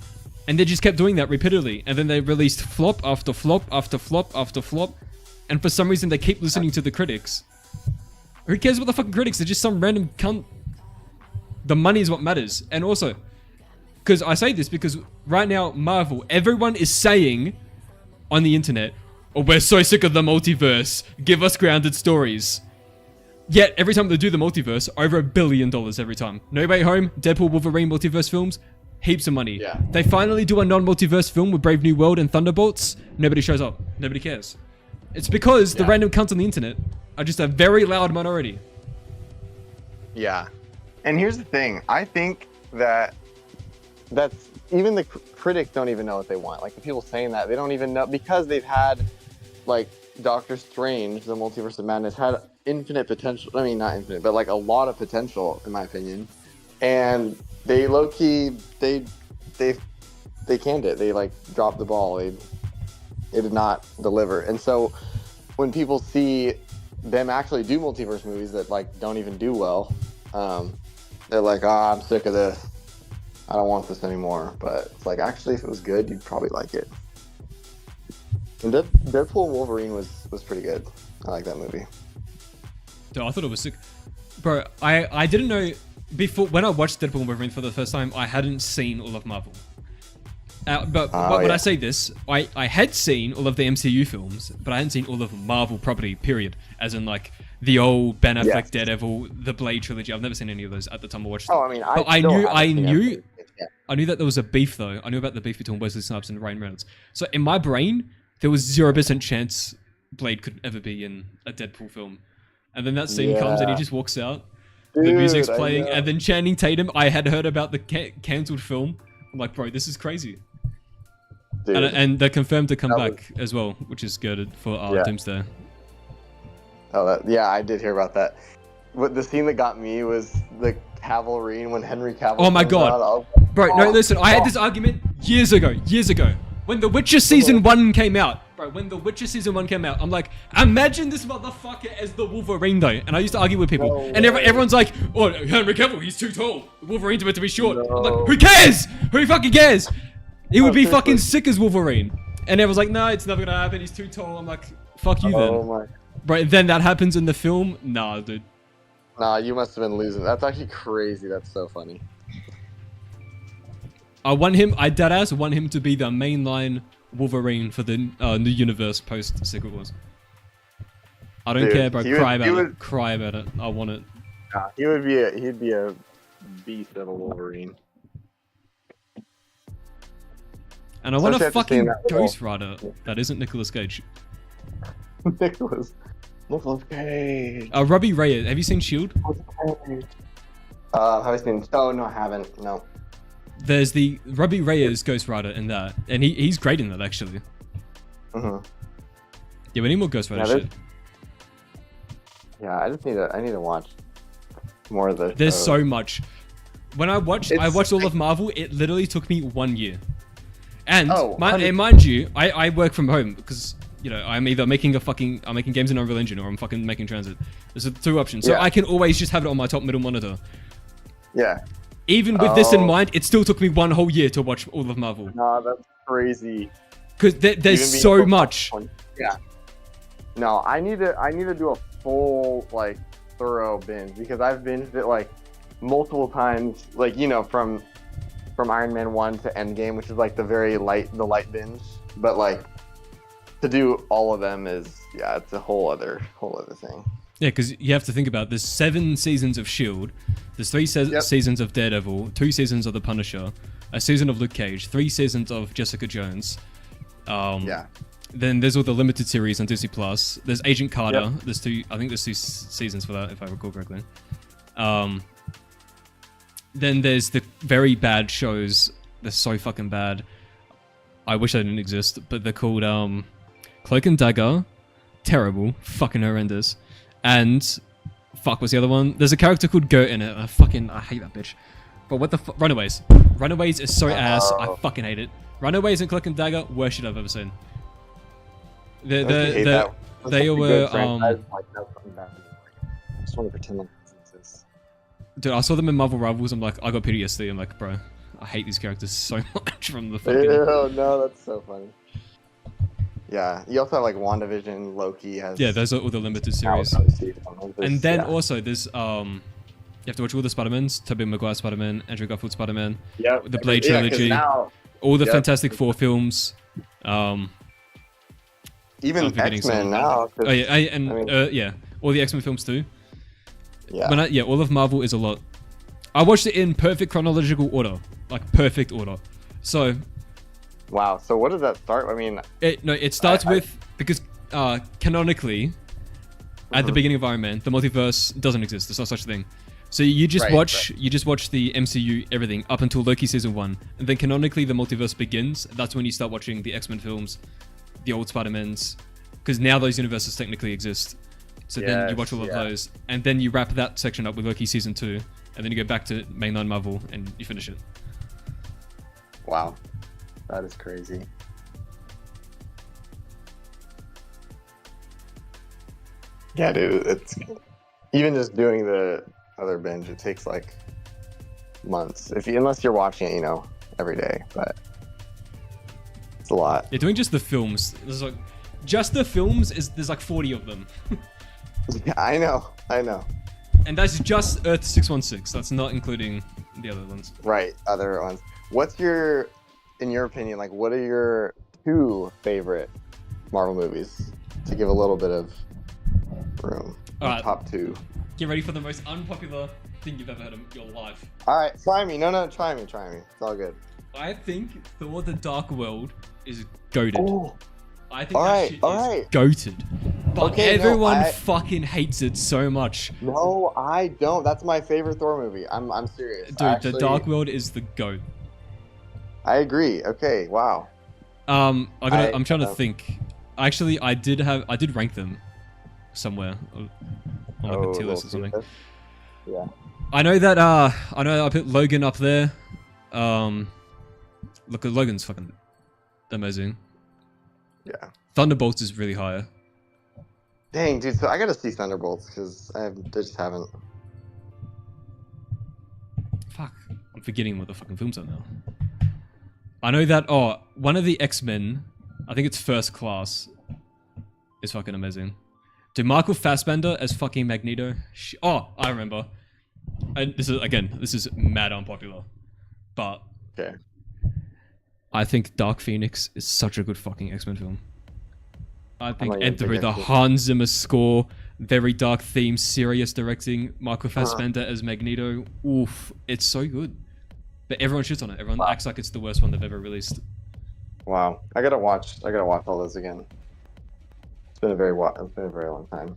And they just kept doing that repeatedly. And then they released flop after flop after flop after flop. And for some reason, they keep listening to the critics. Who cares about the fucking critics? They're just some random cunt. The money is what matters. And also, because I say this because right now, Marvel, everyone is saying on the internet, oh, we're so sick of the multiverse. Give us grounded stories. Yet, every time they do the multiverse, over $1 billion every time. No Way Home, Deadpool, Wolverine multiverse films, heaps of money. Yeah. They finally do a non-multiverse film with Brave New World and Thunderbolts. Nobody shows up. Nobody cares. It's because the Yeah. random cunts on the internet are just a very loud minority. Yeah. And here's the thing. I think that's even the critics don't even know what they want. Like the people saying that, they don't even know because they've had like Doctor Strange, the Multiverse of Madness had infinite potential. I mean, not infinite, but like a lot of potential in my opinion. and they low key they canned it. They like dropped the ball. They did not deliver. And so when people see them actually do multiverse movies that like don't even do well, they're like, I'm sick of this. I don't want this anymore. But it's like, actually, if it was good, you'd probably like it. And Deadpool and Wolverine was pretty good. I like that movie. Dude, I thought it was sick. Bro, I didn't know before when I watched Deadpool and Wolverine for the first time, I hadn't seen all of Marvel. But when I say this, I had seen all of the MCU films, but I hadn't seen all of Marvel property, period. As in like the old Ben Affleck Daredevil, the Blade trilogy. I've never seen any of those at the time I watched them. Oh, I mean, but I knew that there was a beef though. I knew about the beef between Wesley Snipes and Ryan Reynolds. So in my brain, there was 0% chance Blade could ever be in a Deadpool film. And then that scene comes and he just walks out. Dude, the music's playing, and then Channing Tatum. I had heard about the cancelled film. I'm like, bro, this is crazy. And they're confirmed to come back as well, which is good for Doomsday. Oh, I did hear about that. But the scene that got me was the Cavalry when Henry Cavill. Oh my god, bro! No, listen. I had this argument years ago. When The Witcher season 1 came out, bro. When The Witcher season 1 came out, I'm like, imagine this motherfucker as the Wolverine though. And I used to argue with people, and everyone's like, oh, Henry Cavill, he's too tall. Wolverine's meant to be short. I'm like, who cares? Who fucking cares? He would be fucking sick as Wolverine. And everyone's like, no, it's never gonna happen. He's too tall. I'm like, fuck you then. Bro, then that happens in the film? Nah, dude. Nah, you must have been losing. That's actually crazy. That's so funny. I deadass want him to be the mainline Wolverine for the new universe post Secret Wars. I don't care, bro. Cry about it. I want it. Nah, he'd be a beast of a Wolverine. And I want a fucking Ghost Rider that isn't Nicolas Cage. Nicolas Cage. Robbie Reyes. Have you seen S.H.I.E.L.D.? Have I seen? Oh no, I haven't. No. There's the Robbie Reyes Ghost Rider in that, and he's great in that actually. Yeah, we need more Ghost Rider shit. Yeah, I need to watch more of the. There's so much. When I watched all of Marvel, it literally took me 1 year. And mind you, I work from home because I'm either making games in Unreal Engine or I'm fucking making TranZit. There's 2 options, so I can always just have it on my top middle monitor. Yeah. Even with this in mind, it still took me 1 whole year to watch all of Marvel. Nah, that's crazy. Because there's so much. Yeah. No, I need to do a full thorough binge because I've binged it multiple times. From Iron Man 1 to Endgame, which is the light binge. But to do all of them is it's a whole other thing. Yeah, because you have to think about there's 7 seasons of S.H.I.E.L.D. There's 3 seasons of Daredevil, 2 seasons of The Punisher, a season of Luke Cage, 3 seasons of Jessica Jones. Then there's all the limited series on Disney Plus. There's Agent Carter. There's 2 seasons for that, if I recall correctly. Then there's the very bad shows. They're so fucking bad. I wish they didn't exist, but they're called Cloak and Dagger. Terrible. Fucking horrendous. And fuck, what's the other one? There's a character called 𝐀𝐩𝐸𝐞 in it. I hate that bitch. But what the fuck? Runaways. Runaways is so ass. I fucking hate it. Runaways and Cloak and Dagger, worst shit I've ever seen. They were I just want to pretend like this exists. Dude, I saw them in Marvel Rivals. I'm like, I got PTSD. I'm like, bro, I hate these characters so much from the fucking. Ew, no, that's so funny. Yeah, you also have WandaVision, Loki has. Yeah, those are all the limited series. And then also there's you have to watch all the Spider-Mans, Tobey Maguire Spider-Man, Andrew Garfield Spider-Man, the Blade trilogy, all the Fantastic Four films. Even X-Men now. Oh yeah, all the X-Men films too. Yeah. All of Marvel is a lot. I watched it in perfect chronological order, perfect order. So. Wow. So what does that start? I mean. It starts with because canonically, at the beginning of Iron Man, the multiverse doesn't exist. There's no such thing. So you just watch the MCU everything up until Loki season 1, and then canonically the multiverse begins. That's when you start watching the X-Men films, the old Spider-Mans, because now those universes technically exist. So then you watch all of those, and then you wrap that section up with Loki season 2, and then you go back to mainline Marvel and you finish it. Wow, that is crazy. Yeah, dude, it's even just doing the other binge. It takes like months unless you're watching it, you know, every day. But it's a lot. You're doing just the films. There's like just the films there's like 40 of them, Yeah, I know. and that's just Earth 616. That's not including the other ones. Right, other ones. In your opinion, like, what are your 2 favorite Marvel movies? To give a little bit of room. Alright. Top 2. Get ready for the most unpopular thing you've ever heard in your life. All right, try me. No, try me. It's all good. I think Thor: The Dark World is goated. Oh, I think all that right, shit all is right. goated. But Okay, no, everyone I- fucking hates it so much. no, I don't. That's my favorite Thor movie. I'm serious. Dude, Actually, The Dark World is the goat. I agree. Okay, wow. I'm trying to I- think. Actually, I did rank them somewhere on like a tier list or something. Yeah. I know that I put Logan up there. Look, Logan's fucking amazing. Yeah. Thunderbolts is really higher. Dang, dude. So I gotta see Thunderbolts because I just haven't. Fuck, I'm forgetting what the fucking films are now. I know that one of the X-Men, I think it's First Class, is fucking amazing. Dude, Michael Fassbender as fucking Magneto. I remember. And this is mad unpopular, but Okay. I think Dark Phoenix is such a good fucking X-Men film. I think not even Enter big the X-Men. Hans Zimmer score, very dark theme, serious directing, Michael Fassbender as Magneto. Oof, it's so good. But everyone shits on it. Everyone acts like it's the worst one they've ever released. Wow. I gotta watch all those again. It's been a very long time.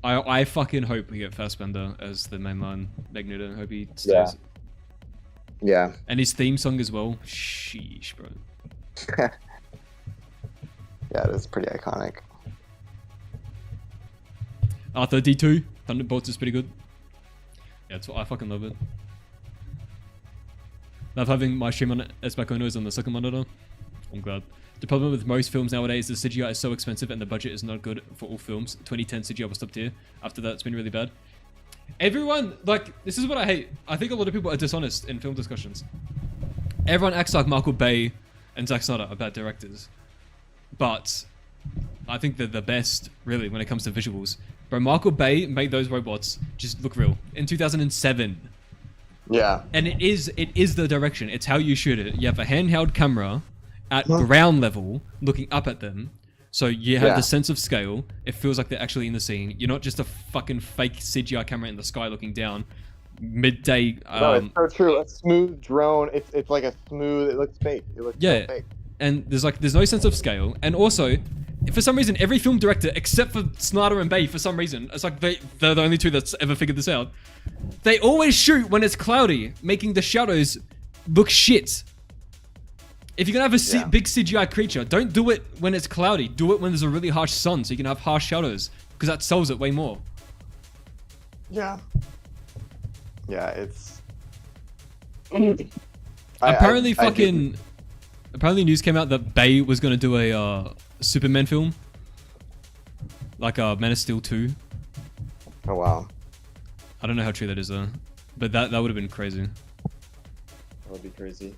I fucking hope we get Fassbender as the mainline Magneto. I hope he stays. Yeah. And his theme song as well. Sheesh, bro. Yeah, it is pretty iconic. Arthur D2, Thunderbolts is pretty good. Yeah, I fucking love it. Love having my stream on SBAC noise on the second monitor. I'm glad. The problem with most films nowadays is the CGI is so expensive and the budget is not good for all films. 2010 CGI was top tier. After that, it's been really bad. Everyone, like, this is what I hate. I think a lot of people are dishonest in film discussions. Everyone acts like Michael Bay and Zack Snyder are bad directors. But I think they're the best, really, when it comes to visuals. Bro, Michael Bay made those robots just look real in 2007. Yeah. And it is the direction. It's how you shoot it. You have a handheld camera at ground level looking up at them. So you have the sense of scale. It feels like they're actually in the scene. You're not just a fucking fake CGI camera in the sky looking down. Midday. No, it's so true. A smooth drone. It's like a smooth. It looks fake. It looks so fake. And there's no sense of scale. And also, for some reason, every film director except for Snyder and Bay, for some reason, it's like they're the only two that's ever figured this out. They always shoot when it's cloudy, making the shadows look shit. If you're gonna have a big CGI creature, don't do it when it's cloudy. Do it when there's a really harsh sun, so you can have harsh shadows, because that sells it way more. Yeah. Yeah, it's. Apparently, apparently, news came out that Bay was gonna do a Superman film, like Man of Steel 2. Oh wow. I don't know how true that is though, but that would have been crazy. That would be crazy.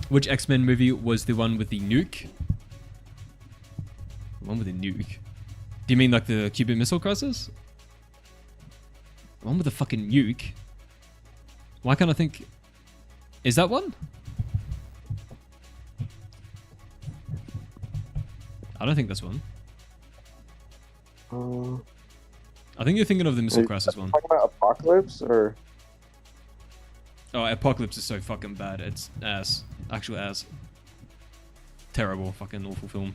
Which X-Men movie was the one with the nuke? The one with the nuke? Do you mean like the Cuban Missile Crisis? The one with the fucking nuke? Why can't I think... Is that one? I don't think that's one. I think you're thinking of the Missile Crisis one. Talking about Apocalypse or? Oh, Apocalypse is so fucking bad. It's ass. Actual ass. Terrible, fucking awful film.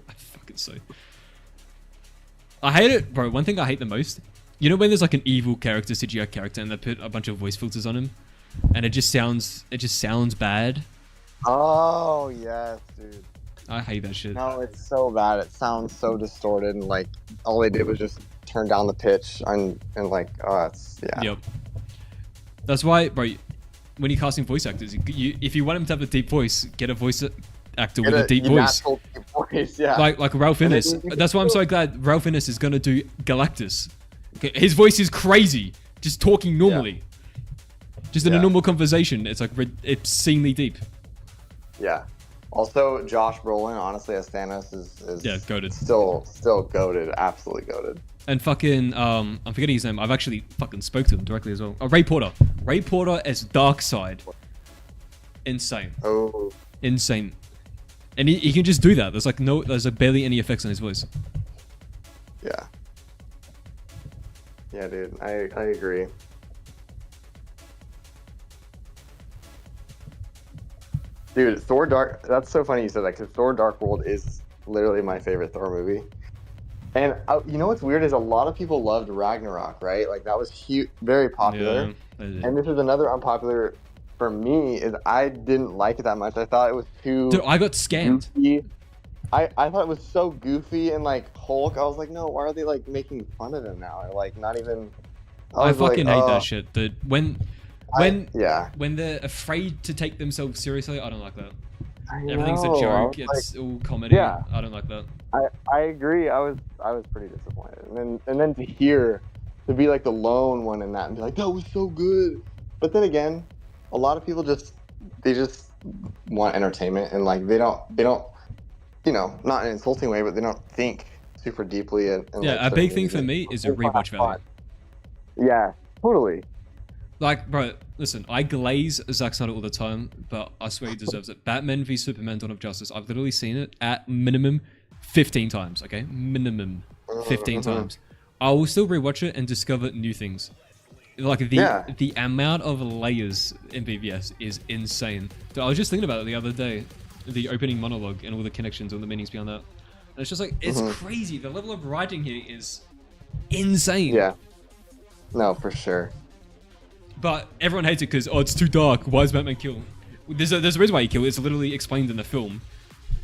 I fucking so. I hate it, bro. One thing I hate the most. You know when there's like an evil character, CGI character, and they put a bunch of voice filters on him, and it just sounds bad. Oh yes, dude. I hate that shit. No, it's so bad. It sounds so distorted, and like all they did was just turn down the pitch and like, oh, it's yeah. Yep. That's why, bro. When you're casting voice actors, if you want him to have a deep voice, get a voice actor with a deep voice. Deep voice, yeah. Like Ralph Innes. That's why I'm so glad Ralph Innes is gonna do Galactus. Okay, his voice is crazy, just talking normally, just in a normal conversation. It's like it's obscenely deep. Yeah. Also, Josh Brolin, honestly, as Thanos is goated. Still goated, absolutely goated. And fucking I'm forgetting his name. I've actually fucking spoke to him directly as well. Oh, Ray Porter. Ray Porter as Darkseid. Insane. Oh. Insane. And he can just do that. There's like barely any effects on his voice. Yeah. Yeah, dude. I agree. Dude, Thor Dark... That's so funny you said that, because Thor Dark World is literally my favorite Thor movie. And you know what's weird is a lot of people loved Ragnarok, right? Like, that was huge, very popular. Yeah, and this is another unpopular for me, is I didn't like it that much. I thought it was too... Dude, I got scammed. Goofy. I thought it was so goofy and, like, Hulk. I was like, no, why are they, like, making fun of him now? Or, like, not even... I fucking hate that shit, dude. When they're afraid to take themselves seriously, I don't like that. Everything's a joke. It's all comedy. Yeah. I don't like that. I agree. I was pretty disappointed. And then to be like the lone one in that and be like, that was so good. But then again, a lot of people just want entertainment, and like they don't you know, not in an insulting way, but they don't think super deeply. And yeah, like, a big thing for me is a rewatch value. Yeah, totally. Like, bro, listen, I glaze Zack Snyder all the time, but I swear he deserves it. Batman v Superman Dawn of Justice, I've literally seen it at minimum 15 times, okay? Minimum 15 times. I will still rewatch it and discover new things. Like, the amount of layers in BVS is insane. Dude, I was just thinking about it the other day, the opening monologue and all the connections, all the meanings beyond that. And it's just like, it's crazy. The level of writing here is insane. Yeah. No, for sure. But everyone hates it because, oh, it's too dark. Why is Batman kill? There's a reason why he killed. It's literally explained in the film.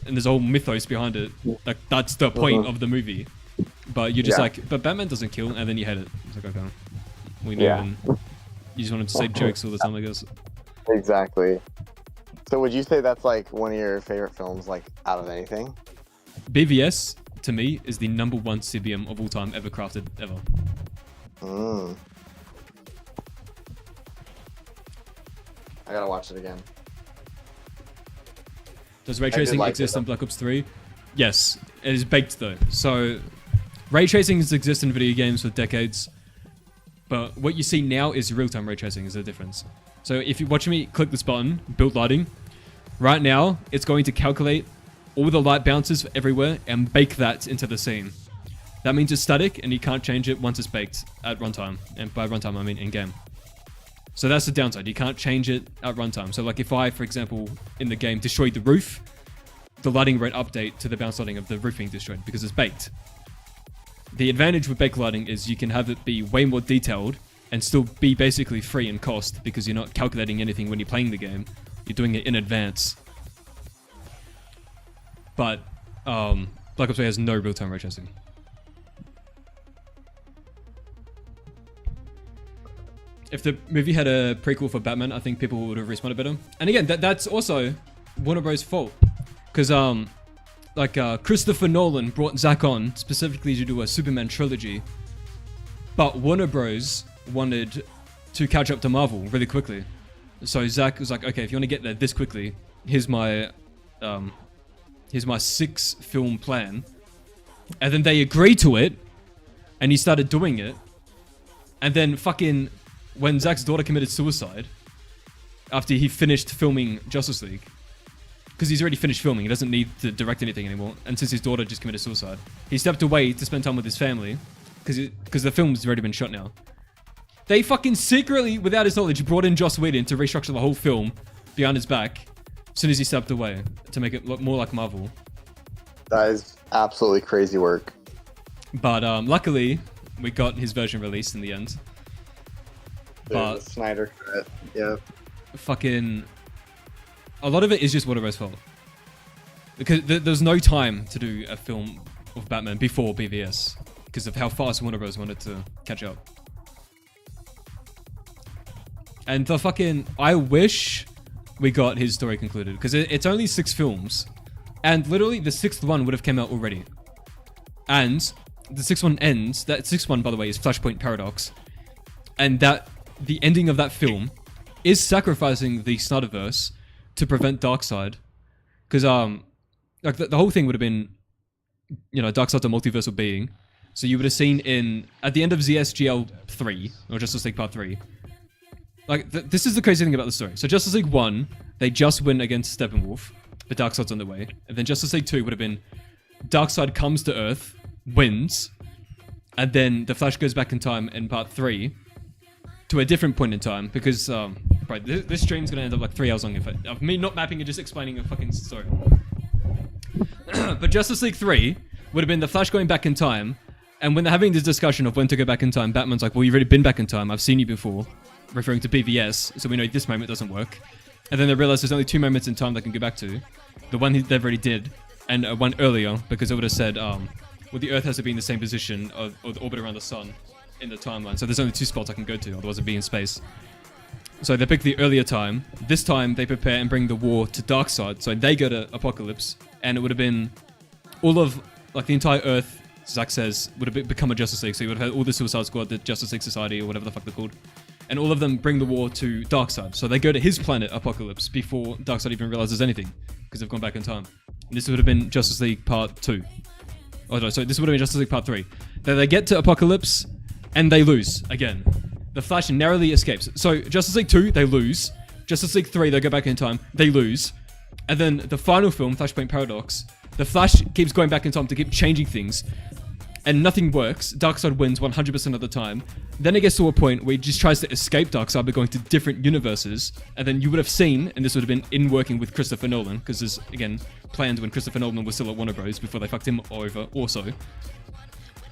And there's a whole mythos behind it. Like, that's the point of the movie. But you're just like, but Batman doesn't kill, and then you hate it. It's like, okay. We know. And you just wanted to say jokes all the time, I guess. Exactly. So would you say that's like one of your favorite films, like, out of anything? BVS, to me, is the #1 CBM of all time ever crafted, ever. I gotta watch it again. Does ray tracing exist in Black Ops 3? Yes, it is baked though. So, ray tracing has existed in video games for decades, but what you see now is real-time ray tracing is the difference. So if you're watching me click this button, build lighting, right now it's going to calculate all the light bounces everywhere and bake that into the scene. That means it's static and you can't change it once it's baked at runtime. And by runtime I mean in-game. So that's the downside. You can't change it at runtime. So like if I, for example, in the game destroyed the roof, the lighting won't update to the bounce lighting of the roof being destroyed because it's baked. The advantage with baked lighting is you can have it be way more detailed and still be basically free in cost because you're not calculating anything when you're playing the game. You're doing it in advance. But Black Ops 3 has no real-time ray tracing. If the movie had a prequel for Batman, I think people would have responded better. And again, that's also Warner Bros. Fault. Because, Christopher Nolan brought Zack on specifically to do a Superman trilogy. But Warner Bros. Wanted to catch up to Marvel really quickly. So Zack was like, okay, if you want to get there this quickly, here's my 6-film plan. And then they agreed to it, and he started doing it. And then fucking... when Zack's daughter committed suicide, after he finished filming Justice League, because he's already finished filming, he doesn't need to direct anything anymore, and since his daughter just committed suicide, he stepped away to spend time with his family, because the film's already been shot now. They fucking secretly, without his knowledge, brought in Joss Whedon to restructure the whole film behind his back, as soon as he stepped away, to make it look more like Marvel. That is absolutely crazy work. But luckily, we got his version released in the end. But the Snyder cut, yeah. Fucking... a lot of it is just Warner Bros. Fault. Because there's no time to do a film of Batman before BVS. because of how fast Warner Bros. Wanted to catch up. And the fucking... I wish we got his story concluded, because it's only 6 films, and literally the 6th one would have came out already. And the 6th one ends... That 6th one, by the way, is Flashpoint Paradox. And that... The ending of that film is sacrificing the Snyderverse to prevent Darkseid. Because, like, the whole thing would have been, you know, Darkseid's a multiversal being. So you would have seen at the end of ZSGL 3, or Justice League Part 3, like, this is the crazy thing about the story. So Justice League 1, they just win against Steppenwolf, but Darkseid's on the way. And then Justice League 2 would have been, Darkseid comes to Earth, wins, and then the Flash goes back in time in Part 3, to a different point in time, because, right, this stream's gonna end up like 3 hours long of me not mapping and just explaining a fucking story. But Justice League 3 would have been the Flash going back in time, and when they're having this discussion of when to go back in time, Batman's like, well, you've already been back in time, I've seen you before, referring to BVS, so we know this moment doesn't work. And then they realize there's only 2 moments in time they can go back to. The one they've already did, and one earlier, because it would have said, well, the Earth has to be in the same position, or the orbit around the Sun, in the timeline, so there's only 2 spots I can go to, otherwise it'd be in space. So they pick the earlier time. This time they prepare and bring the war to Darkseid, so they go to Apocalypse, and it would have been all of, like, the entire Earth, Zack says, would have become a Justice League, so you would have had all the Suicide Squad, the Justice League Society, or whatever the fuck they're called, and all of them bring the war to Darkseid, so they go to his planet, Apocalypse, before Darkseid even realizes anything, because they've gone back in time. And this would have been Justice League Part 2. Oh no, sorry, this would have been Justice League Part 3. Then they get to Apocalypse, and they lose, again. The Flash narrowly escapes. So, Justice League 2, they lose. Justice League 3, they go back in time, they lose. And then the final film, Flashpoint Paradox, the Flash keeps going back in time to keep changing things, and nothing works. Darkseid wins 100% of the time. Then it gets to a point where he just tries to escape Darkseid by going to different universes, and then you would have seen, and this would have been in working with Christopher Nolan, because this, again, planned when Christopher Nolan was still at Warner Bros. Before they fucked him over also.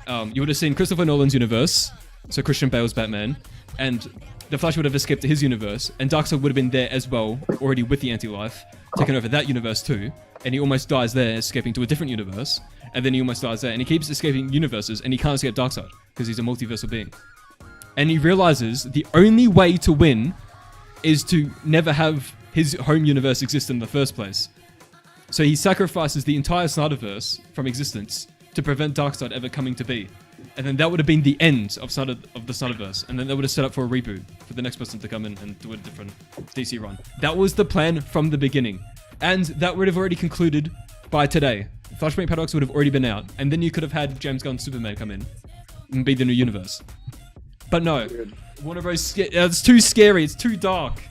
You would have seen Christopher Nolan's universe, so Christian Bale's Batman, and the Flash would have escaped to his universe, and Darkseid would have been there as well, already with the Anti-Life, taking over that universe too, and he almost dies there, escaping to a different universe, and then he almost dies there, and he keeps escaping universes, and he can't escape Darkseid, because he's a multiversal being. And he realizes the only way to win is to never have his home universe exist in the first place. So he sacrifices the entire Snyderverse from existence to prevent Darkseid ever coming to be. And then that would have been the end of the Snyderverse. And then they would have set up for a reboot for the next person to come in and do a different DC run. That was the plan from the beginning. And that would have already concluded by today. Flashpoint Paradox would have already been out. And then you could have had James Gunn's Superman come in and be the new universe. But no. Warner Bros. It's too scary. It's too dark.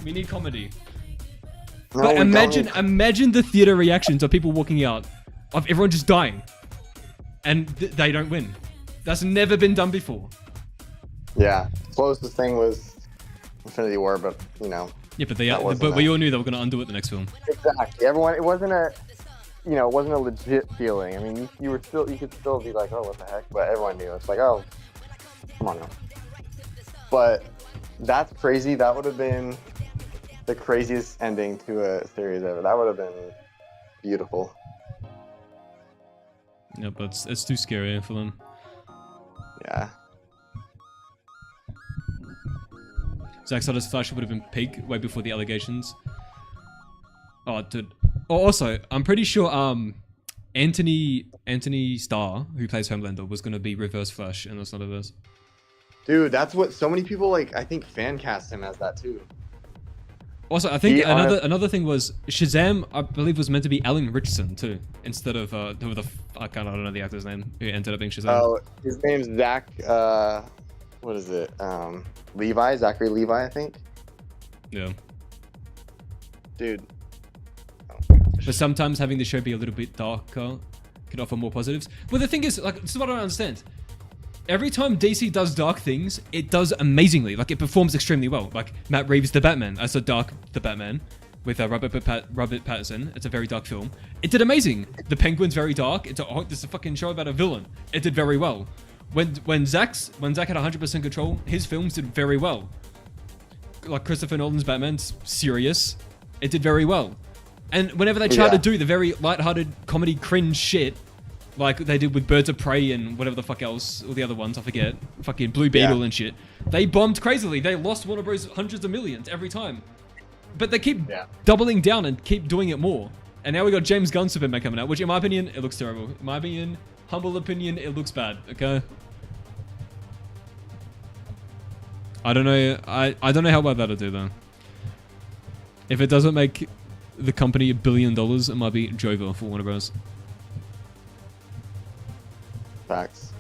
We need comedy. No, but we imagine the theater reactions of people walking out of everyone just dying. And they don't win. That's never been done before. Yeah, closest thing was Infinity War, but you know. Yeah, but we all knew they were going to undo it the next film. Exactly. Everyone, it wasn't a legit feeling. I mean, you could still be like, oh, what the heck? But everyone knew. It's like, oh, come on now. But that's crazy. That would have been the craziest ending to a series ever. That would have been beautiful. Yeah, but it's too scary for them. Yeah. Zack Snyder's Flash would have been peak way before the allegations. Oh, dude. Oh, also, I'm pretty sure Anthony Starr, who plays Homelander, was gonna be Reverse Flash in the Snyderverse. Dude, that's what so many people like. I think fan cast him as that too. Also, I think another thing was Shazam, I believe, was meant to be Alan Richardson too, instead of I don't know the actor's name who ended up being Shazam. Oh, his name's Zach. What is it? Levi, Zachary Levi, I think. Yeah. Dude. But sometimes having the show be a little bit darker can offer more positives. But the thing is, like, this is what I don't understand. Every time DC does dark things, it does amazingly. Like, it performs extremely well. Like, Matt Reeves' The Batman. I saw Dark The Batman with Robert Pattinson. It's a very dark film. It did amazing. The Penguin's very dark. It's a fucking show about a villain. It did very well. When Zack had 100% control, his films did very well. Like Christopher Nolan's Batman's serious. It did very well. And whenever they try to do the very lighthearted comedy cringe shit, like they did with Birds of Prey and whatever the fuck else, all the other ones, I forget. Fucking Blue Beetle and shit. They bombed crazily. They lost Warner Bros. Hundreds of millions every time. But they keep doubling down and keep doing it more. And now we got James Gunn Superman coming out, which in my opinion, it looks terrible. In my opinion, humble opinion, it looks bad, okay? I don't know. I don't know how well that'll do though. If it doesn't make the company $1 billion, it might be Jover for Warner Bros. Facts.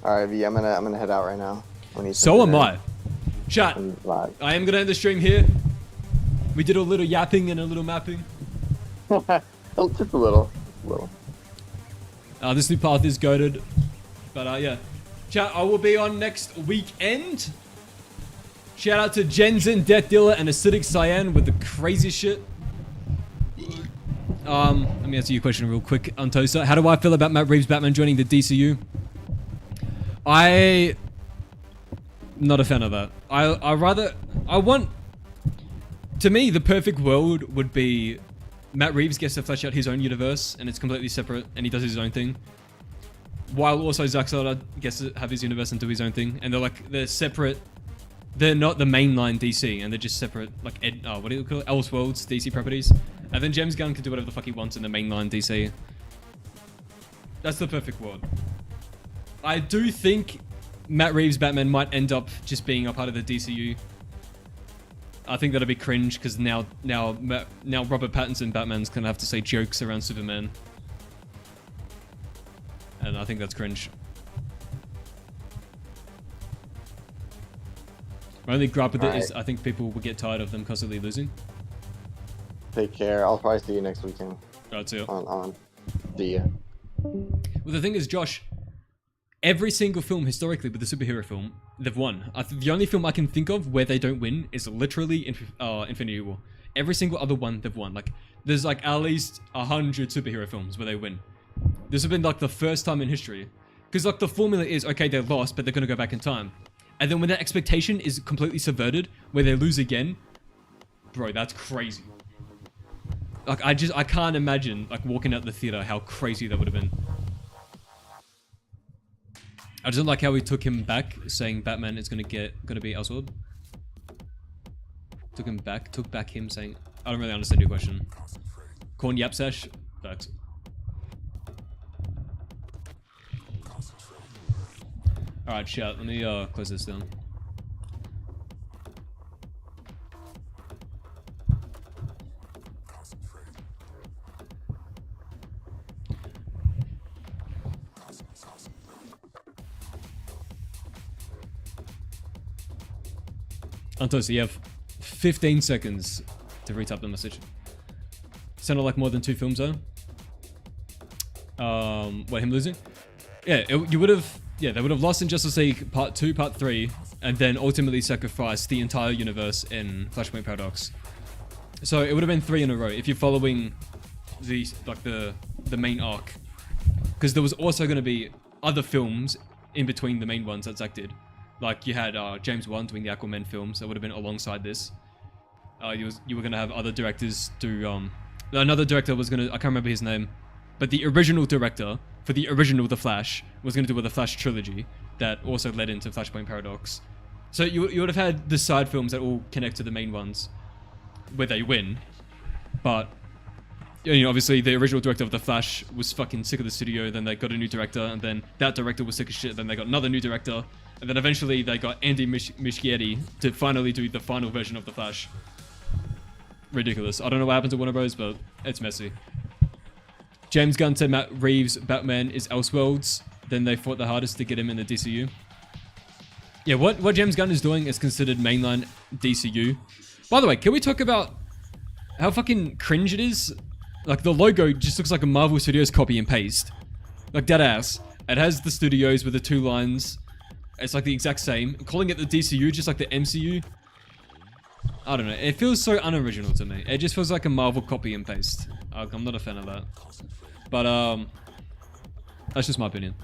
All right, V. I'm gonna head out right now. So am I. Chat. Live. I am gonna end the stream here. We did a little yapping and a little mapping. Just a little. This new path is goated. But yeah. Chat, I will be on next weekend. Shout out to Jensen, Death Dealer, and Acidic Cyan with the crazy shit. Let me answer your question real quick, Untosa. How do I feel about Matt Reeves' Batman joining the DCU? Not a fan of that. To me, the perfect world would be Matt Reeves gets to flesh out his own universe, and it's completely separate, and he does his own thing. While also Zack Snyder gets to have his universe and do his own thing, and they're separate. They're not the mainline DC, and they're just separate, like, what do you call it? Elseworlds DC properties. And then James Gunn can do whatever the fuck he wants in the mainline DC. That's the perfect world. I do think Matt Reeves' Batman might end up just being a part of the DCU. I think that'll be cringe, because now Robert Pattinson Batman's gonna have to say jokes around Superman. And I think that's cringe. My only gripe with it is I think people will get tired of them constantly losing. Take care. I'll probably see you next weekend. Alright, see ya. See ya. Well, the thing is, Josh, every single film historically with the superhero film, they've won. The only film I can think of where they don't win is literally Infinity War. Every single other one they've won. Like, there's like at least 100 superhero films where they win. This has been like the first time in history. Because like the formula is, okay, they lost, but they're going to go back in time. And then when that expectation is completely subverted, where they lose again, bro, that's crazy. Like, I can't imagine, like, walking out the theater, how crazy that would have been. I just don't like how we took him back, saying Batman is gonna be Elseworld. Took back him saying, I don't really understand your question. Corn Yapsash? Facts. Alright, chat, let me close this down. Antos, you have 15 seconds to retype the message. Sounded like more than 2 films though. What, him losing? Yeah, you would have... Yeah, they would have lost in Justice League Part 2, Part 3, and then ultimately sacrificed the entire universe in Flashpoint Paradox. So it would have been 3 in a row if you're following the main arc. Because there was also going to be other films in between the main ones that Zack did. Like you had James Wan doing the Aquaman films that would have been alongside this. You were going to have other directors do... another director was going to... I can't remember his name. But the original director for the original The Flash was going to do a The Flash trilogy that also led into Flashpoint Paradox. So you would have had the side films that all connect to the main ones where they win. But, you know, obviously the original director of The Flash was fucking sick of the studio, then they got a new director, and then that director was sick as shit, then they got another new director, and then eventually they got Andy Muschietti to finally do the final version of The Flash. Ridiculous. I don't know what happened to Warner Bros, but it's messy. James Gunn said Matt Reeves' Batman is Elseworlds. Then they fought the hardest to get him in the DCU. Yeah, what James Gunn is doing is considered mainline DCU. By the way, can we talk about how fucking cringe it is? Like, the logo just looks like a Marvel Studios copy and paste. Like, dead ass. It has the studios with the 2 lines. It's like the exact same. Calling it the DCU, just like the MCU. I don't know. It feels so unoriginal to me. It just feels like a Marvel copy and paste. I'm not a fan of that. But, that's just my opinion.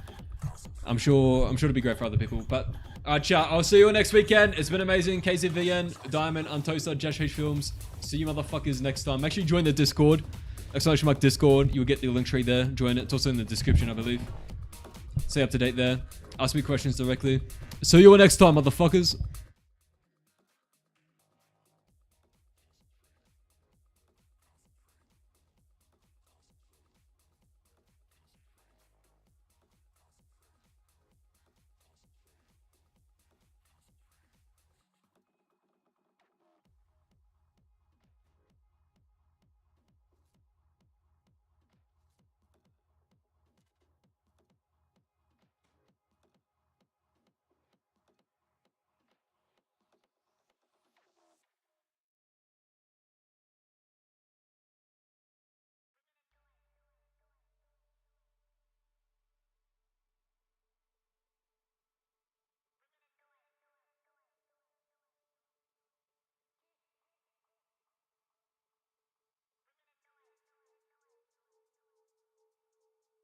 I'm sure it'll be great for other people. But, alright, chat. I'll see you all next weekend. It's been amazing. KZVN, Diamond, Untoasted, Josh H Films. See you motherfuckers next time. Make sure you join the Discord. Exclamation mark Discord. You'll get the link tree there. Join it. It's also in the description, I believe. Stay up to date there. Ask me questions directly. See you all next time, motherfuckers.